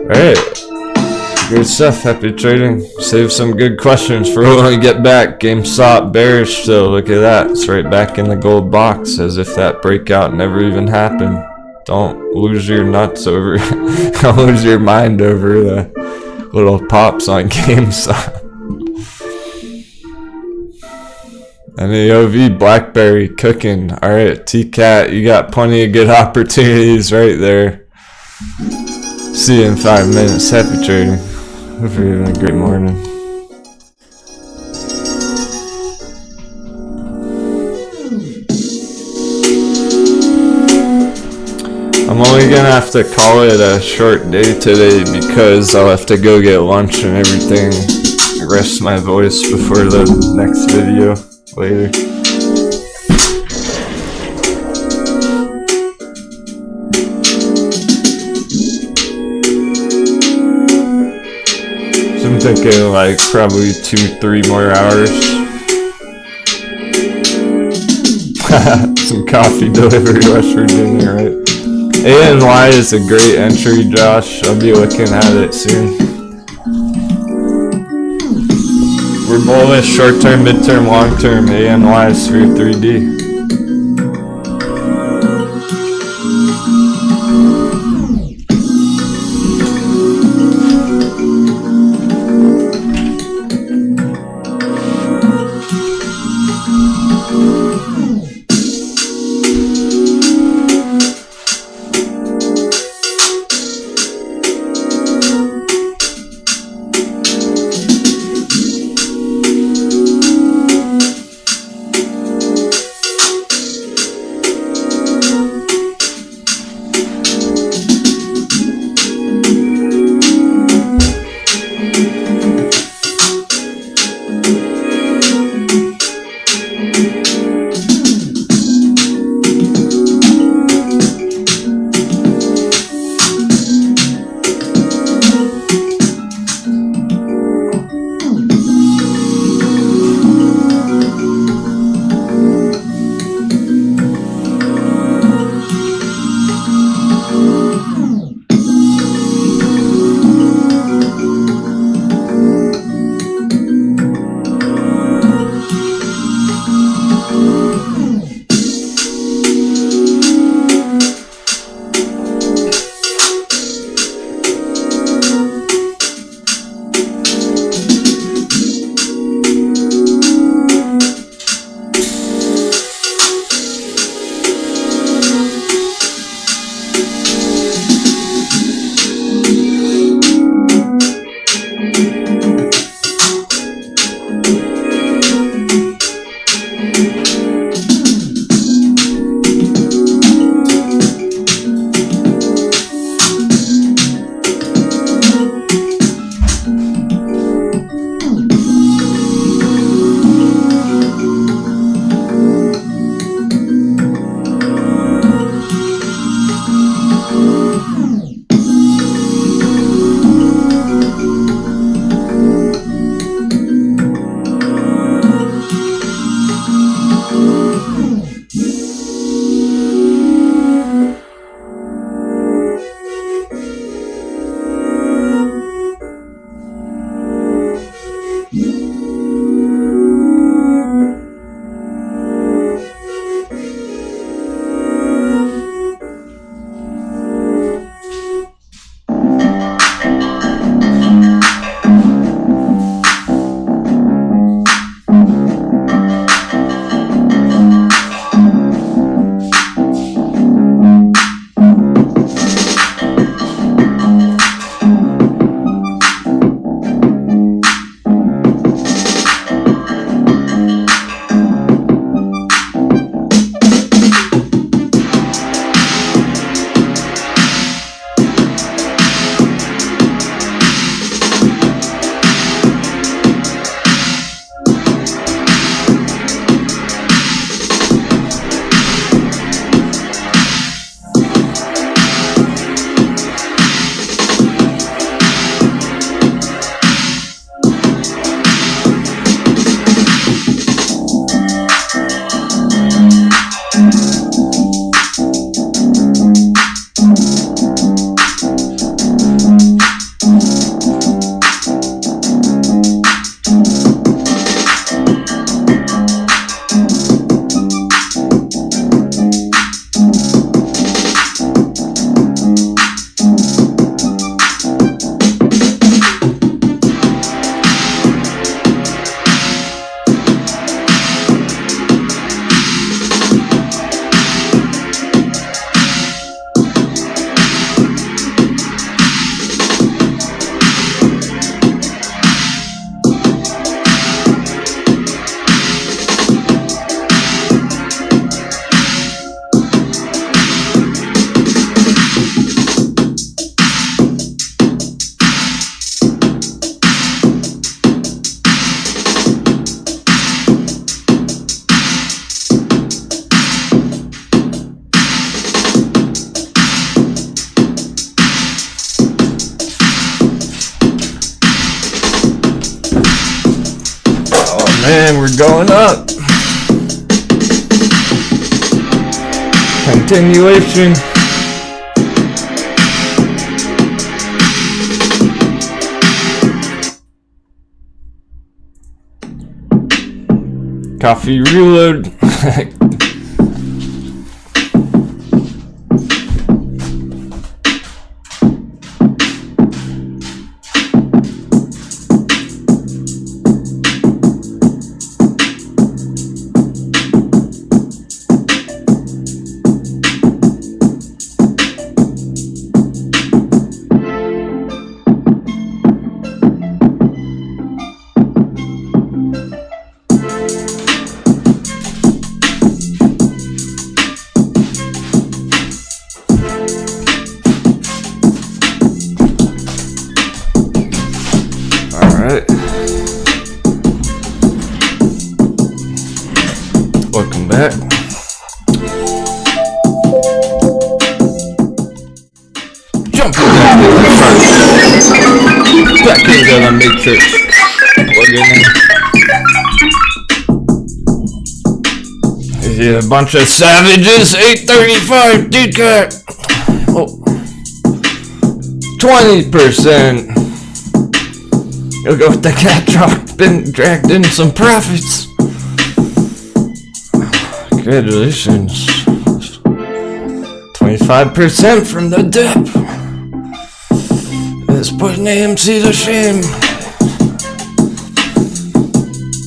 Alright, good stuff. Happy trading. Save some good questions for when we get back. GameStop bearish still. Look at that. It's right back in the gold box, as if that breakout never even happened. Don't lose your nuts over. Don't lose your mind over the little pops on GameStop. And the OV Blackberry cooking. Alright, TCAT, you got plenty of good opportunities right there. See you in 5 minutes. Happy trading. Hope you're having a great morning. I'm only gonna have to call it a short day today because I'll have to go get lunch and everything. Rest my voice before the next video later. So I'm thinking like probably 2-3 more hours. Some coffee delivery, West Virginia, right? ANY is a great entry, Josh. I'll be looking at it soon. We're We're bullish, short term, mid term, long term, ANYs through 3D. Man, we're going up. Continuation. coffee reload. Welcome back. Jump back into the matrix. Plug in. Yeah, a bunch of savages. 835 decat. Oh. 20%. You'll go with the cat drop. Been dragged in some profits. Congratulations. 25% from the dip. It's putting AMC to shame.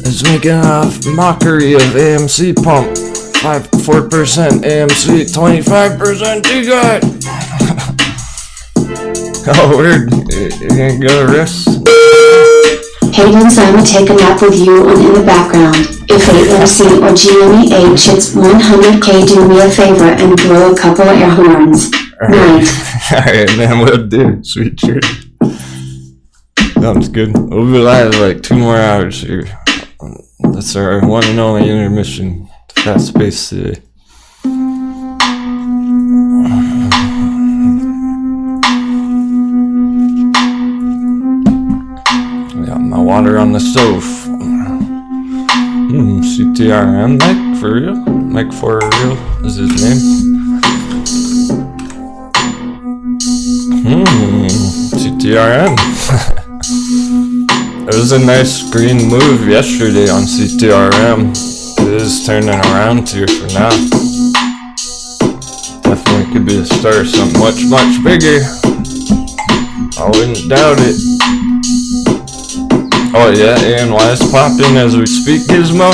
It's making a mockery of AMC pump. 4% AMC, 25% DGOT. Oh, weird. You can't go to rest? Hayden's I'ma take a nap with you on in the background. If AMC or GME hits 100k, do me a favor and blow a couple air horns. Night. Alright, man, we'll do. Sweet treat. Sounds good. We'll be live like 2 more hours here. That's our one and only intermission. Fast pace today. Water on the stove. CTRM, Mike for real? Mike for real is his name. CTRM. It was a nice green move yesterday on CTRM. It is turning around here for now. Definitely could be the start of something much, much bigger. I wouldn't doubt it. Oh yeah, AMVIS popping as we speak, Gizmo.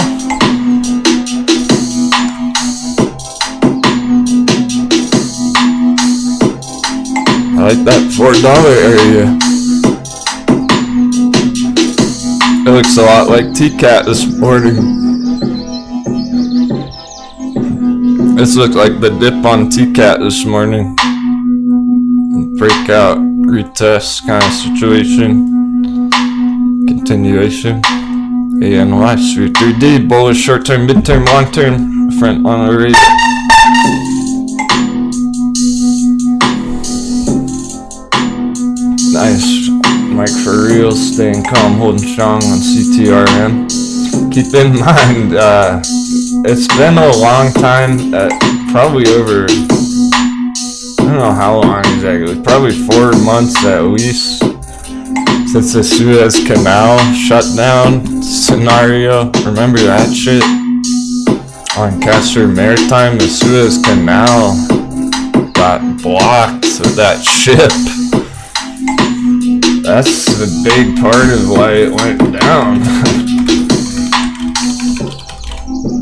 I like that $4 area. It looks a lot like TCAT this morning. This looked like the dip on TCAT this morning. Breakout, retest kind of situation. Continuation. AMVIS 3D, bullish, short term, mid term, long term, front on the rate. Nice. Mike for real, staying calm, holding strong on CTRM. Keep in mind, it's been a long time, probably over, I don't know how long exactly, probably 4 months at least. Since the Suez Canal shutdown scenario, remember that shit? On Castor Maritime, the Suez Canal got blocked with that ship. That's a big part of why it went down.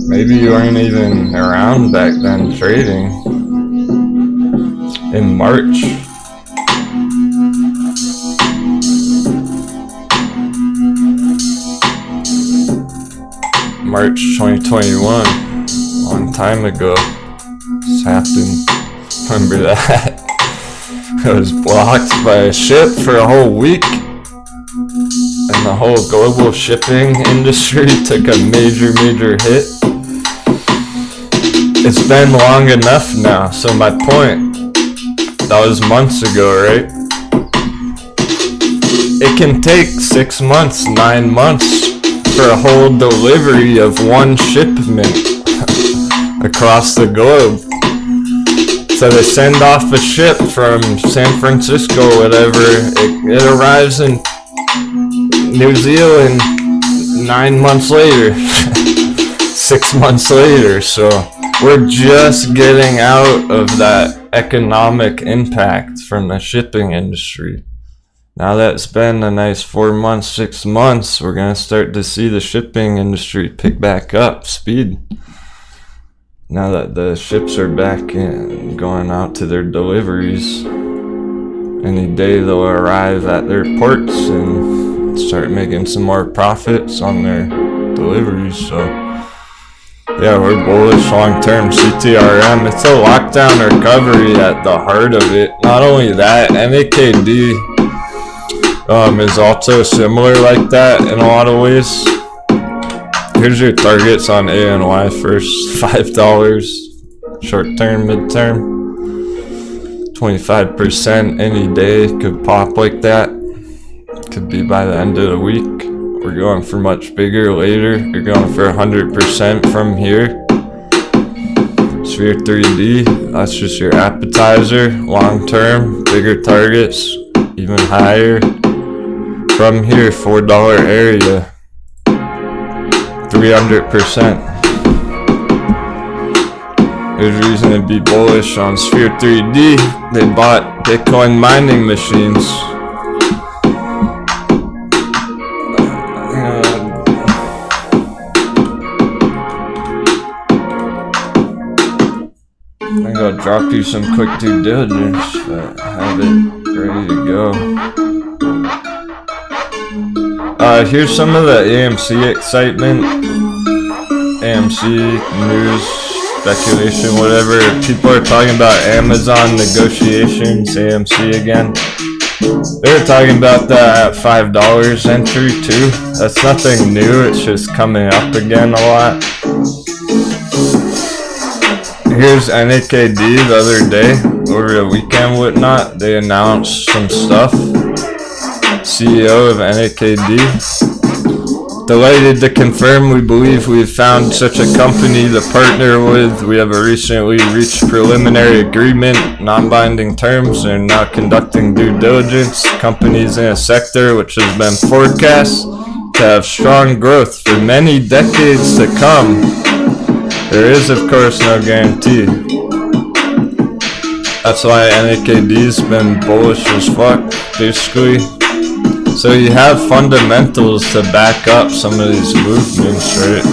Maybe you weren't even around back then trading. In March. March 2021, long time ago. This happened. Remember that? It was blocked by a ship for a whole week, and the whole global shipping industry took a major hit. It's been long enough now, so my point, that was months ago, right? It can take 6 months, 9 months for a whole delivery of one shipment across the globe. So they send off a ship from San Francisco or whatever, it arrives in New Zealand 9 months later. 6 months later. So we're just getting out of that economic impact from the shipping industry. Now that it's been a nice 4 months, 6 months, we're going to start to see the shipping industry pick back up speed. Now that the ships are back and going out to their deliveries, any day they'll arrive at their ports and start making some more profits on their deliveries. So yeah, we're bullish long term. CTRM, it's a lockdown recovery at the heart of it. Not only that, NAKD is also similar like that in a lot of ways. Here's your targets on ANY first. $5 short term, mid term. 25% any day could pop like that. Could be by the end of the week. We're going for much bigger later. You're going for 100% from here. Sphere 3D, that's just your appetizer. Long term, bigger targets, even higher. From here, $4 area, 300%. There's reason to be bullish on Sphere 3D. They bought Bitcoin mining machines. I think I'll drop you some quick due diligence, but have it ready to go. Here's some of the AMC excitement. AMC news, speculation, whatever. People are talking about Amazon negotiations, AMC again. They were talking about that at $5 entry too. That's nothing new, it's just coming up again a lot. Here's NAKD the other day, over the weekend, whatnot. They announced some stuff. CEO of NAKD. Delighted to confirm we believe we've found such a company to partner with. We have recently reached preliminary agreement, non-binding terms, and now conducting due diligence. Companies in a sector which has been forecast to have strong growth for many decades to come. There is, of course, no guarantee. That's why NAKD's been bullish as fuck, basically. So you have fundamentals to back up some of these movements, right?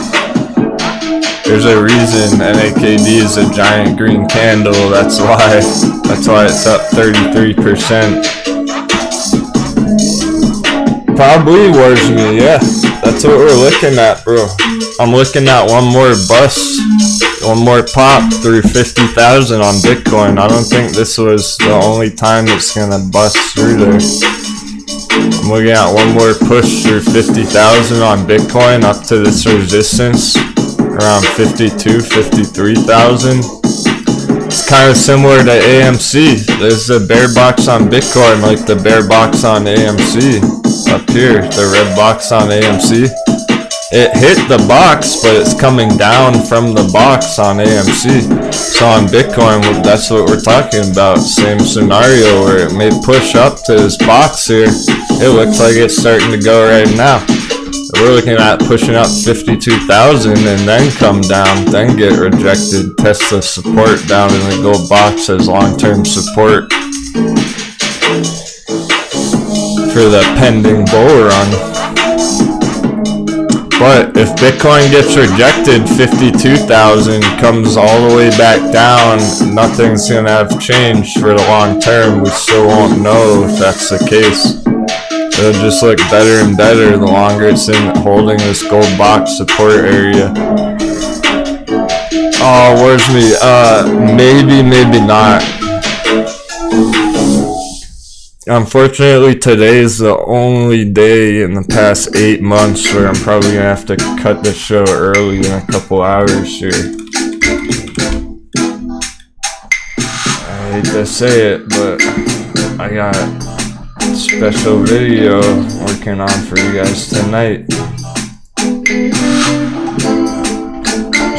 There's a reason NAKD is a giant green candle. That's why it's up 33%. Probably worries me, yeah. That's what we're looking at, bro. I'm looking at one more bust, one more pop through 50,000 on Bitcoin. I don't think this was the only time it's gonna bust through there. I'm looking at one more push through 50,000 on Bitcoin up to this resistance around 52, 53,000. It's kind of similar to AMC. There's a bear box on Bitcoin like the bear box on AMC. Up here, the red box on AMC. It hit the box, but it's coming down from the box on AMC. So on Bitcoin, that's what we're talking about. Same scenario where it may push up to this box here. It looks like it's starting to go right now. We're looking at pushing up 52,000 and then come down, then get rejected, test the support down in the gold box as long-term support for the pending bull run. But if Bitcoin gets rejected, 52,000 comes all the way back down, nothing's gonna have changed for the long term. We still won't know if that's the case. It'll just look better and better the longer it's in holding this gold box support area. Oh, where's me? Maybe not. Unfortunately, today's the only day in the past 8 months where I'm probably gonna have to cut the show early in a couple hours here. I hate to say it, but I got a special video working on for you guys tonight.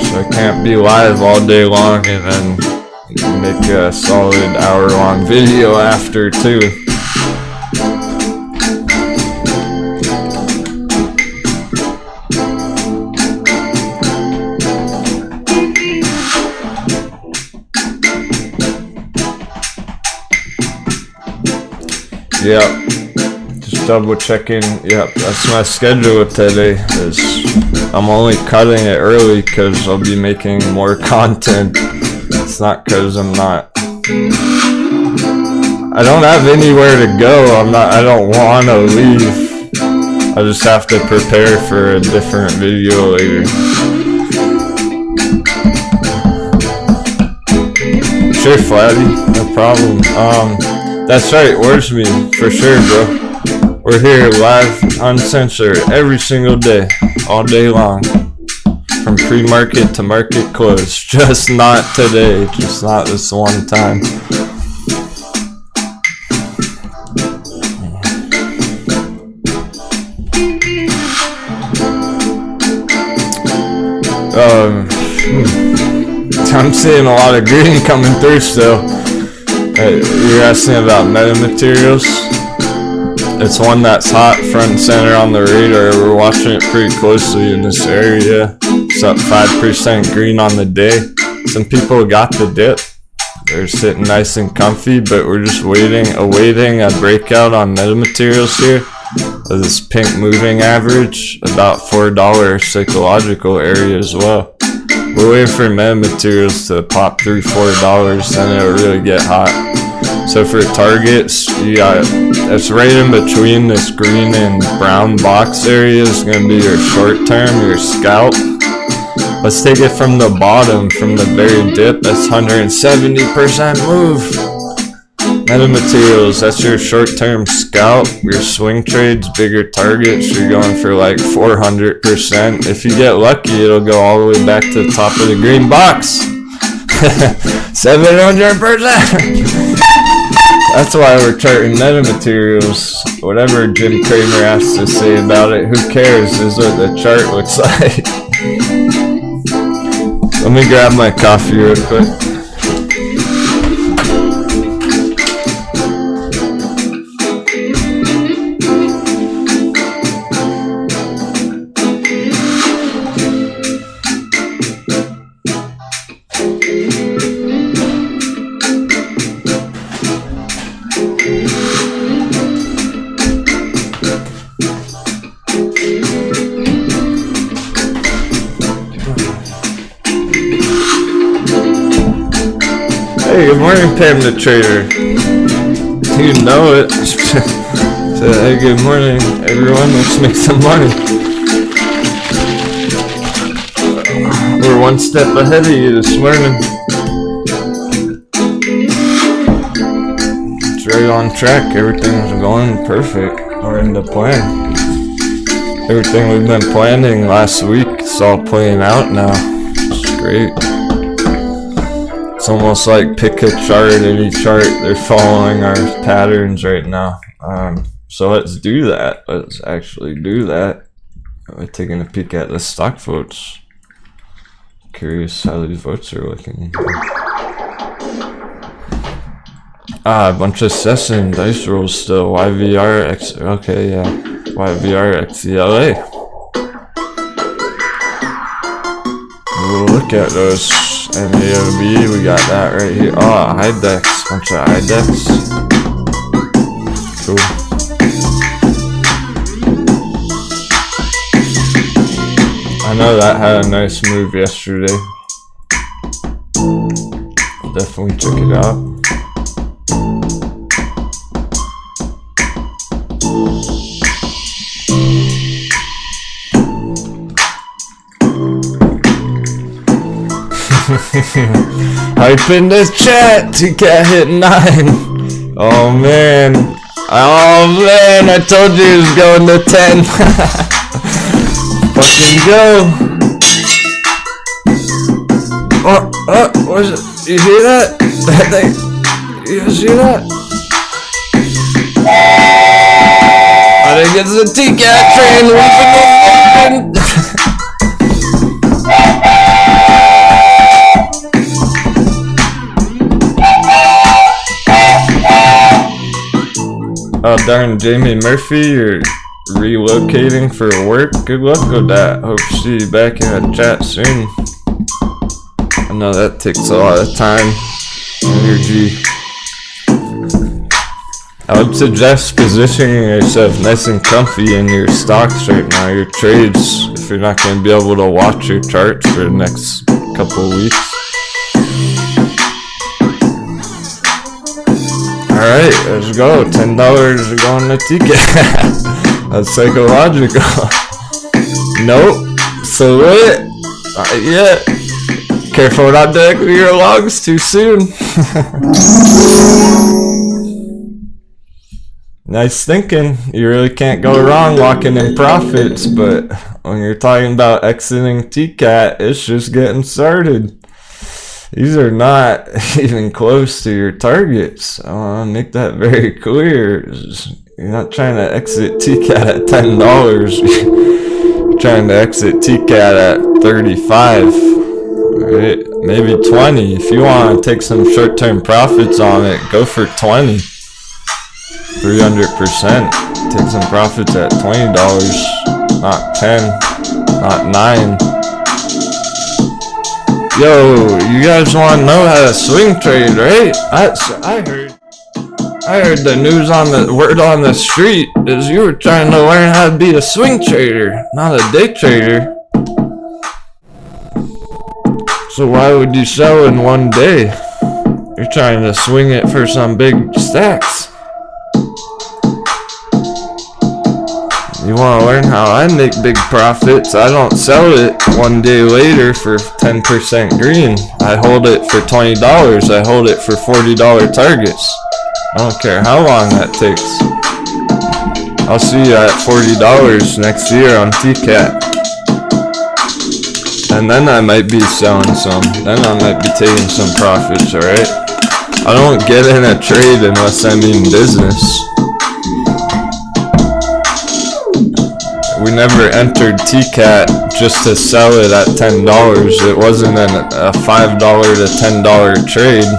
So I can't be live all day long and then make a solid hour-long video after too. Yep. Just double checking. Yep, that's my schedule today. I'm only cutting it early because I'll be making more content. It's not because I'm not. I don't have anywhere to go. I don't want to leave. I just have to prepare for a different video later. Sure, Flatty, no problem. That's right, where's me? For sure, bro. We're here live, uncensored, every single day, all day long. From pre-market to market close. Just not today, just not this one time. I'm seeing a lot of green coming through still. You're asking about metamaterials. It's one that's hot front and center on the radar. We're watching it pretty closely in this area. It's up 5% green on the day. Some people got the dip. They're sitting nice and comfy, but we're just awaiting a breakout on metamaterials here. This pink moving average, about $4 psychological area as well. We're waiting for metamaterials to pop through $4, then it'll really get hot. So for targets, it's right in between this green and brown box area is going to be your short term, your scalp. Let's take it from the bottom, from the very dip. That's 170% move. Metamaterials, that's your short-term scalp. Your swing trades, bigger targets, you're going for like 400%. If you get lucky, it'll go all the way back to the top of the green box. 700%. That's why we're charting metamaterials. Whatever Jim Cramer has to say about it, who cares, is what the chart looks like. Let me grab my coffee real quick. Hey, good morning, Pam the Trader. You know it. So, hey, good morning, everyone. Let's make some money. We're one step ahead of you this morning. It's right on track. Everything's going perfect. We're in the plan. Everything we've been planning last week, it's all playing out now. It's great. It's almost like pick a chart, any chart, they're following our patterns right now. So let's do that. Let's actually do that. We're taking a peek at the stock votes. Curious how these votes are looking. A bunch of session dice rolls still. YVR X. Okay, yeah. YVR XELA. We'll look at those. MAOB, we got that right here. Oh, IDEX, bunch of IDEX. Cool. I know that had a nice move yesterday. I'll definitely check it out. Hype in this chat, TCAT hit 9. Oh man, I told you it was going to 10. Fucking go. What is it? You hear that? You guys hear that? I think it's the TCAT train leaving the Oh darn, Jamie Murphy, you're relocating for work? Good luck with that. Hope to see you back in the chat soon. I know that takes a lot of time, energy. I would suggest positioning yourself nice and comfy in your stocks right now, your trades, if you're not going to be able to watch your charts for the next couple of weeks. Alright, let's go. $10 going to TCAT. That's psychological. Nope. So what? Not yet. Careful not to equity your logs too soon. Nice thinking. You really can't go wrong locking in profits, but when you're talking about exiting TCAT, it's just getting started. These are not even close to your targets. I want to make that very clear. You're not trying to exit TCAT at $10. You're trying to exit TCAT at 35. Right? Maybe 20. If you want to take some short-term profits on it, go for 20. 300%. Take some profits at $20, not 10, not 9. Yo, you guys want to know how to swing trade, right? I heard the news on the word on the street is you were trying to learn how to be a swing trader, not a day trader. So why would you sell in one day? You're trying to swing it for some big stacks. You want to learn how I make big profits? I don't sell it one day later for 10% green. I hold it for $20. I hold it for $40 targets. I don't care how long that takes. I'll see you at $40 next year on TCAT. And then I might be selling some. Then I might be taking some profits, alright? I don't get in a trade unless I mean business. We never entered TCAT just to sell it at $10. It wasn't a $5 to $10 trade.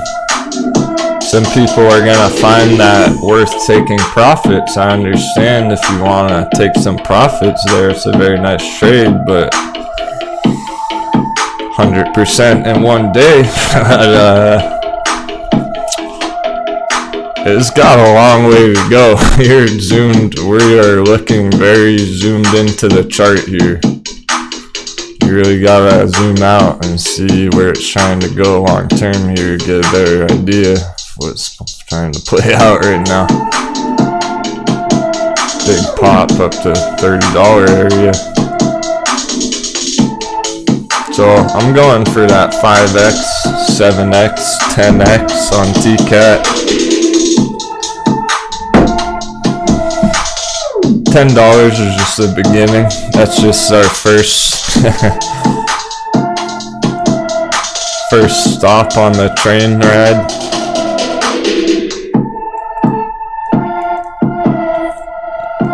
Some people are gonna find that worth taking profits. I understand if you wanna take some profits there, it's a very nice trade, but 100% in one day, it's got a long way to go. You're zoomed. We are looking very zoomed into the chart here. You really gotta zoom out and see where it's trying to go long term here to get a better idea of what's trying to play out right now. Big pop up to $30 area. So I'm going for that 5x, 7x, 10x on TCAT. $10 is just the beginning. That's just our first first stop on the train ride.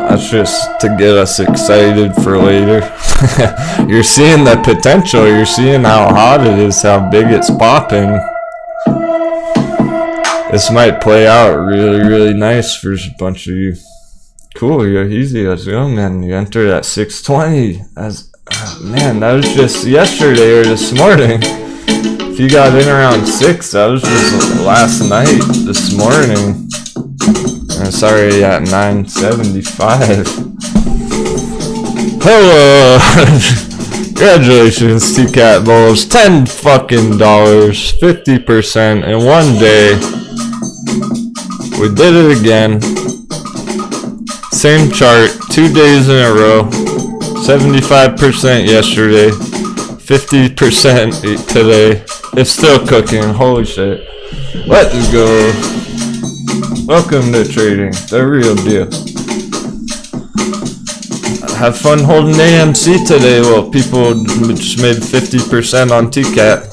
That's just to get us excited for later. You're seeing the potential. You're seeing how hot it is, how big it's popping. This might play out really, really nice for a bunch of you. Cool, you're easy. Let's go, man. You entered at 620. Man, that was just yesterday or this morning. If you got in around 6, that was just last night, this morning. It's already at 975. Hello! Congratulations, TCAT Bulls. $10 fucking dollars, 50% in one day. We did it again. Same chart, 2 days in a row. 75% yesterday, 50% today. It's still cooking, holy shit. Let's go. Welcome to trading, the real deal. Have fun holding AMC today while people just made 50% on TCAT.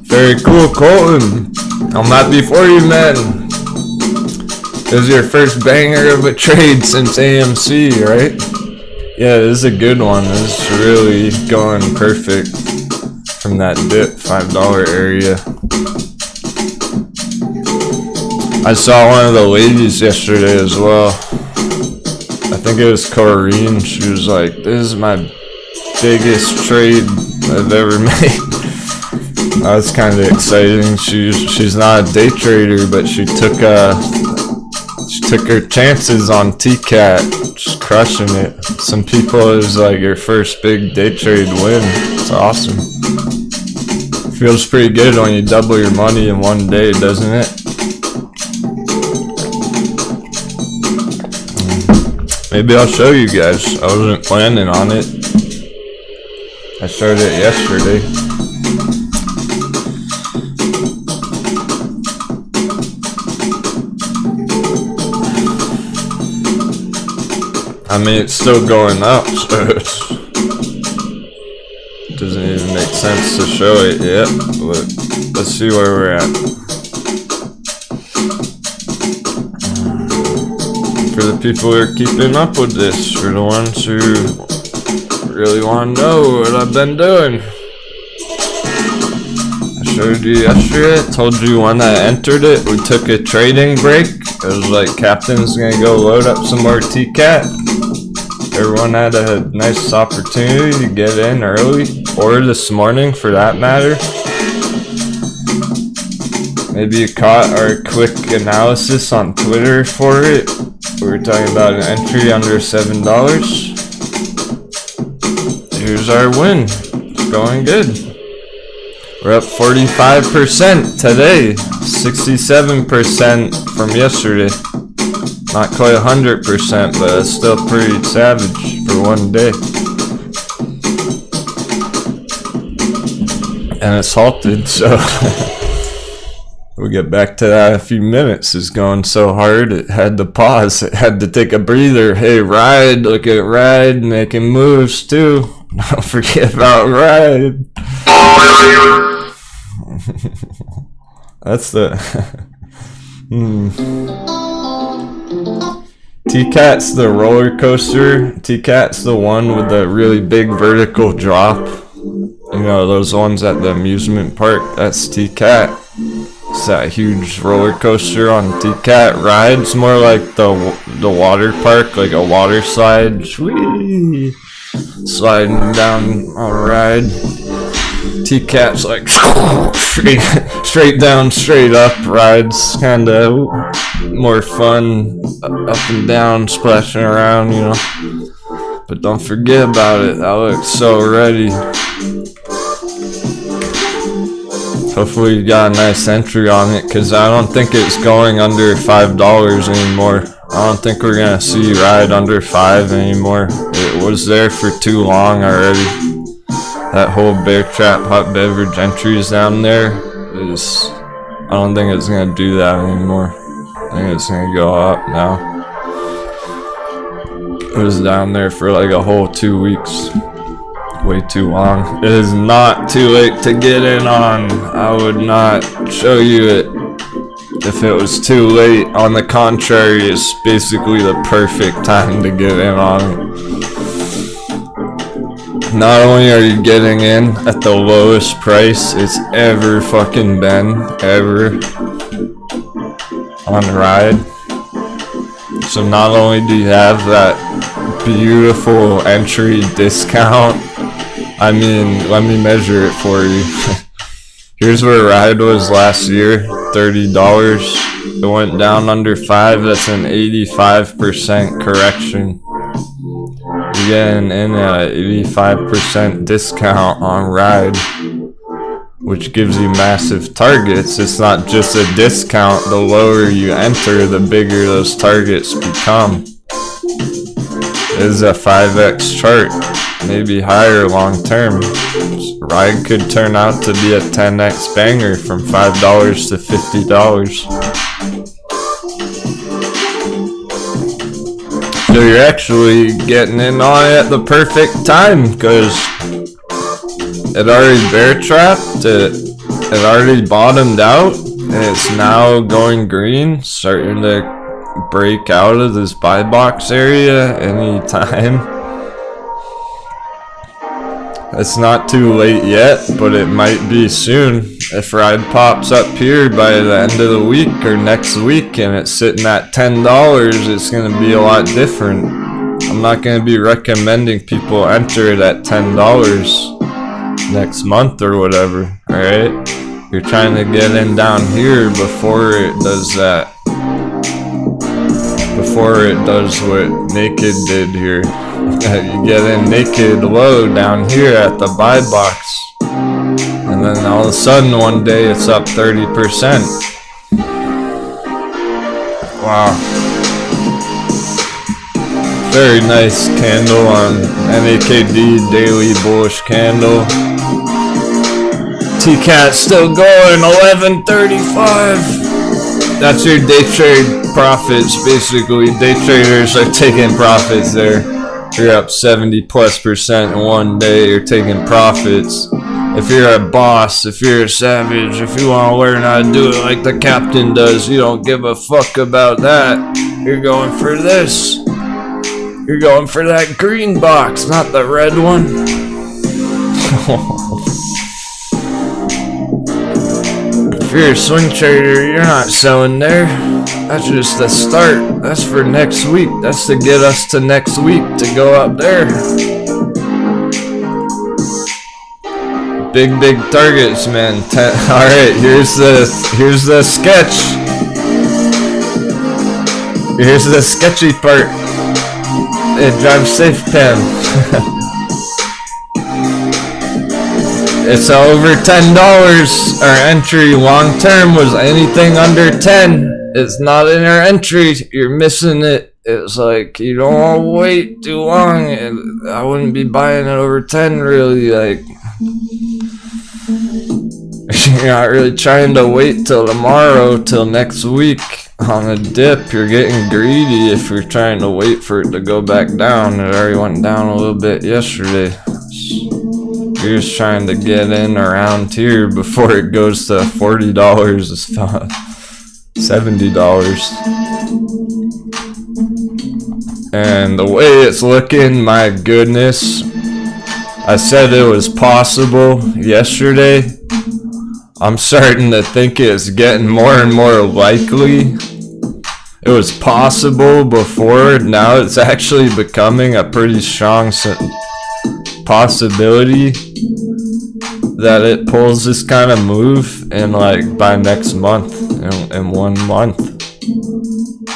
Very cool, Colton. I'm happy for you, man. This is your first banger of a trade since AMC, right? Yeah, this is a good one. This is really going perfect from that dip, $5 area. I saw one of the ladies yesterday as well. I think it was Corrine. She was like, this is my biggest trade I've ever made. That was kind of exciting. She's not a day trader, but she took her chances on TCAT, just crushing it. Some people, it was like your first big day trade win. It's awesome. Feels pretty good when you double your money in one day, doesn't it? Maybe I'll show you guys. I wasn't planning on it. I started it yesterday. I mean, it's still going up, so it doesn't even make sense to show it yet. But let's see where we're at. For the people who are keeping up with this, for the ones who really want to know what I've been doing. I showed you yesterday, I told you when I entered it, we took a trading break. It was like Captain's gonna go load up some more TCAT. Everyone had a nice opportunity to get in early, or this morning for that matter. Maybe you caught our quick analysis on Twitter for it. We were talking about an entry under $7. Here's our win. It's going good. We're up 45% today, 67% from yesterday. Not quite 100%, but it's still pretty savage for one day. And it's halted, so we'll get back to that in a few minutes. It's going so hard, it had to pause. It had to take a breather. Hey, Ride, look at Ride making moves too. Don't forget about Ride. That's the TCAT's the roller coaster. TCAT's the one with the really big vertical drop. You know, those ones at the amusement park. That's TCAT. It's that huge roller coaster on TCAT. Ride's more like the water park, like a water slide. Whee! Sliding down on a ride. TCAT's like straight down, straight up. Rides kinda more fun, up and down, splashing around, you know. But don't forget about it. That looks so ready. Hopefully you got a nice entry on it, because I don't think it's going under $5 anymore. I don't think we're gonna see Ride under 5 anymore. It was there for too long already. That whole bear trap hot beverage entries down there is, I don't think it's gonna do that anymore. I think it's gonna go up now. It was down there for like a whole 2 weeks. Way too long. It is not too late to get in on. I would not show you it if it was too late. On the contrary, it's basically the perfect time to get in on it. Not only are you getting in at the lowest price it's ever fucking been, ever, on Ride. So not only do you have that beautiful entry discount, I mean, let me measure it for you. Here's where Ride was last year, $30. It went down under 5, that's an 85% correction. You're getting in at 85% discount on Ride, which gives you massive targets. It's not just a discount. The lower you enter, the bigger those targets become. It is a 5x chart, maybe higher long term. Ride could turn out to be a 10x banger from $5 to $50. So you're actually getting in on it at the perfect time, because it already bear trapped, it already bottomed out, and it's now going green, starting to break out of this buy box area anytime. It's not too late yet, but it might be soon. If Ride pops up here by the end of the week or next week and it's sitting at $10, it's going to be a lot different. I'm not gonna be recommending people enter it at $10 next month or whatever, alright? You're trying to get in down here before it does that. Before it does what Naked did here. You get in naked low down here at the buy box. And then all of a sudden one day it's up 30%. Wow. Very nice candle on NAKD, daily bullish candle. TCAT still going, 1135. That's your day trade profits, basically. Day traders are taking profits there. You're up 70+% in one day, you're taking profits. If you're a boss, if you're a savage, if you want to learn how to do it like the captain does, you don't give a fuck about that. You're going for this. You're going for that green box, not the red one. If you're a swing trader, you're not selling there. That's just the start. That's for next week. That's to get us to next week to go up there. Big targets, man. Alright, here's the sketch. Here's the sketchy part. It drives safe pen. It's over $10. Our entry long term was anything under 10. It's not in our entry. You're missing it. It's like you don't want to wait too long. And I wouldn't be buying it over 10 really. Like you're not really trying to wait till tomorrow, till next week on a dip. You're getting greedy if you're trying to wait for it to go back down. It already went down a little bit yesterday. You're just trying to get in around here before it goes to $40, $70. And the way it's looking, my goodness. I said it was possible yesterday. I'm starting to think it's getting more and more likely. It was possible before, now it's actually becoming a pretty strong possibility that it pulls this kind of move in like by next month, in 1 month.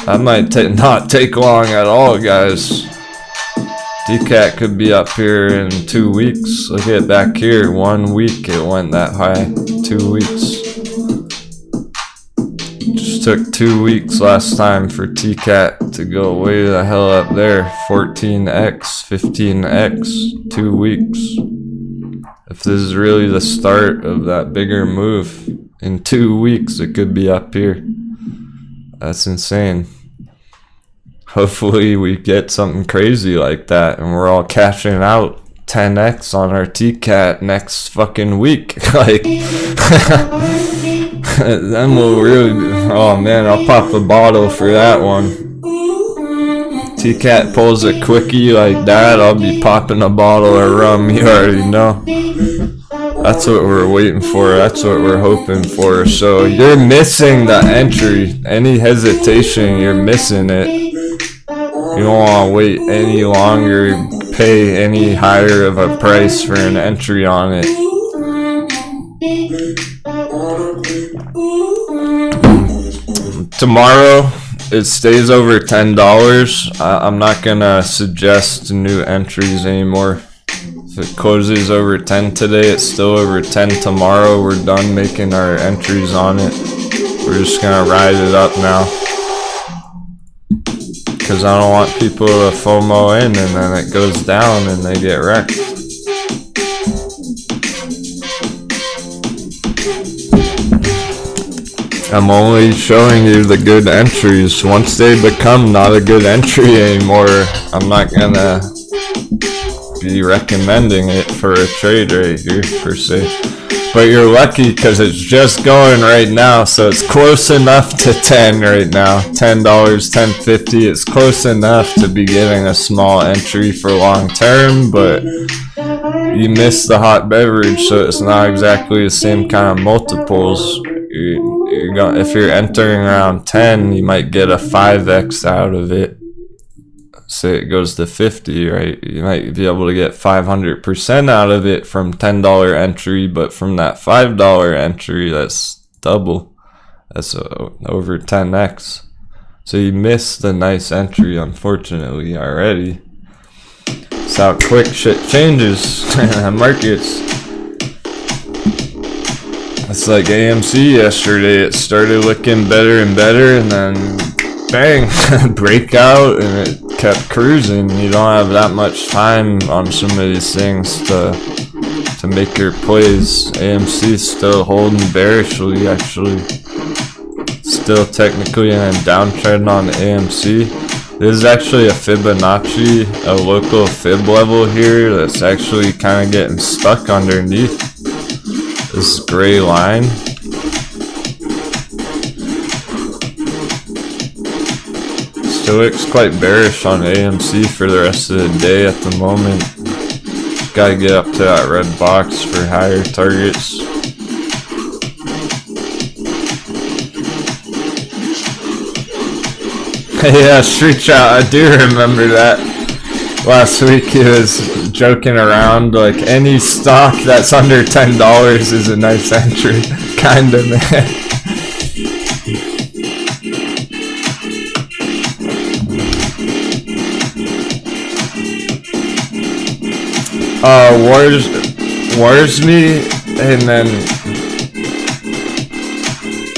That might not take long at all, guys. DCAT could be up here in 2 weeks. Look at back here, 1 week it went that high. 2 weeks. Just took 2 weeks last time for TCAT to go way the hell up there. 14x, 15x, 2 weeks. If this is really the start of that bigger move, in 2 weeks it could be up here. That's insane. Hopefully we get something crazy like that and we're all cashing out 10x on our TCAT next fucking week. Like, then we'll really oh man, I'll pop a bottle for that one. TCAT pulls a quickie like that, I'll be popping a bottle of rum, you already know. That's what we're waiting for, that's what we're hoping for. So you're missing the entry. Any hesitation, you're missing it. You don't want to wait any longer, pay any higher of a price for an entry on it. Tomorrow, it stays over $10. I'm not going to suggest new entries anymore. If it closes over 10 today, it's still over 10 tomorrow. We're done making our entries on it. We're just going to ride it up now. Because I don't want people to FOMO in and then it goes down and they get wrecked. I'm only showing you the good entries. Once they become not a good entry anymore, I'm not gonna be recommending it for a trade right here per se. But you're lucky because it's just going right now, so it's close enough to 10 right now. $10, $10.50. It's close enough to be getting a small entry for long term, but you missed the hot beverage, so it's not exactly the same kind of multiples. If you're entering around 10, you might get a 5x out of it. say it goes to 50, right? You might be able to get 500% out of it from $10 entry, but from that $5 entry, that's double. That's over 10x. So you missed the nice entry, unfortunately, already. That's how quick shit changes in markets. It's like AMC yesterday. It started looking better and better, and then bang, breakout, and it kept cruising. You don't have that much time on some of these things to make your plays. AMC still holding bearishly, actually. Still technically in a downtrend on AMC. This is actually a Fibonacci, a local fib level here that's actually kind of getting stuck underneath this gray line. Still looks quite bearish on AMC for the rest of the day at the moment. Gotta get up to that red box for higher targets. Yeah, Street Shot, I do remember that. Last week he was joking around like any stock that's under $10 is a nice entry. Kinda, man. Wars me, and then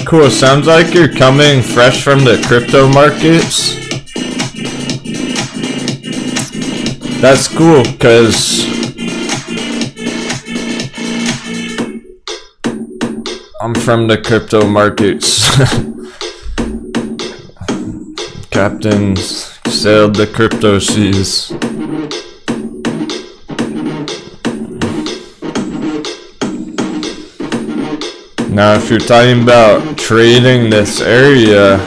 cool. Sounds like you're coming fresh from the crypto markets. That's cool, cause I'm from the crypto markets. Captain sailed the crypto seas. Now, if you're talking about trading this area,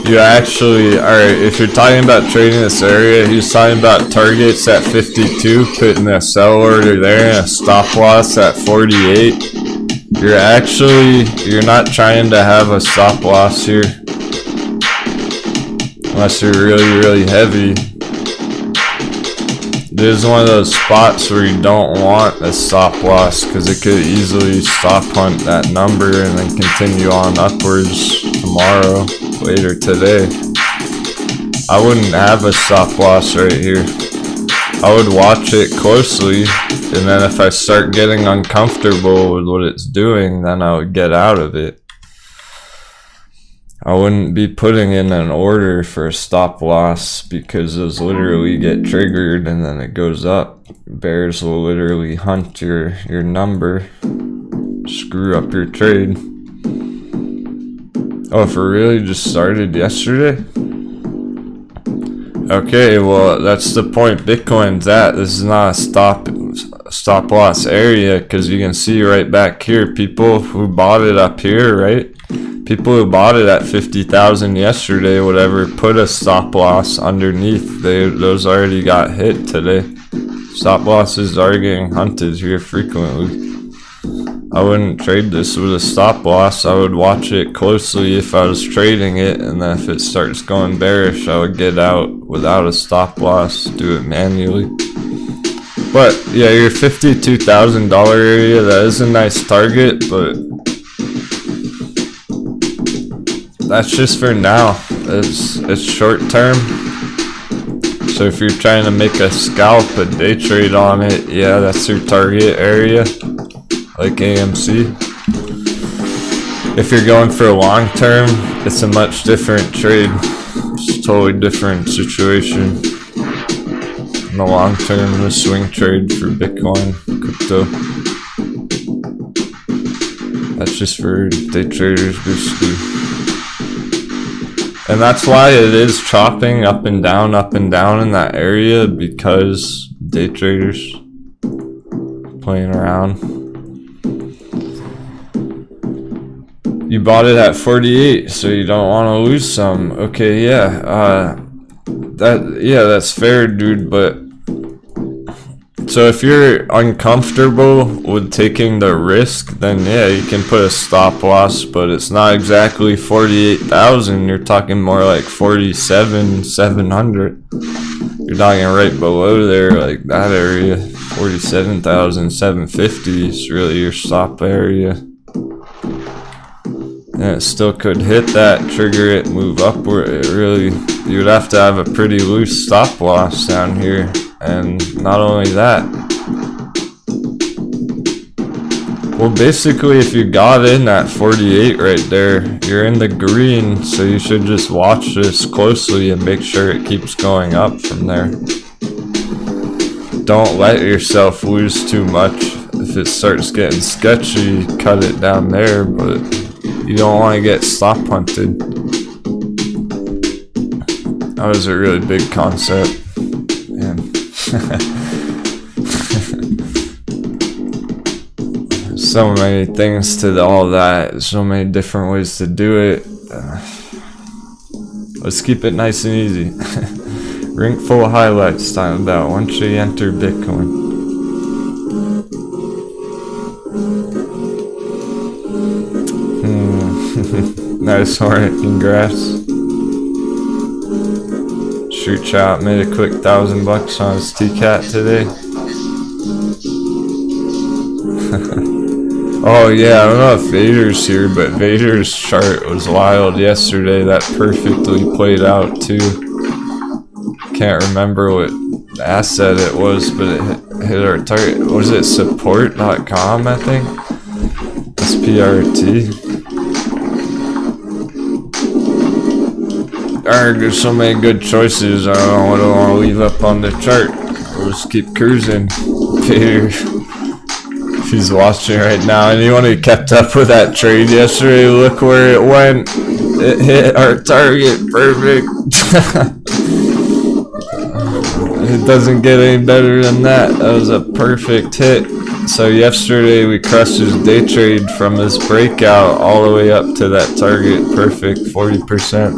you actually, alright, if you're talking about trading this area, he's talking about targets at 52, putting a sell order there and a stop loss at 48. You're not trying to have a stop loss here, unless you're really, really heavy. This is one of those spots where you don't want a stop loss because it could easily stop hunt that number and then continue on upwards tomorrow, later today. I wouldn't have a stop loss right here. I would watch it closely, and then if I start getting uncomfortable with what it's doing, then I would get out of it. I wouldn't be putting in an order for a stop loss because those literally get triggered and then it goes up. Bears will literally hunt your number, screw up your trade. Oh, if it really just started yesterday? Okay, well, that's the point Bitcoin's at. This is not a stop loss area because you can see right back here, people who bought it up here, right? People who bought it at 50,000 yesterday, whatever, put a stop loss underneath. Those already got hit today. Stop losses are getting hunted here frequently. I wouldn't trade this with a stop loss. I would watch it closely if I was trading it, and then if it starts going bearish, I would get out without a stop loss, do it manually. But yeah, your $52,000 area, that is a nice target, but that's just for now. It's short term. So if you're trying to make a scalp, a day trade on it, yeah, that's your target area, like AMC. If you're going for a long term, it's a much different trade. It's a totally different situation. In the long term, the swing trade for Bitcoin, crypto. That's just for day traders, basically. And that's why it is chopping up and down in that area, because day traders playing around. You bought it at 48, so you don't want to lose some. Okay, yeah, that's fair, dude, but So if you're uncomfortable with taking the risk, then yeah, you can put a stop loss, but it's not exactly 48,000. You're talking more like 47,700. You're talking right below there, like that area. 47,750 is really your stop area. And it still could hit that, trigger it, move upward. It really, you would have to have a pretty loose stop loss down here. And not only that, well, basically if you got in at 48 right there, you're in the green, so you should just watch this closely and make sure it keeps going up from there. Don't let yourself lose too much. If it starts getting sketchy, cut it down there, but you don't want to get stop hunted. That was a really big concept. Man. So many things to all that, so many different ways to do it. Let's keep it nice and easy. Ring full highlights time about once you enter Bitcoin. Nice hornet, congrats. Shoot Chop made a quick $1,000 on his T-Cat today. Oh yeah, I don't know if Vader's here, but Vader's chart was wild yesterday. That perfectly played out too. Can't remember what asset it was, but it hit our target. Was it support.com, I think? SPRT. Alright, there's so many good choices. I don't know what I want to leave up on the chart. We'll just keep cruising. Vader. If he's watching right now, anyone who kept up with that trade yesterday, look where it went. It hit our target, perfect. It doesn't get any better than that. That was a perfect hit. So yesterday we crushed his day trade from this breakout all the way up to that target, perfect, 40%.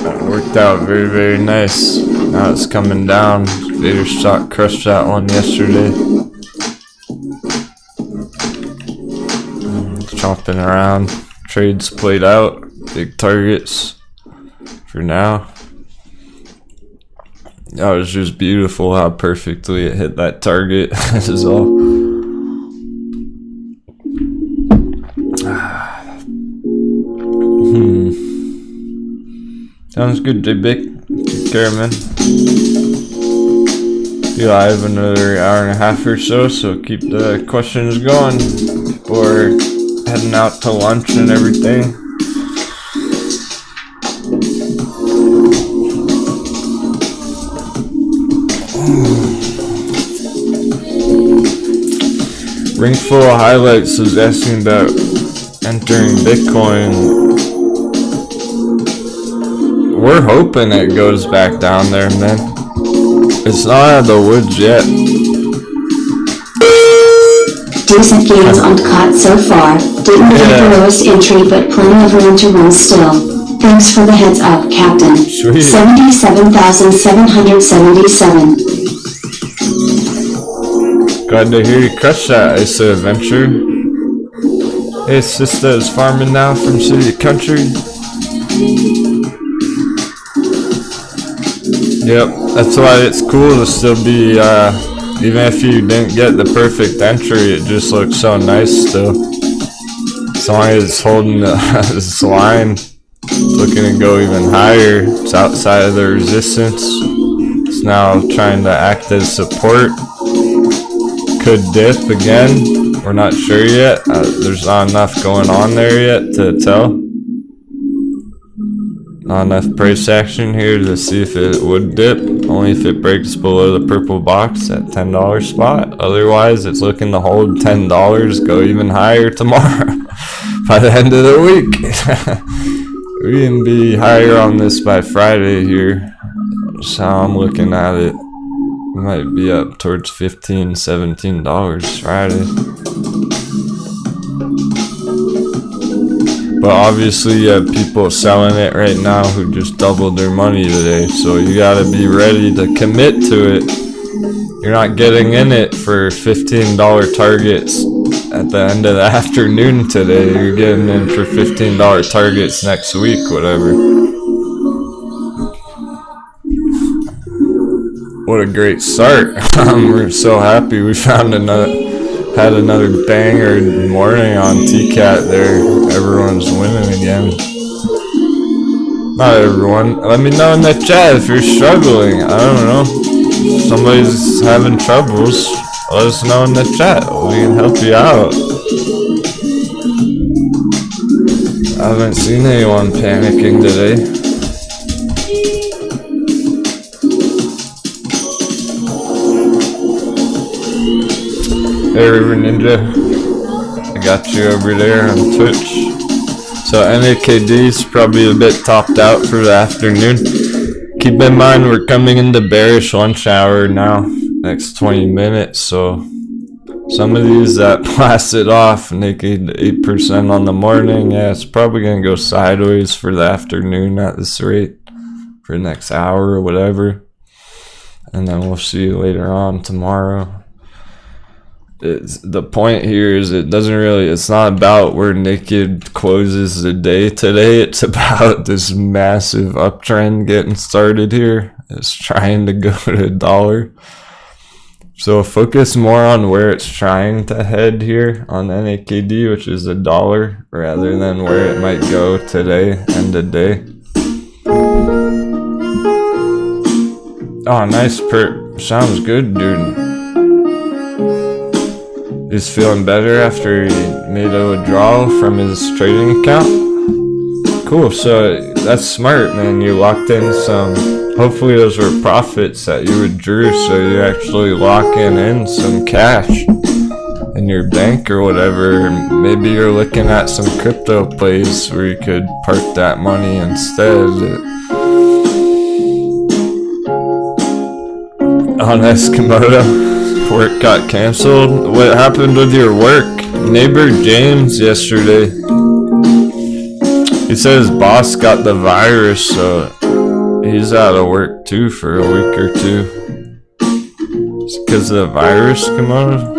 That worked out very, very nice. Now it's coming down. Vader stock crushed that one yesterday. Chopping around. Trades played out. Big targets for now. That was just beautiful how perfectly it hit that target. This is all. Sounds good, J-Bic. Take care, man. Be live another hour and a half or so keep the questions going before heading out to lunch and everything. Ring full of highlights is asking about entering Bitcoin. We're hoping it goes back down there, man. It's not out of the woods yet. Decent gains on COT so far. Didn't get the lowest entry, but plenty of room to run still. Thanks for the heads up, Captain. Sweet. 77,777. Glad to hear you crush that, Asa Adventure. Hey, sister is farming now from city to country. Yep, that's why it's cool to still be, even if you didn't get the perfect entry, it just looks so nice still. As long as it's holding this line, it's looking to go even higher. It's outside of the resistance. It's now trying to act as support. Could dip again. We're not sure yet. There's not enough going on there yet to tell. Not enough price action here to see if it would dip. Only if it breaks below the purple box at $10 spot. Otherwise, it's looking to hold $10, go even higher tomorrow by the end of the week. We can be higher on this by Friday here. That's how I'm looking at it. We might be up towards $15, $17 Friday. But obviously you have people selling it right now who just doubled their money today, so you gotta be ready to commit to it. You're not getting in it for $15 targets at the end of the afternoon today. You're getting in for $15 targets next week, whatever. What a great start. We're so happy we had another banger morning on TCAT there. Everyone's winning again. Not everyone. Let me know in the chat if you're struggling. I don't know. If somebody's having troubles, let us know in the chat. We can help you out. I haven't seen anyone panicking today. Hey River Ninja, I got you over there on Twitch. So NAKD's probably a bit topped out for the afternoon. Keep in mind we're coming into bearish lunch hour now, next 20 minutes, so some of these that blasted off naked 8% on the morning, yeah, it's probably going to go sideways for the afternoon at this rate for the next hour or whatever. And then we'll see you later on tomorrow. The point here is it's not about where naked closes the day today. It's about this massive uptrend getting started here. It's trying to go to $1. So focus more on where it's trying to head here on NAKD, which is $1, rather than where it might go today, end of day. Oh, nice perp. Sounds good, dude. He's feeling better after he made a withdrawal from his trading account. Cool, so that's smart, man. You locked in some, hopefully those were profits that you withdrew, so you're actually locking in some cash in your bank or whatever. Maybe you're looking at some crypto plays where you could park that money instead. On Eskimoto. Work got canceled. What happened with your work? Neighbor James yesterday, he said his boss got the virus, so he's out of work too for a week or two. It's because of the virus, Komodo?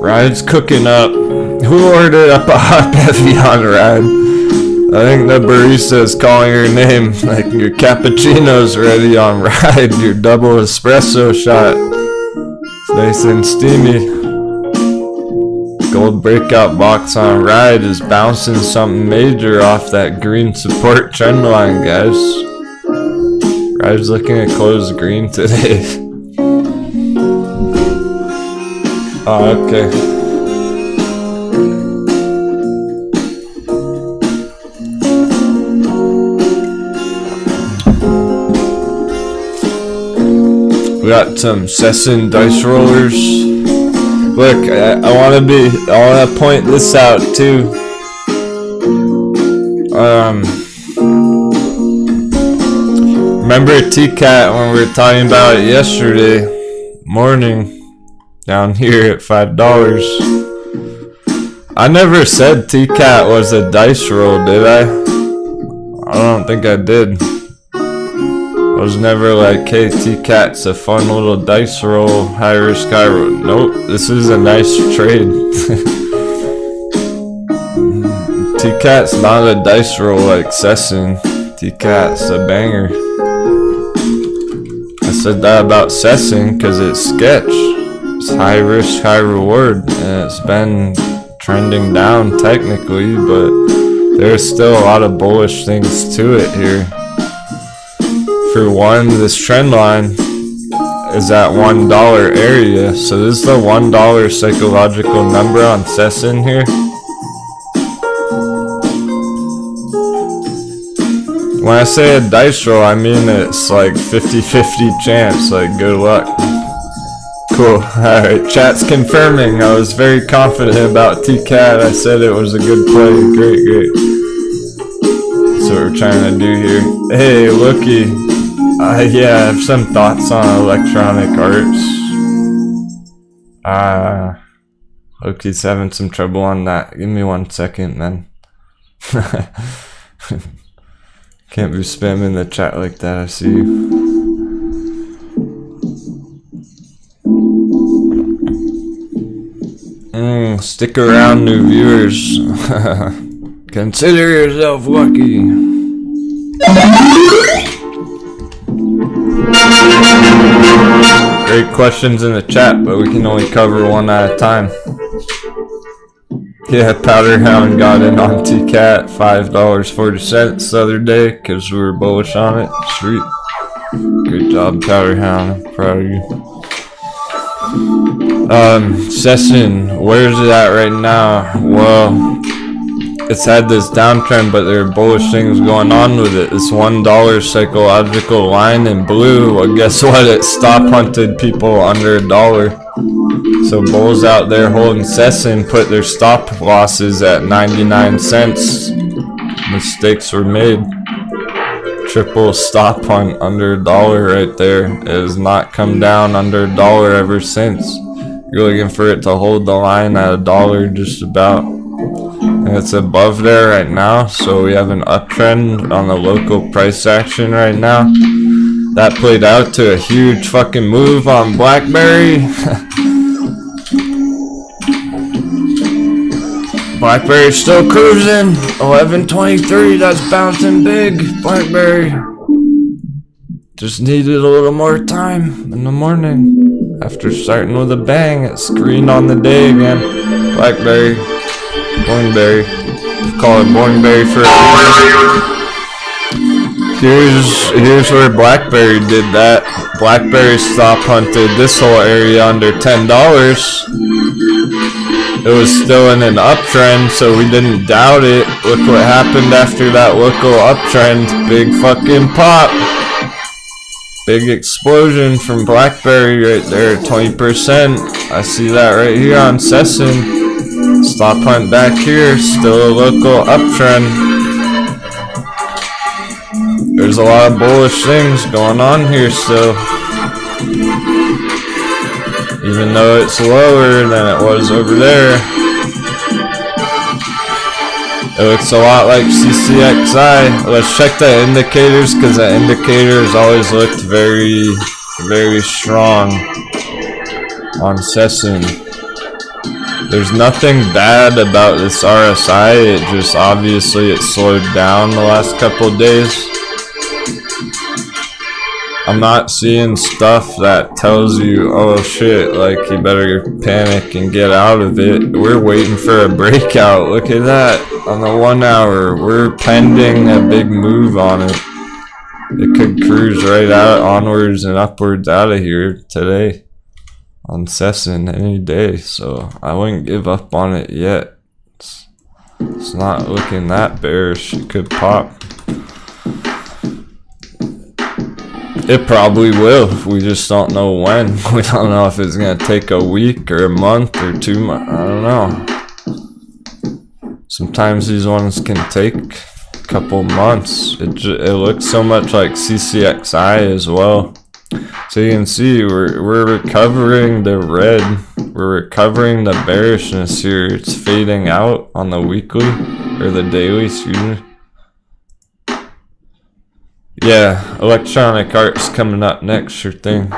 Ride's cooking up. Who ordered up a hot heavy on Ride? I think the barista is calling your name, like your cappuccino's ready on Ride, your double espresso shot. It's nice and steamy. Gold breakout box on Ride is bouncing something major off that green support trend line, guys. Ride's looking to close green today. Oh, okay. We got some Sessin dice rollers. Look, I want to point this out too. Remember TCAT when we were talking about it yesterday morning down here at $5? I never said TCAT was a dice roll, did I? I don't think I did. I was never like, hey, TCAT's a fun little dice roll, high risk, high roll. Nope, this is a nice trade. TCAT's not a dice roll like Sessin. TCAT's a banger. I said that about Sessin because it's sketch. It's high risk, high reward, and it's been trending down technically, but there's still a lot of bullish things to it here. For one, this trend line is at $1 area, so this is the $1 psychological number on Sessin here. When I say a dice roll, I mean it's like 50-50 chance, like good luck. Cool, alright, chat's confirming. I was very confident about TCAT. I said it was a good play. Great, great. That's what we're trying to do here. Hey, looky. Yeah, I have some thoughts on electronic arts. Loki's having some trouble on that. Give me 1 second, man. Can't be spamming the chat like that, I see you. Stick around, new viewers. Consider yourself lucky. Great questions in the chat, but we can only cover one at a time. Yeah, Powderhound got in on TCAT, $5.40 the other day because we were bullish on it. Sweet. Good job, Powderhound. I'm proud of you. Session, where's it at right now? Well, it's had this downtrend, but there are bullish things going on with it. This $1 psychological line in blue, well, guess what? It stop hunted people under $1. So bulls out there holding Session put their stop losses at 99 cents. Mistakes were made. Triple stop hunt under $1 right there. It has not come down under $1 ever since. You're looking for it to hold the line at $1 just about. And it's above there right now, so we have an uptrend on the local price action right now. That played out to a huge fucking move on BlackBerry. BlackBerry's still cruising. 11.23, that's bouncing big. BlackBerry just needed a little more time in the morning. After starting with a bang, it's green on the day again. BlackBerry, Boingberry. Call it Boingberry for here's where BlackBerry did that. BlackBerry stop hunted this whole area under $10. It was still in an uptrend, so we didn't doubt it. Look what happened after that local uptrend. Big fucking pop. Big explosion from BlackBerry right there, 20%. I see that right here on Session. Stop hunt back here, still a local uptrend. There's a lot of bullish things going on here still. Even though it's lower than it was over there. It looks a lot like CCXI. Let's check the indicators, because the indicators always looked very, very strong on Session. There's nothing bad about this RSI, it just obviously it slowed down the last couple of days. I'm not seeing stuff that tells you, oh shit, like you better panic and get out of it. We're waiting for a breakout. Look at that on the 1 hour. We're pending a big move on it. It could cruise right out onwards and upwards out of here today on Session any day. So I wouldn't give up on it yet. It's not looking that bearish. It could pop. It probably will. We just don't know when. We don't know if it's gonna take a week or a month or 2 months. I don't know. Sometimes these ones can take a couple months. It looks so much like CCXI as well. So you can see we're recovering the red. We're recovering the bearishness here. It's fading out on the weekly or the daily, excuse me. Yeah, electronic arts coming up next, sure thing.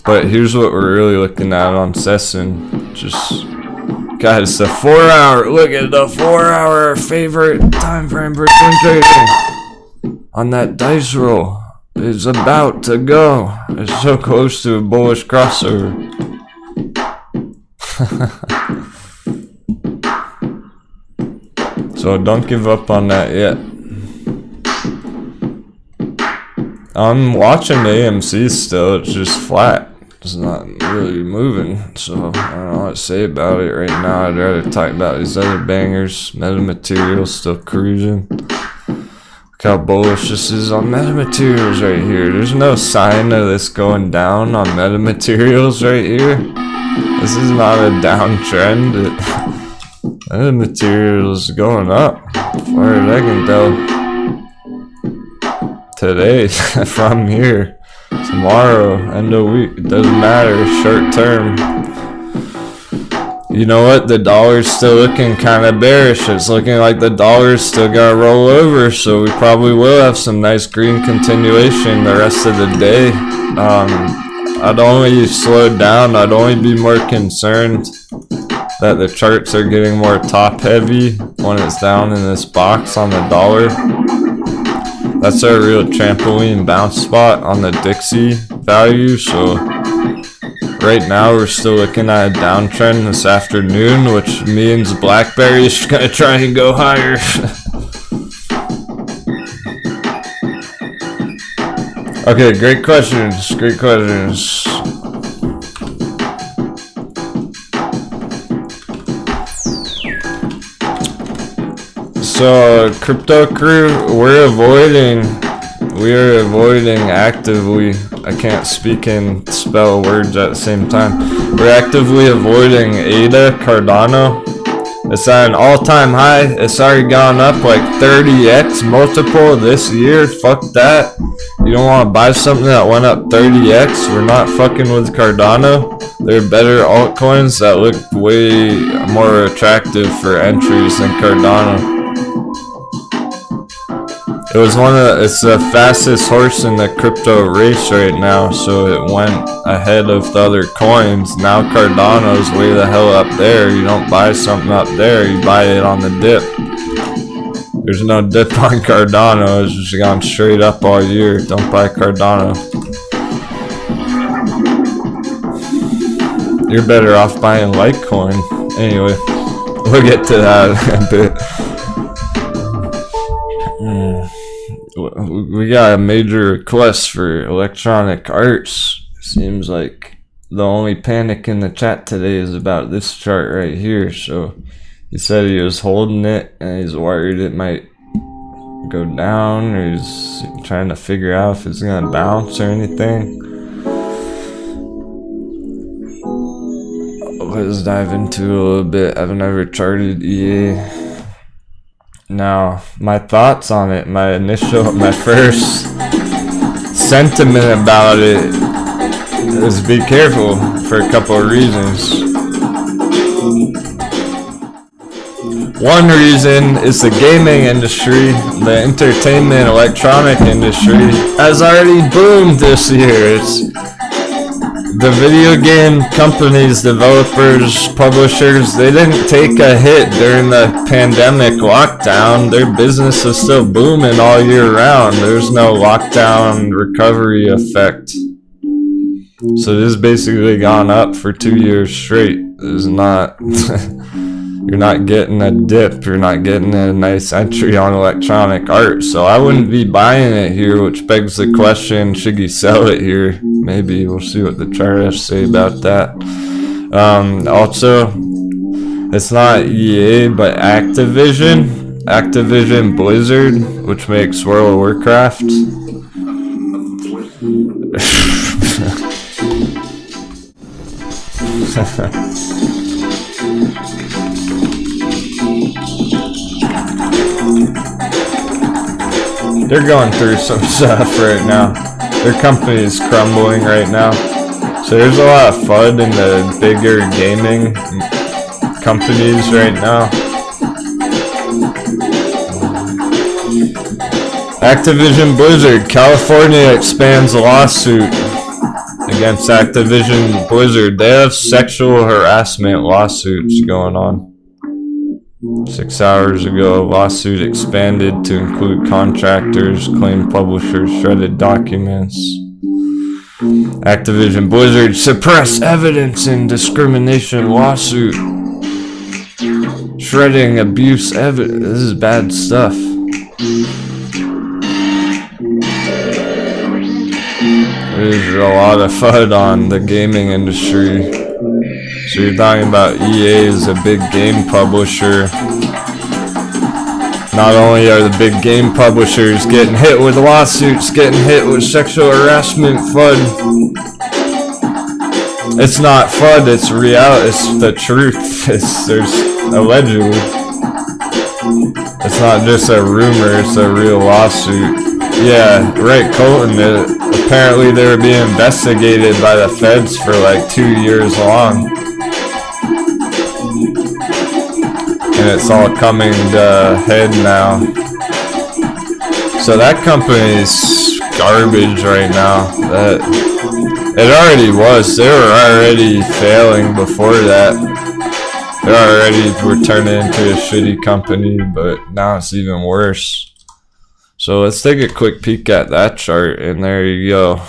But here's what we're really looking at on Session. Just, guys, the 4 hour, look at the 4 hour favorite time frame for swing trading. On that dice roll, it's about to go. It's so close to a bullish crossover. So don't give up on that yet. I'm watching AMC still, it's just flat. It's not really moving, so I don't know what to say about it right now. I'd rather talk about these other bangers. Metamaterials still cruising. Look how bullish this is on metamaterials right here. There's no sign of this going down on metamaterials right here. This is not a downtrend. Metamaterials is going up, as far as I can tell. Today, from here, tomorrow, end of week, it doesn't matter, short term. You know what? The dollar's still looking kind of bearish. It's looking like the dollar's still gonna roll over, so we probably will have some nice green continuation the rest of the day. I'd only slow down. I'd only be more concerned that the charts are getting more top heavy when it's down in this box on the dollar. That's our real trampoline bounce spot on the Dixie value. So right now we're still looking at a downtrend this afternoon, which means BlackBerry's gonna try and go higher. Okay, great questions. Great questions. So, crypto crew, we're avoiding actively. I can't speak and spell words at the same time. We're actively avoiding ADA Cardano. It's at an all-time high. It's already gone up like 30x multiple this year. Fuck that. You don't want to buy something that went up 30x. We're not fucking with Cardano. There are better altcoins that look way more attractive for entries than Cardano. It's the fastest horse in the crypto race right now, so it went ahead of the other coins. Now Cardano's way the hell up there. You don't buy something up there, you buy it on the dip. There's no dip on Cardano, it's just gone straight up all year. Don't buy Cardano. You're better off buying Litecoin. Anyway, we'll get to that in a bit. We got a major request for electronic arts. Seems like the only panic in the chat today is about this chart right here. So he said he was holding it and he's worried it might go down, or he's trying to figure out if it's gonna bounce or anything. Let's dive into it a little bit. I've never charted EA. Now, my thoughts on it, my first sentiment about it is be careful for a couple of reasons. One reason is the gaming industry, the entertainment electronic industry has already boomed this year. The video game companies, developers, publishers, they didn't take a hit during the pandemic lockdown. Their business is still booming all year round. There's no lockdown recovery effect. So this has basically gone up for 2 years straight. There's not, you're not getting a dip. You're not getting a nice entry on electronic art. So I wouldn't be buying it here, which begs the question, should you sell it here? Maybe. We'll see what the chart has to say about that. Also, it's not EA, but Activision Blizzard, which makes World of Warcraft. They're going through some stuff right now. Their company is crumbling right now. So there's a lot of FUD in the bigger gaming companies right now. Activision Blizzard, California expands lawsuit against Activision Blizzard. They have sexual harassment lawsuits going on. 6 hours ago, a lawsuit expanded to include contractors, claim publishers shredded documents. Activision Blizzard suppress evidence in discrimination lawsuit. Shredding abuse evidence. This is bad stuff. There's a lot of FUD on the gaming industry. So you're talking about EA is a big game publisher. Not only are the big game publishers getting hit with lawsuits, getting hit with sexual harassment FUD. It's not FUD, it's reality, it's the truth. There's allegedly. It's not just a rumor, it's a real lawsuit. Yeah, right, Colton. Apparently they were being investigated by the feds for like 2 years long. and it's all coming to head now. So that company's garbage right now. That it already was. They were already failing before that. They already were turning into a shitty company, but now it's even worse. So let's take a quick peek at that chart, and there you go.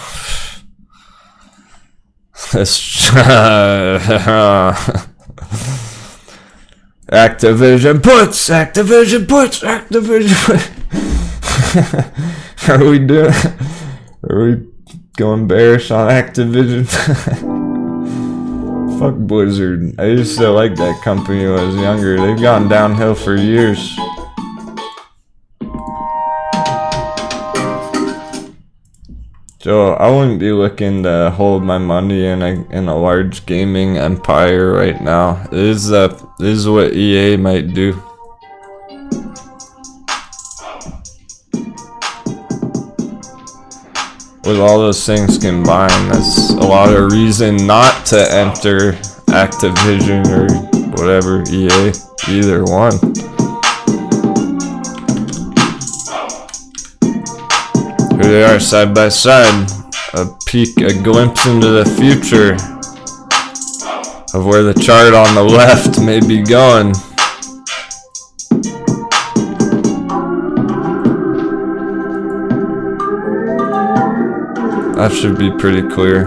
Activision puts, Activision puts, Activision puts. Are we doing? Are we going bearish on Activision? Fuck Blizzard. I used to like that company when I was younger. They've gone downhill for years. So I wouldn't be looking to hold my money in a large gaming empire right now. This is what EA might do. With all those things combined, that's a lot of reason not to enter Activision or whatever, EA, either one. Here they are side by side, a glimpse into the future of where the chart on the left may be going. That should be pretty clear.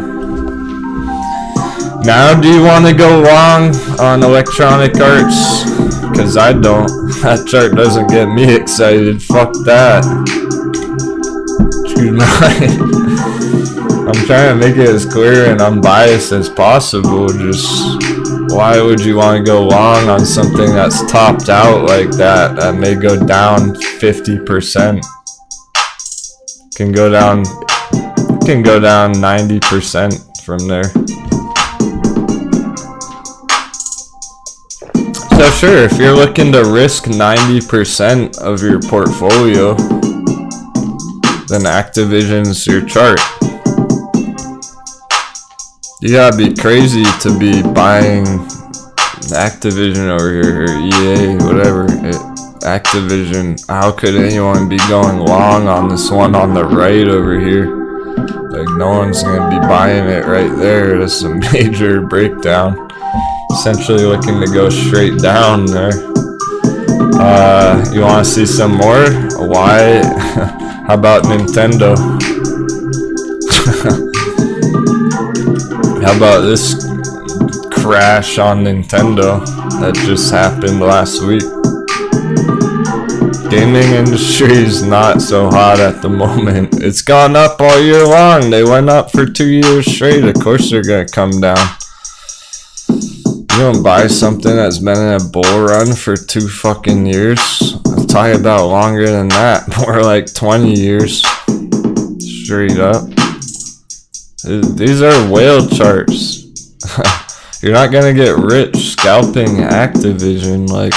Now, do you want to go long on Electronic Arts? Because I don't. That chart doesn't get me excited. Fuck that. Excuse me. I'm trying to make it as clear and unbiased as possible. Just why would you want to go long on something that's topped out like that? That may go down 50%. Can go down 90% from there. So sure, if you're looking to risk 90% of your portfolio, then Activision's your chart. You gotta be crazy to be buying Activision over here, or EA, whatever. Activision, how could anyone be going long on this one on the right over here? Like, no one's gonna be buying it right there. That's a major breakdown. Essentially looking to go straight down there. You wanna see some more? Why? How about Nintendo? How about this crash on Nintendo that just happened last week? Gaming industry is not so hot at the moment. It's gone up all year long. They went up for 2 years straight. Of course they're gonna come down. You don't buy something that's been in a bull run for 2 fucking years. I'll tell you about longer than that. More like 20 years. Straight up. These are whale charts. You're not gonna get rich scalping Activision. Like,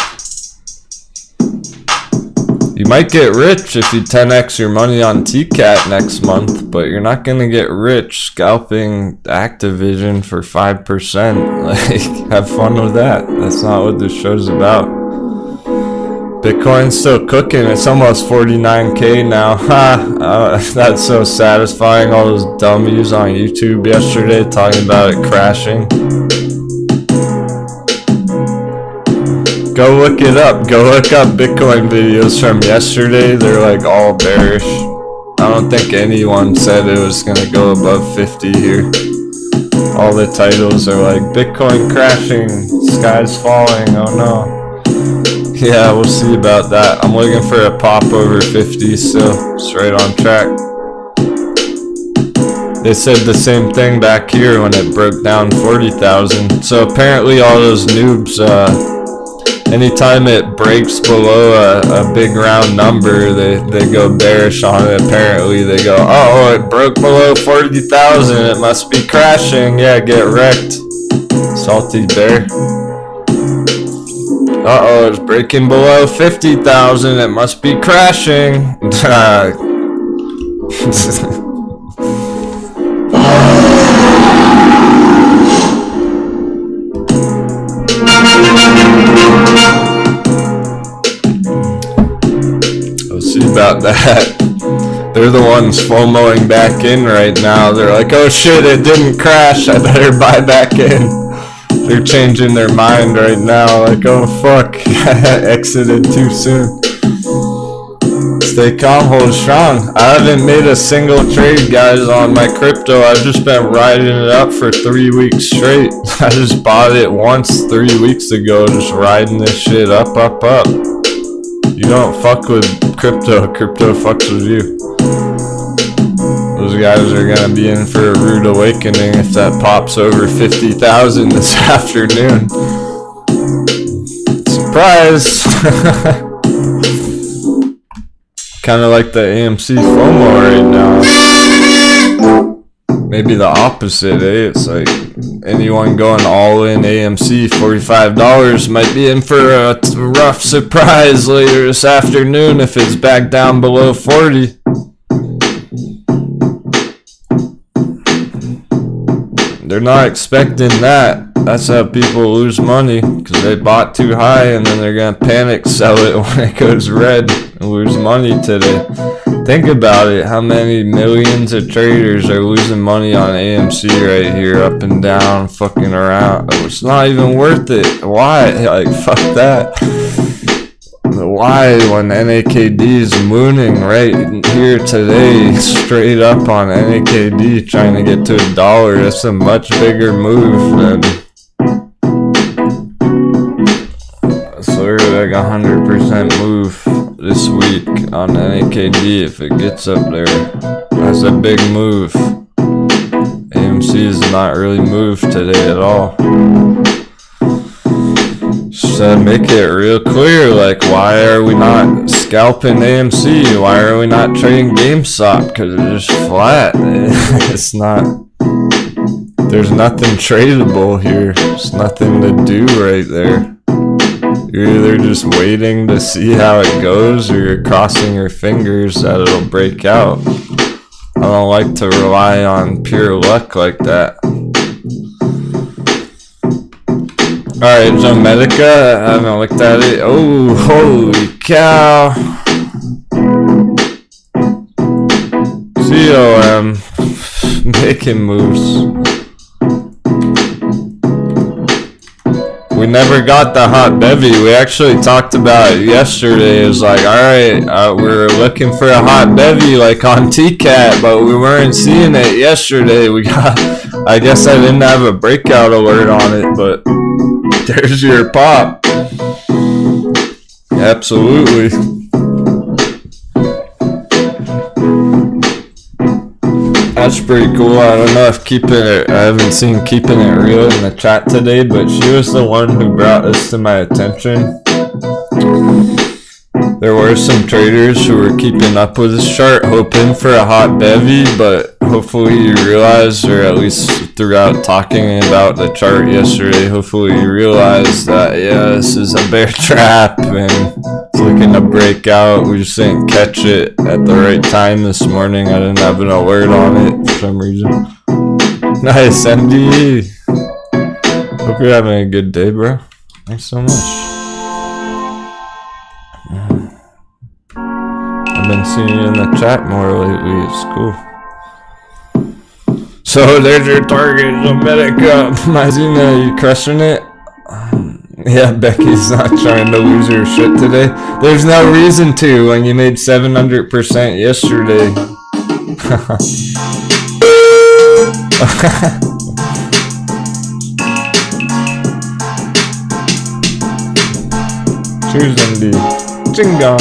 you might get rich if you 10x your money on TCAT next month, but you're not gonna get rich scalping Activision for 5%. Like, have fun with that. That's not what this show's about. Bitcoin's still cooking. It's almost 49K now. That's so satisfying. All those dummies on YouTube yesterday talking about it crashing. Go look it up. Go look up Bitcoin videos from yesterday. They're like all bearish. I don't think anyone said it was gonna go above 50 here. All the titles are like Bitcoin crashing, sky's falling, oh no. Yeah, we'll see about that. I'm looking for a pop over 50, so it's right on track. They said the same thing back here when it broke down 40,000. So apparently all those noobs, anytime it breaks below a big round number, they go bearish on it. Apparently they go, oh, it broke below 40,000, it must be crashing. Yeah, get wrecked. Salty bear. Uh-oh, it's breaking below 50,000, it must be crashing. about that. They're the ones FOMOing back in right now. They're like, oh shit, it didn't crash, I better buy back in. They're changing their mind right now, like, oh fuck, exited too soon. Stay calm, hold strong. I haven't made a single trade, guys, on my crypto. I've just been riding it up for 3 weeks straight. I just bought it once 3 weeks ago, just riding this shit up, up, up. You don't fuck with crypto, crypto fucks with you. Those guys are gonna be in for a rude awakening if that pops over 50,000 this afternoon. Surprise! Kind of like the AMC FOMO right now. Maybe the opposite, eh? It's like anyone going all in AMC, $45 might be in for a rough surprise later this afternoon if it's back down below 40. They're not expecting that. That's how people lose money, because they bought too high and then they're gonna panic sell it when it goes red and lose money today. Think about it, how many millions of traders are losing money on AMC right here, up and down, fucking around. It's not even worth it. Why? Like, fuck that. Why, when NAKD is mooning right here today, straight up on NAKD, trying to get to $1, that's a much bigger move than, so we're like 100% move this week on NAKD. If it gets up there, that's a big move. AMC is not really moved today at all. So make it real clear, like, why are we not scalping AMC? Why are we not trading GameStop? Because it's just flat. It's not, there's nothing tradable here. There's nothing to do right there. You're either just waiting to see how it goes, or you're crossing your fingers that it'll break out. I don't like to rely on pure luck like that. Alright, Zomedica, I haven't looked at it. Oh, holy cow. COM, making moves. We never got the hot bevy. We actually talked about it yesterday. It was like, alright, we're looking for a hot bevy like on TCAT, but we weren't seeing it yesterday. We got, I guess I didn't have a breakout alert on it, but there's your pop. Absolutely. That's pretty cool. I don't know if keeping it, I haven't seen keeping it real in the chat today, but she was the one who brought this to my attention. There were some traders who were keeping up with this chart, hoping for a hot bevy, but hopefully you realize, or at least throughout talking about the chart yesterday, hopefully you realize that, yeah, this is a bear trap and it's looking to break out. We just didn't catch it at the right time this morning. I didn't have an alert on it for some reason. Nice, MD. Hope you're having a good day, bro. Thanks so much. I've been seeing you in the chat more lately. It's cool. So there's your target, Zomedica. Mazina, you crushing it? Yeah, Becky's not trying to lose her shit today. There's no reason to when you made 700% yesterday. Cheers, MD. Chingong.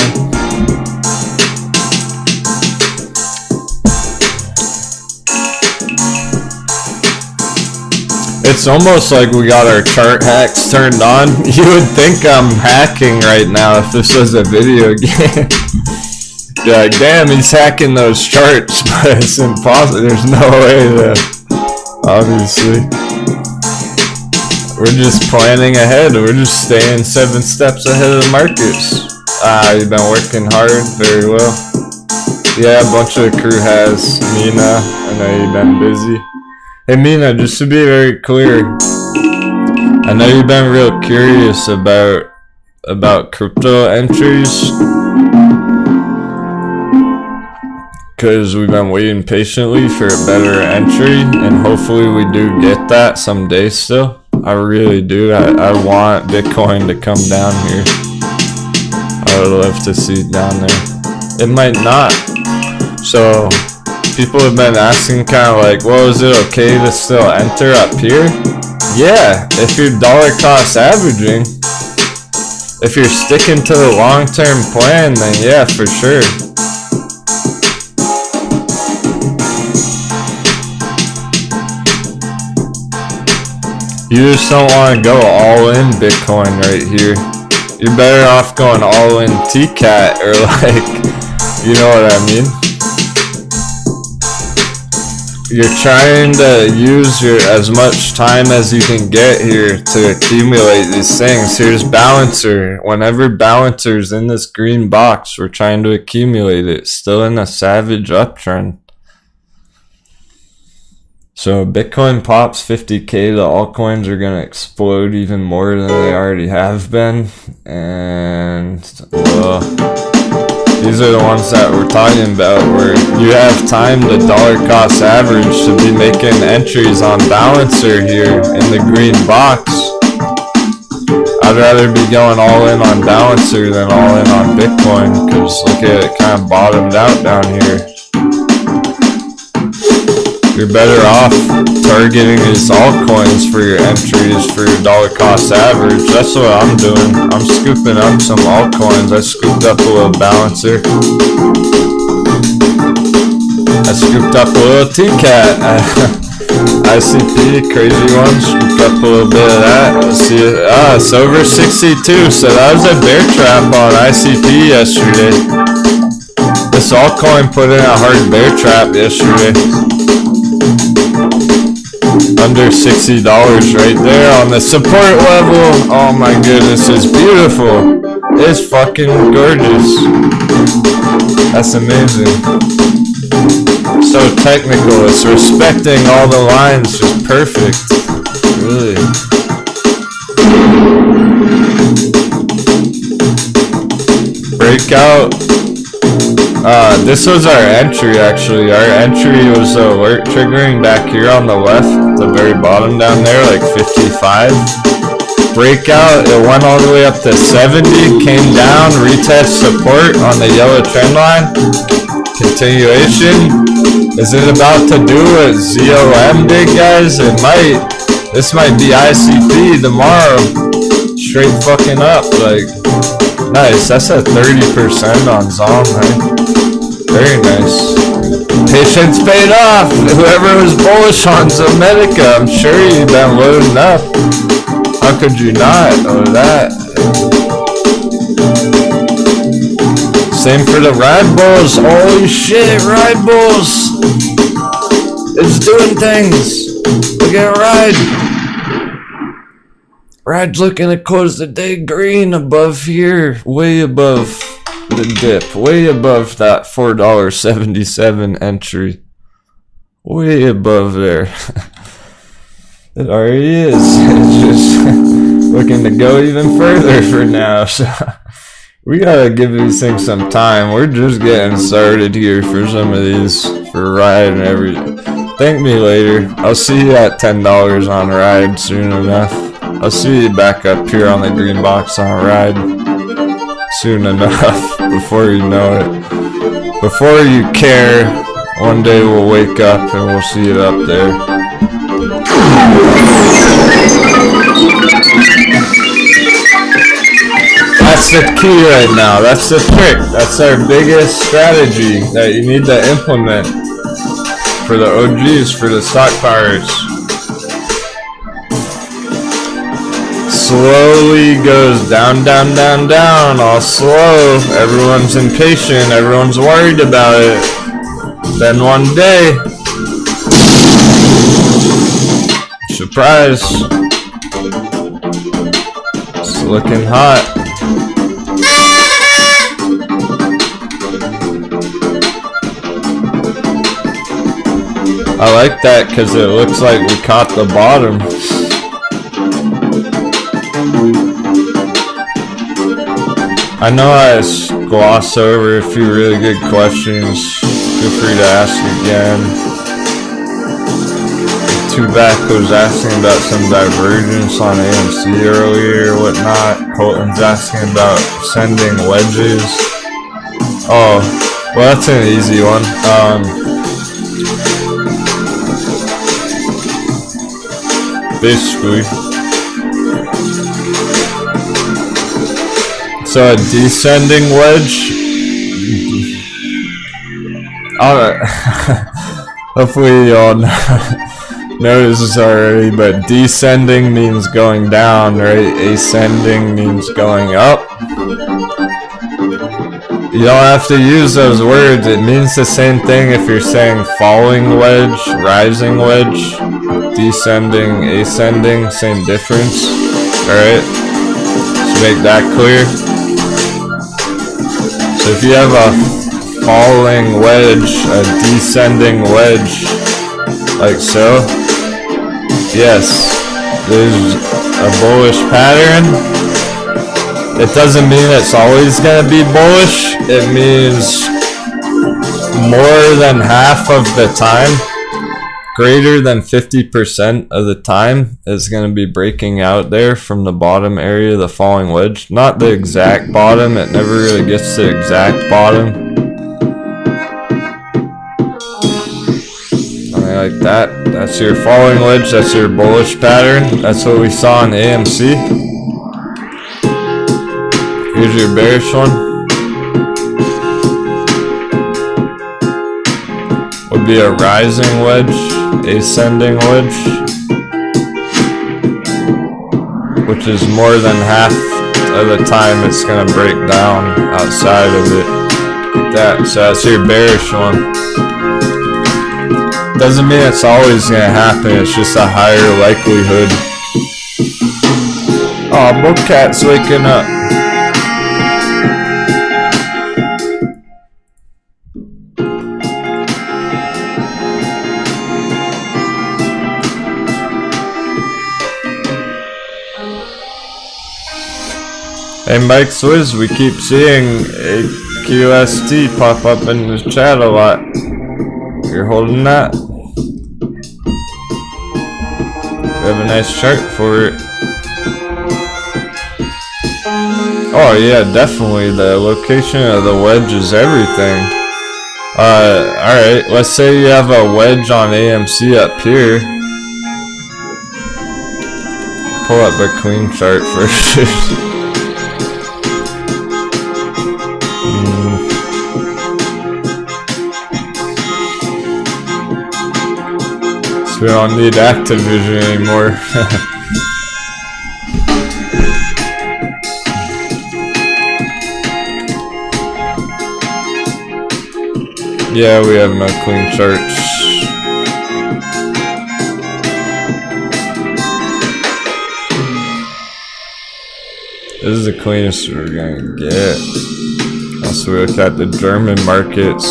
It's almost like we got our chart hacks turned on. You would think I'm hacking right now if this was a video game. You're like, damn, he's hacking those charts, but it's impossible. There's no way to, obviously. We're just planning ahead. We're just staying 7 steps ahead of the markets. You've been working hard, very well. Yeah, a bunch of the crew has. Mina, I know you've been busy. Hey Mina, just to be very clear, I know you've been real curious about crypto entries. because we've been waiting patiently for a better entry, and hopefully we do get that someday still. I really do. I want Bitcoin to come down here. I would love to see it down there. It might not. So people have been asking kind of like, well, is it okay to still enter up here? Yeah, if you're dollar cost averaging, if you're sticking to the long-term plan, then yeah, for sure. You just don't want to go all in Bitcoin right here. You're better off going all in TCAT or like, you know what I mean? You're trying to use as much time as you can get here to accumulate these things. Here's Balancer. Whenever Balancer's in this green box, we're trying to accumulate it. Still in a savage uptrend. So Bitcoin pops 50k, the altcoins are going to explode even more than they already have been. And these are the ones that we're talking about, where you have time to dollar cost average to be making entries on Balancer here in the green box. I'd rather be going all in on Balancer than all in on Bitcoin, because look at it, kind of bottomed out down here. You're better off targeting these altcoins for your entries for your dollar cost average. That's what I'm doing. I'm scooping up some altcoins. I scooped up a little Balancer. I scooped up a little TCAT. ICP, crazy one. Scooped up a little bit of that. Let's see it. It's over 62. So that was a bear trap on ICP yesterday. This altcoin put in a hard bear trap yesterday. Under $60 right there on the support level. Oh my goodness, it's beautiful. It's fucking gorgeous. That's amazing. So technical. It's respecting all the lines. Just perfect. Really. Breakout. This was our entry actually. Our entry was alert triggering back here on the left, the very bottom down there, like 55. Breakout, it went all the way up to 70, came down, retest support on the yellow trend line. Continuation. Is it about to do what ZOM did, guys? It might. This might be ICP tomorrow. Straight fucking up, like. Nice, that's a 30% on ZOM, right? Very nice. Patience paid off. Whoever was bullish on Zomedica, I'm sure you've been loading up. How could you not? Oh, that. Same for the Ride Bulls. Holy shit, Ride Bulls. It's doing things. Look at Ride. Ride's looking to close the day green above here, way above the dip, way above that $4.77 entry, way above there. It already is. It's just looking to go even further for now. So we gotta give these things some time. We're just getting started here for some of these, for Ride and everything. Thank me later. I'll see you at $10 on Ride soon enough. I'll see you back up here on the green box on Ride soon enough. Before you know it, before you care, one day we'll wake up and we'll see it up there. That's the key right now. That's the trick. That's our biggest strategy that you need to implement for the OGs, for the stock pirates. Slowly goes down, down, down, down, all slow. Everyone's impatient, everyone's worried about it. Then one day, surprise, it's looking hot. I like that because it looks like we caught the bottom. I know I glossed over a few really good questions Feel free to ask again. Tubac was asking about some divergence on AMC earlier or whatnot. Colton's asking about sending wedges. Oh, well, that's an easy one. Basically, so a descending wedge. Hopefully you all know this already, but descending means going down, right? Ascending means going up. You don't have to use those words. It means the same thing if you're saying falling wedge, rising wedge, descending, ascending, same difference. Alright? Let's make that clear. So if you have a falling wedge, a descending wedge, like so, yes, there's a bullish pattern. It doesn't mean it's always going to be bullish. It means more than half of the time, greater than 50% of the time, is going to be breaking out there from the bottom area of the falling wedge. Not the exact bottom. It never really gets to the exact bottom. Like that. That's your falling wedge. That's your bullish pattern. That's what we saw in AMC. Here's your bearish one. Would be a rising wedge, ascending wedge, which is more than half of the time it's gonna break down outside of it. Like that. So that's your bearish one. Doesn't mean it's always gonna happen, it's just a higher likelihood. Oh, Bookcat's waking up. Hey Mike Swizz, we keep seeing a QST pop up in the chat a lot. You're holding that? We have a nice chart for it. Oh yeah, definitely. The location of the wedge is everything. Alright, let's say you have a wedge on AMC up here. Pull up a clean chart first. We don't need Activision anymore. Yeah, we have no clean charts. This is the cleanest we're gonna get. Also, we look at the German markets.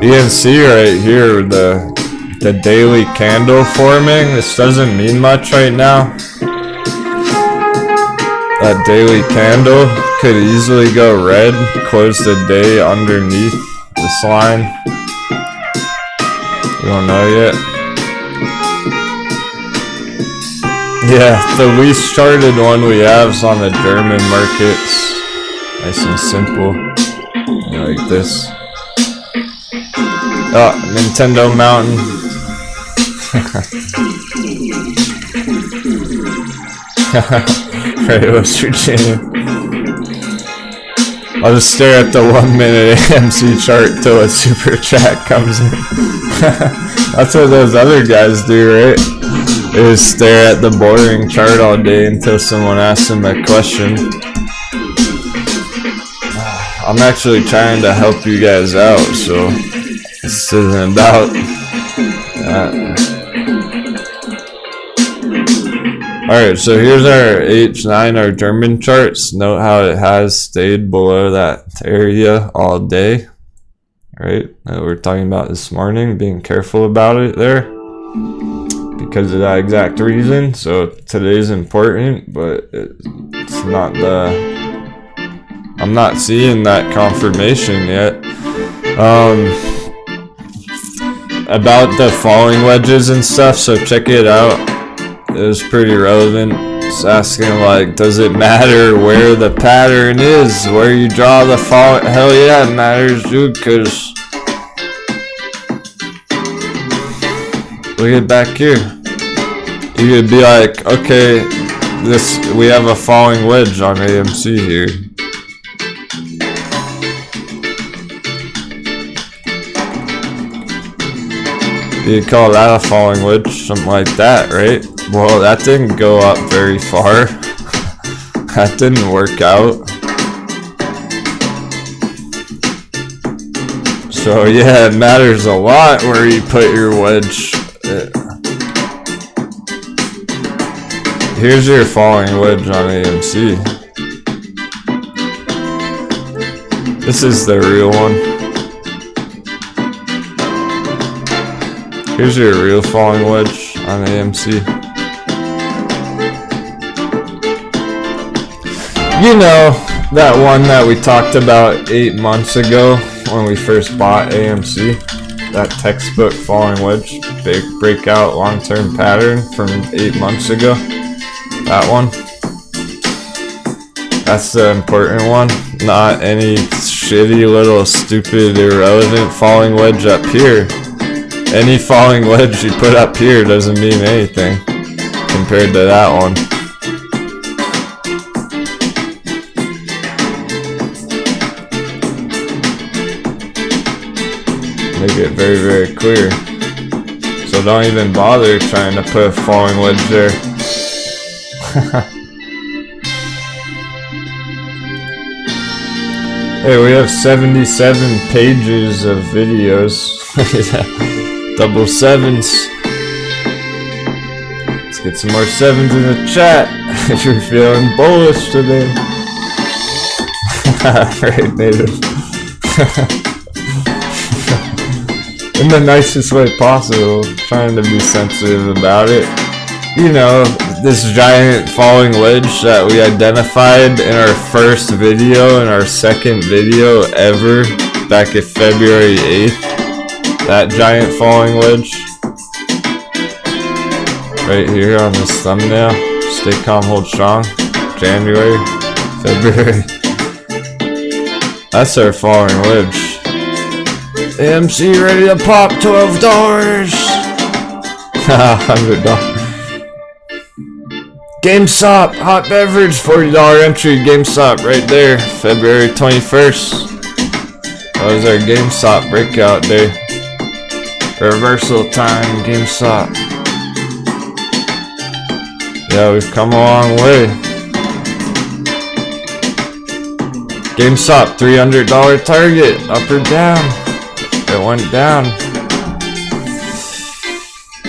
You can see right here the daily candle forming. This doesn't mean much right now. That daily candle could easily go red, close the day underneath this line. We don't know yet. Yeah, the least charted one we have is on the German markets. Nice and simple. Like this. Oh, Nintendo Mountain. Right, West Virginia. I'll just stare at the 1 minute AMC chart till a super chat comes in. That's what those other guys do, right? They just stare at the boring chart all day until someone asks them a question. I'm actually trying to help you guys out, so this isn't about that. Alright, so here's our AH9, our German charts. Note how it has stayed below that area all day. Right, that we're talking about this morning, being careful about it there because of that exact reason. So today's important, but it's not I'm not seeing that confirmation yet. about the falling wedges and stuff, so check it out. It was pretty relevant. It's asking like, does it matter where the pattern is, where you draw the fall? Hell yeah, it matters, dude, cause look at back here. You could be like, okay, we have a falling wedge on AMC here. You'd call that a falling wedge, something like that, right? Well, that didn't go up very far. That didn't work out. So yeah, it matters a lot where you put your wedge. Here's your falling wedge on AMC. This is the real one. Here's your real falling wedge on AMC. You know, that one that we talked about 8 months ago when we first bought AMC. That textbook falling wedge, big breakout long-term pattern from 8 months ago. That one. That's the important one. Not any shitty little stupid irrelevant falling wedge up here. Any falling wedge you put up here doesn't mean anything compared to that one. Make it very, very clear. So don't even bother trying to put a falling wedge there. Hey, we have 77 pages of videos. Double sevens. Let's get some more sevens in the chat if you're feeling bullish today. Right, native. In the nicest way possible, trying to be sensitive about it. You know, this giant falling wedge that we identified in our first video and our second video ever back in February 8th. That giant falling wedge right here on this thumbnail. Stay calm, hold strong. January, February. That's our falling wedge. AMC ready to pop $12. $100. GameStop, hot beverage, $40 entry. GameStop right there, February 21st. That was our GameStop breakout day. Reversal time, GameStop. Yeah, we've come a long way. GameStop, $300 target, up or down? It went down.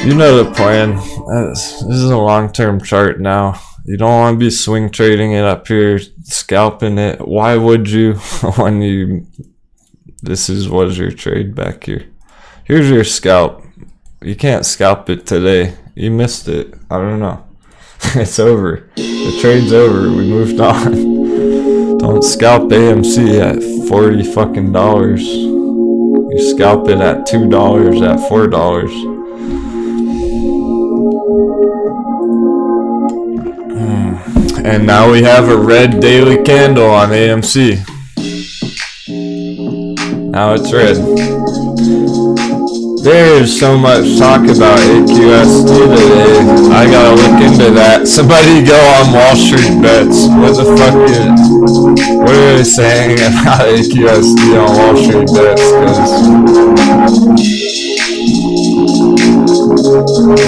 You know the plan. This is a long-term chart now. You don't want to be swing trading it up here, scalping it. Why would you when you... This was your trade back here. Here's your scalp. You can't scalp it today. You missed it. I don't know. It's over. The trade's over. We moved on. Don't scalp AMC at $40 fucking dollars. You scalp it at $2, at $4. And now we have a red daily candle on AMC. Now it's red. There's so much talk about AQST today. I gotta look into that. Somebody go on Wall Street Bets. What the fuck what are they saying about AQST on Wall Street Bets? Because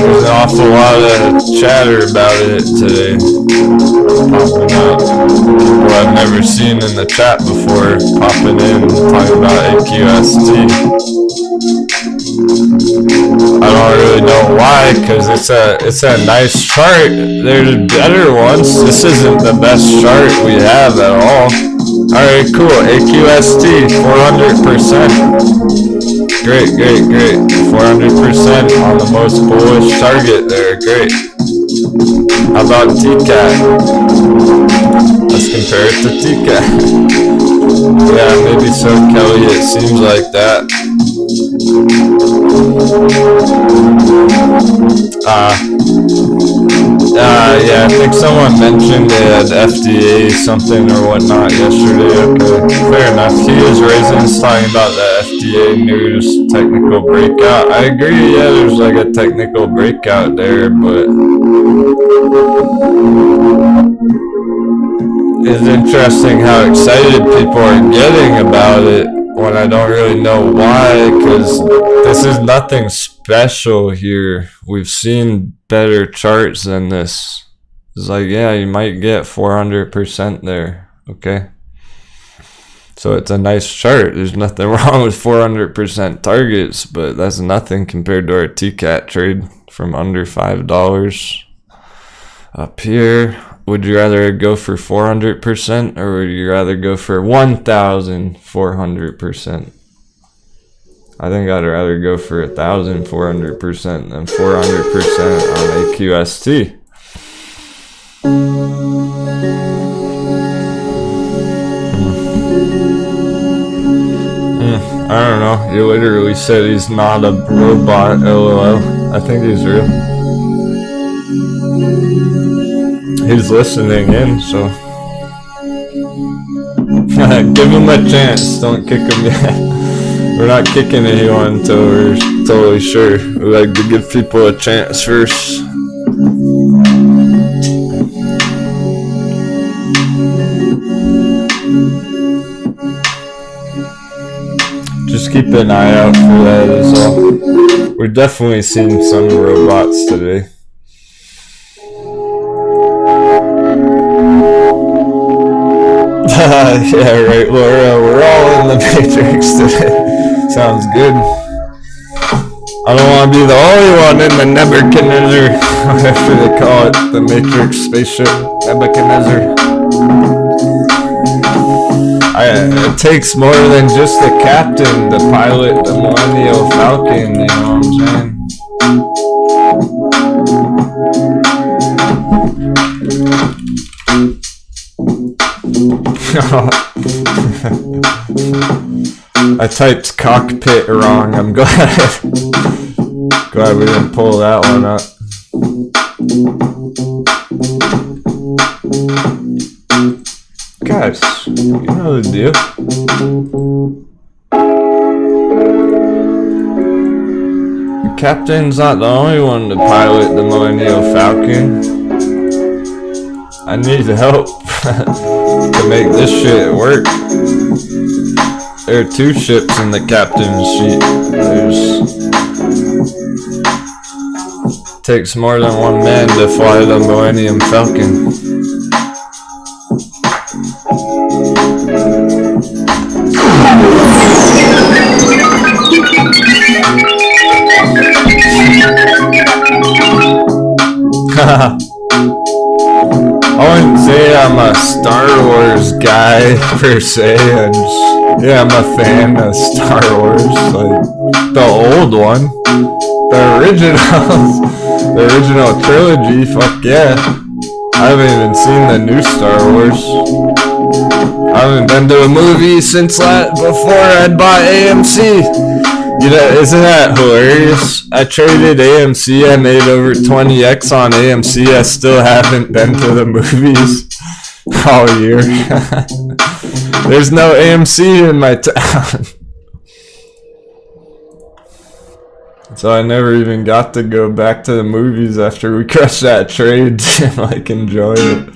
there's an awful lot of chatter about it today. Popping up. People I've never seen in the chat before popping in talking about AQST. I don't really know why, because it's a nice chart. There's better ones. This isn't the best chart we have at all. Alright, cool. AQST, 400%. Great. 400% on the most bullish target there. Great. How about TCAT? Let's compare it to TCAT. Yeah, maybe so, Kelly. It seems like that. Yeah, I think someone mentioned they had FDA something or whatnot yesterday. Okay, fair enough. He is Raisins talking about the FDA news technical breakout. I agree, yeah, there's like a technical breakout there, but it's interesting how excited people are getting about it when I don't really know why, because this is nothing special here. We've seen better charts than this. It's like, yeah, you might get 400% there, okay? So it's a nice chart. There's nothing wrong with 400% targets, but that's nothing compared to our TCAT trade from under $5 up here. Would you rather go for 400% or would you rather go for 1,400%? I think I'd rather go for 1,400% than 400% on AQST. I don't know. He literally said he's not a robot, LOL. I think he's real. He's listening in, so give him a chance. Don't kick him yet. We're not kicking anyone until we're totally sure. We like to give people a chance first. Just keep an eye out for that as well. We're definitely seeing some robots today. Yeah, right, Laura. We're all in the Matrix today. Sounds good. I don't want to be the only one in the Nebuchadnezzar. Whatever they call it, the Matrix spaceship. Nebuchadnezzar. It takes more than just the captain to pilot the Millennial Falcon, you know what I'm saying? I typed cockpit wrong. I'm glad we didn't pull that one up. Guys, you know the deal. The captain's not the only one to pilot the Millennial Falcon. I need help to make this shit work. There are 2 ships in the captain's seat. Takes more than 1 man to fly the Millennium Falcon. I wouldn't say I'm a Star Wars guy per se. I'm a fan of Star Wars, like the old one, the original trilogy. Fuck yeah! I haven't even seen the new Star Wars. I haven't been to a movie since before I'd bought AMC. You know, isn't that hilarious? I traded AMC, I made over 20x on AMC, I still haven't been to the movies all year. There's no AMC in my town. So I never even got to go back to the movies after we crushed that trade and like enjoy it.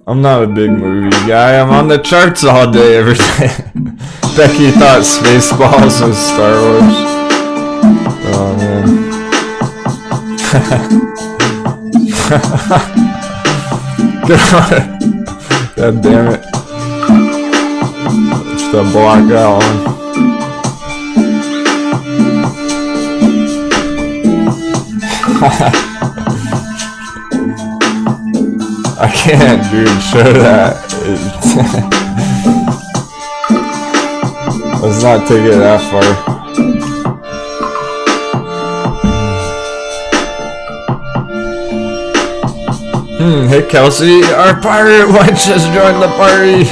I'm not a big movie guy. I'm on the charts all day, every day. Becky thought Spaceballs was Star Wars. Oh man. God damn it. Just to block that one. I can't, dude, show that. Let's not take it that far. Hey Kelsey, our pirate Wedges joined the party.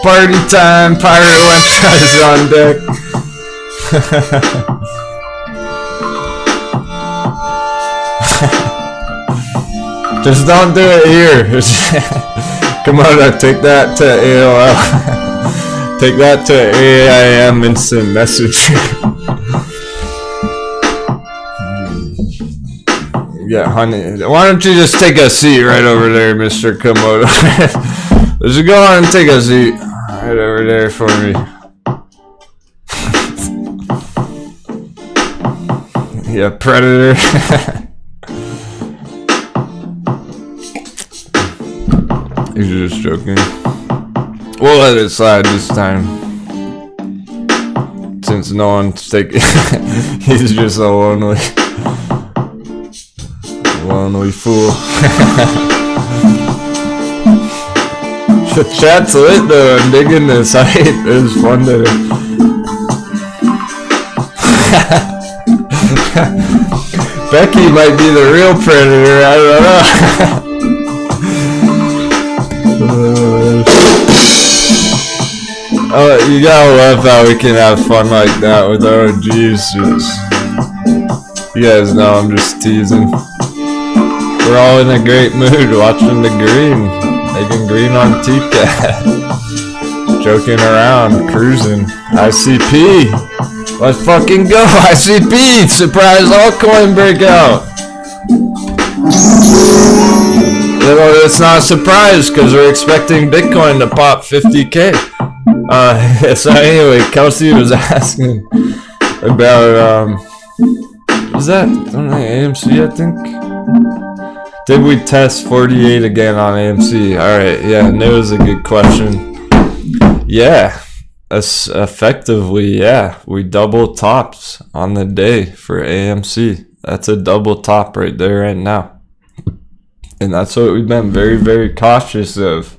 party time. Pirate Wedges on deck. Just don't do it here. Come on, take that to AOL. Take that to AIM instant messaging. Yeah, honey. Why don't you just take a seat right over there, Mr. Komodo? Just go on and take a seat right over there for me. Yeah, predator. You're just joking. We'll let it slide this time. Since no one's taking he's just a lonely fool. The chat's lit though, I'm digging this. It was fun to Becky might be the real predator, I don't know. Oh, you gotta love how we can have fun like that with our OGs. You guys know I'm just teasing. We're all in a great mood watching the green. Making green on TCAT. Joking around, cruising. ICP. Let's fucking go, ICP! Surprise altcoin breakout! It's not a surprise because we're expecting Bitcoin to pop 50K. So anyway, Kelsey was asking about, was that AMC, I think? Did we test 48 again on AMC? Alright, yeah, and it was a good question. Yeah, effectively, yeah. We double tops on the day for AMC. That's a double top right there right now. And that's what we've been very, very cautious of.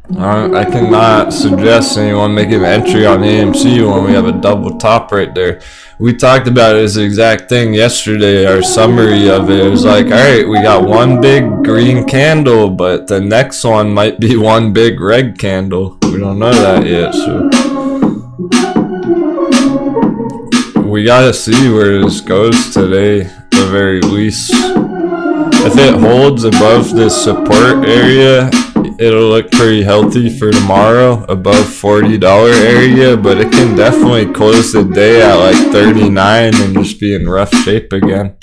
I cannot suggest anyone make an entry on AMC when we have a double top right there. We talked about it as the exact thing yesterday. Our summary of it was like, alright, we got one big green candle, but the next one might be one big red candle. We don't know that yet, so we gotta see where this goes today, at the very least. If it holds above this support area, it'll look pretty healthy for tomorrow, above $40 area, but it can definitely close the day at like 39 and just be in rough shape again.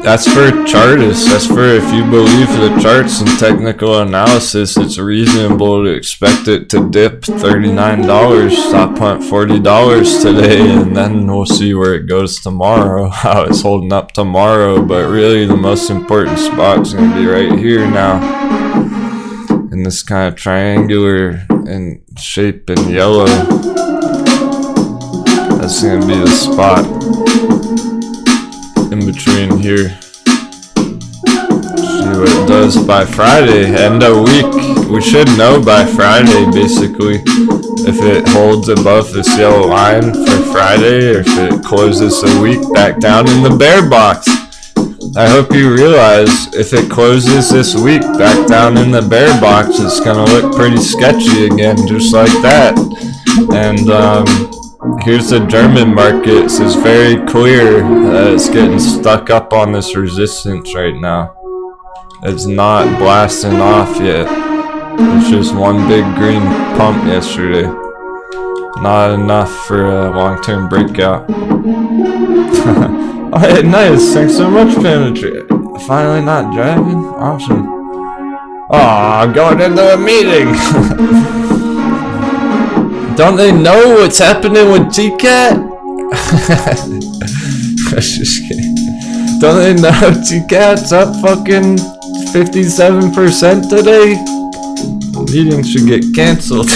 That's for chartists. That's for if you believe the charts and technical analysis, it's reasonable to expect it to dip $39, stop hunt $40 today, and then we'll see where it goes tomorrow, how it's holding up tomorrow. But really the most important spot's going to be right here now, in this kind of triangular in shape in yellow. That's going to be the spot in between here. See what it does by Friday, end of week. We should know by Friday basically if it holds above this yellow line for Friday, or if it closes a week back down in the bear box. I hope you realize if it closes this week back down in the bear box, it's gonna look pretty sketchy again, just like that. And here's the German market. It's very clear that it's getting stuck up on this resistance right now. It's not blasting off yet. It's just one big green pump yesterday. Not enough for a long-term breakout. Oh, hey, nice. Thanks so much, Penetrate. Finally not driving? Awesome. Aw, going into a meeting. Don't they know what's happening with TCAT? Just kidding. Don't they know TCAT's up fucking 57% today? Meeting should get cancelled.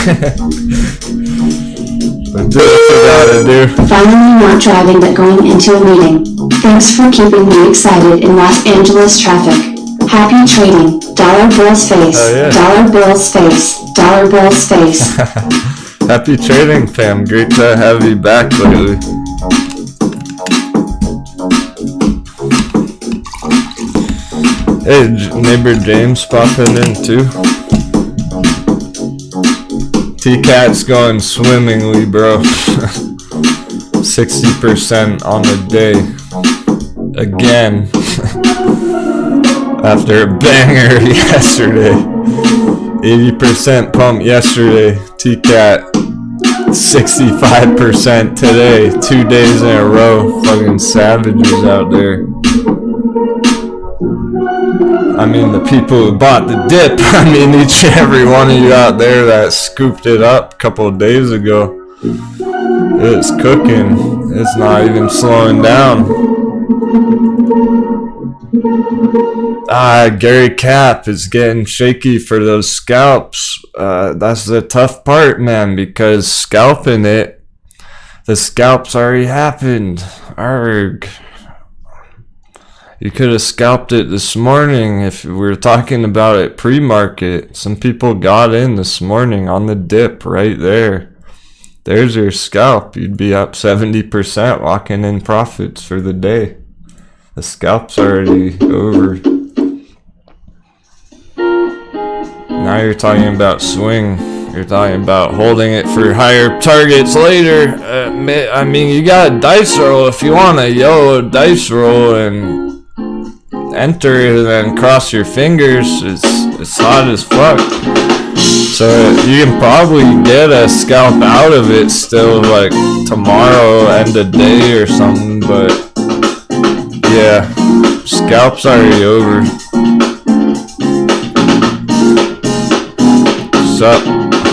But do what you gotta do. Finally not driving but going into a meeting. Thanks for keeping me excited in Los Angeles traffic. Happy trading. Dollar bills face. Oh, yeah. Dollar bills face. Dollar bills face. Happy trading, fam. Great to have you back lately. Hey, neighbor James popping in too. T-Cat's going swimmingly, bro. 60% on the day. Again. After a banger yesterday. 80% pump yesterday. T-Cat. 65% today. 2 days in a row. Fucking savages out there. I mean, the people who bought the dip. I mean, each and every one of you out there that scooped it up a couple of days ago. It's cooking. It's not even slowing down. Gary Cap is getting shaky for those scalps. That's the tough part, man, because scalping it, the scalps already happened. Arrgh. You could have scalped it this morning if we were talking about it pre-market. Some people got in this morning on the dip right there. There's your scalp. You'd be up 70% locking in profits for the day. The scalp's already over. Now you're talking about swing. You're talking about holding it for higher targets later. I mean, you got a dice roll. If you want a yellow dice roll and enter it and then cross your fingers, it's hot as fuck. So you can probably get a scalp out of it still, like tomorrow, end of day or something, but yeah, scalp's already over. It's up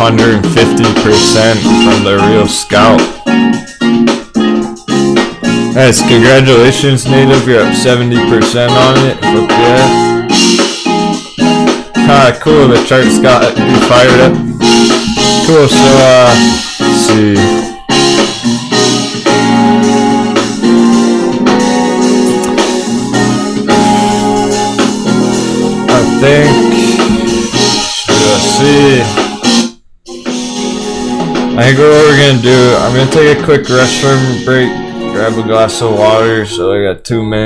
150% from the real scalp. Nice, congratulations, Native. You're up 70% on it. Fuck yeah. Cool. The chart's got you fired up. Cool. So, let's see. I think. Let's see. I think what we're gonna do, I'm gonna take a quick restroom break. Grab a glass of water, so I got 2 minutes.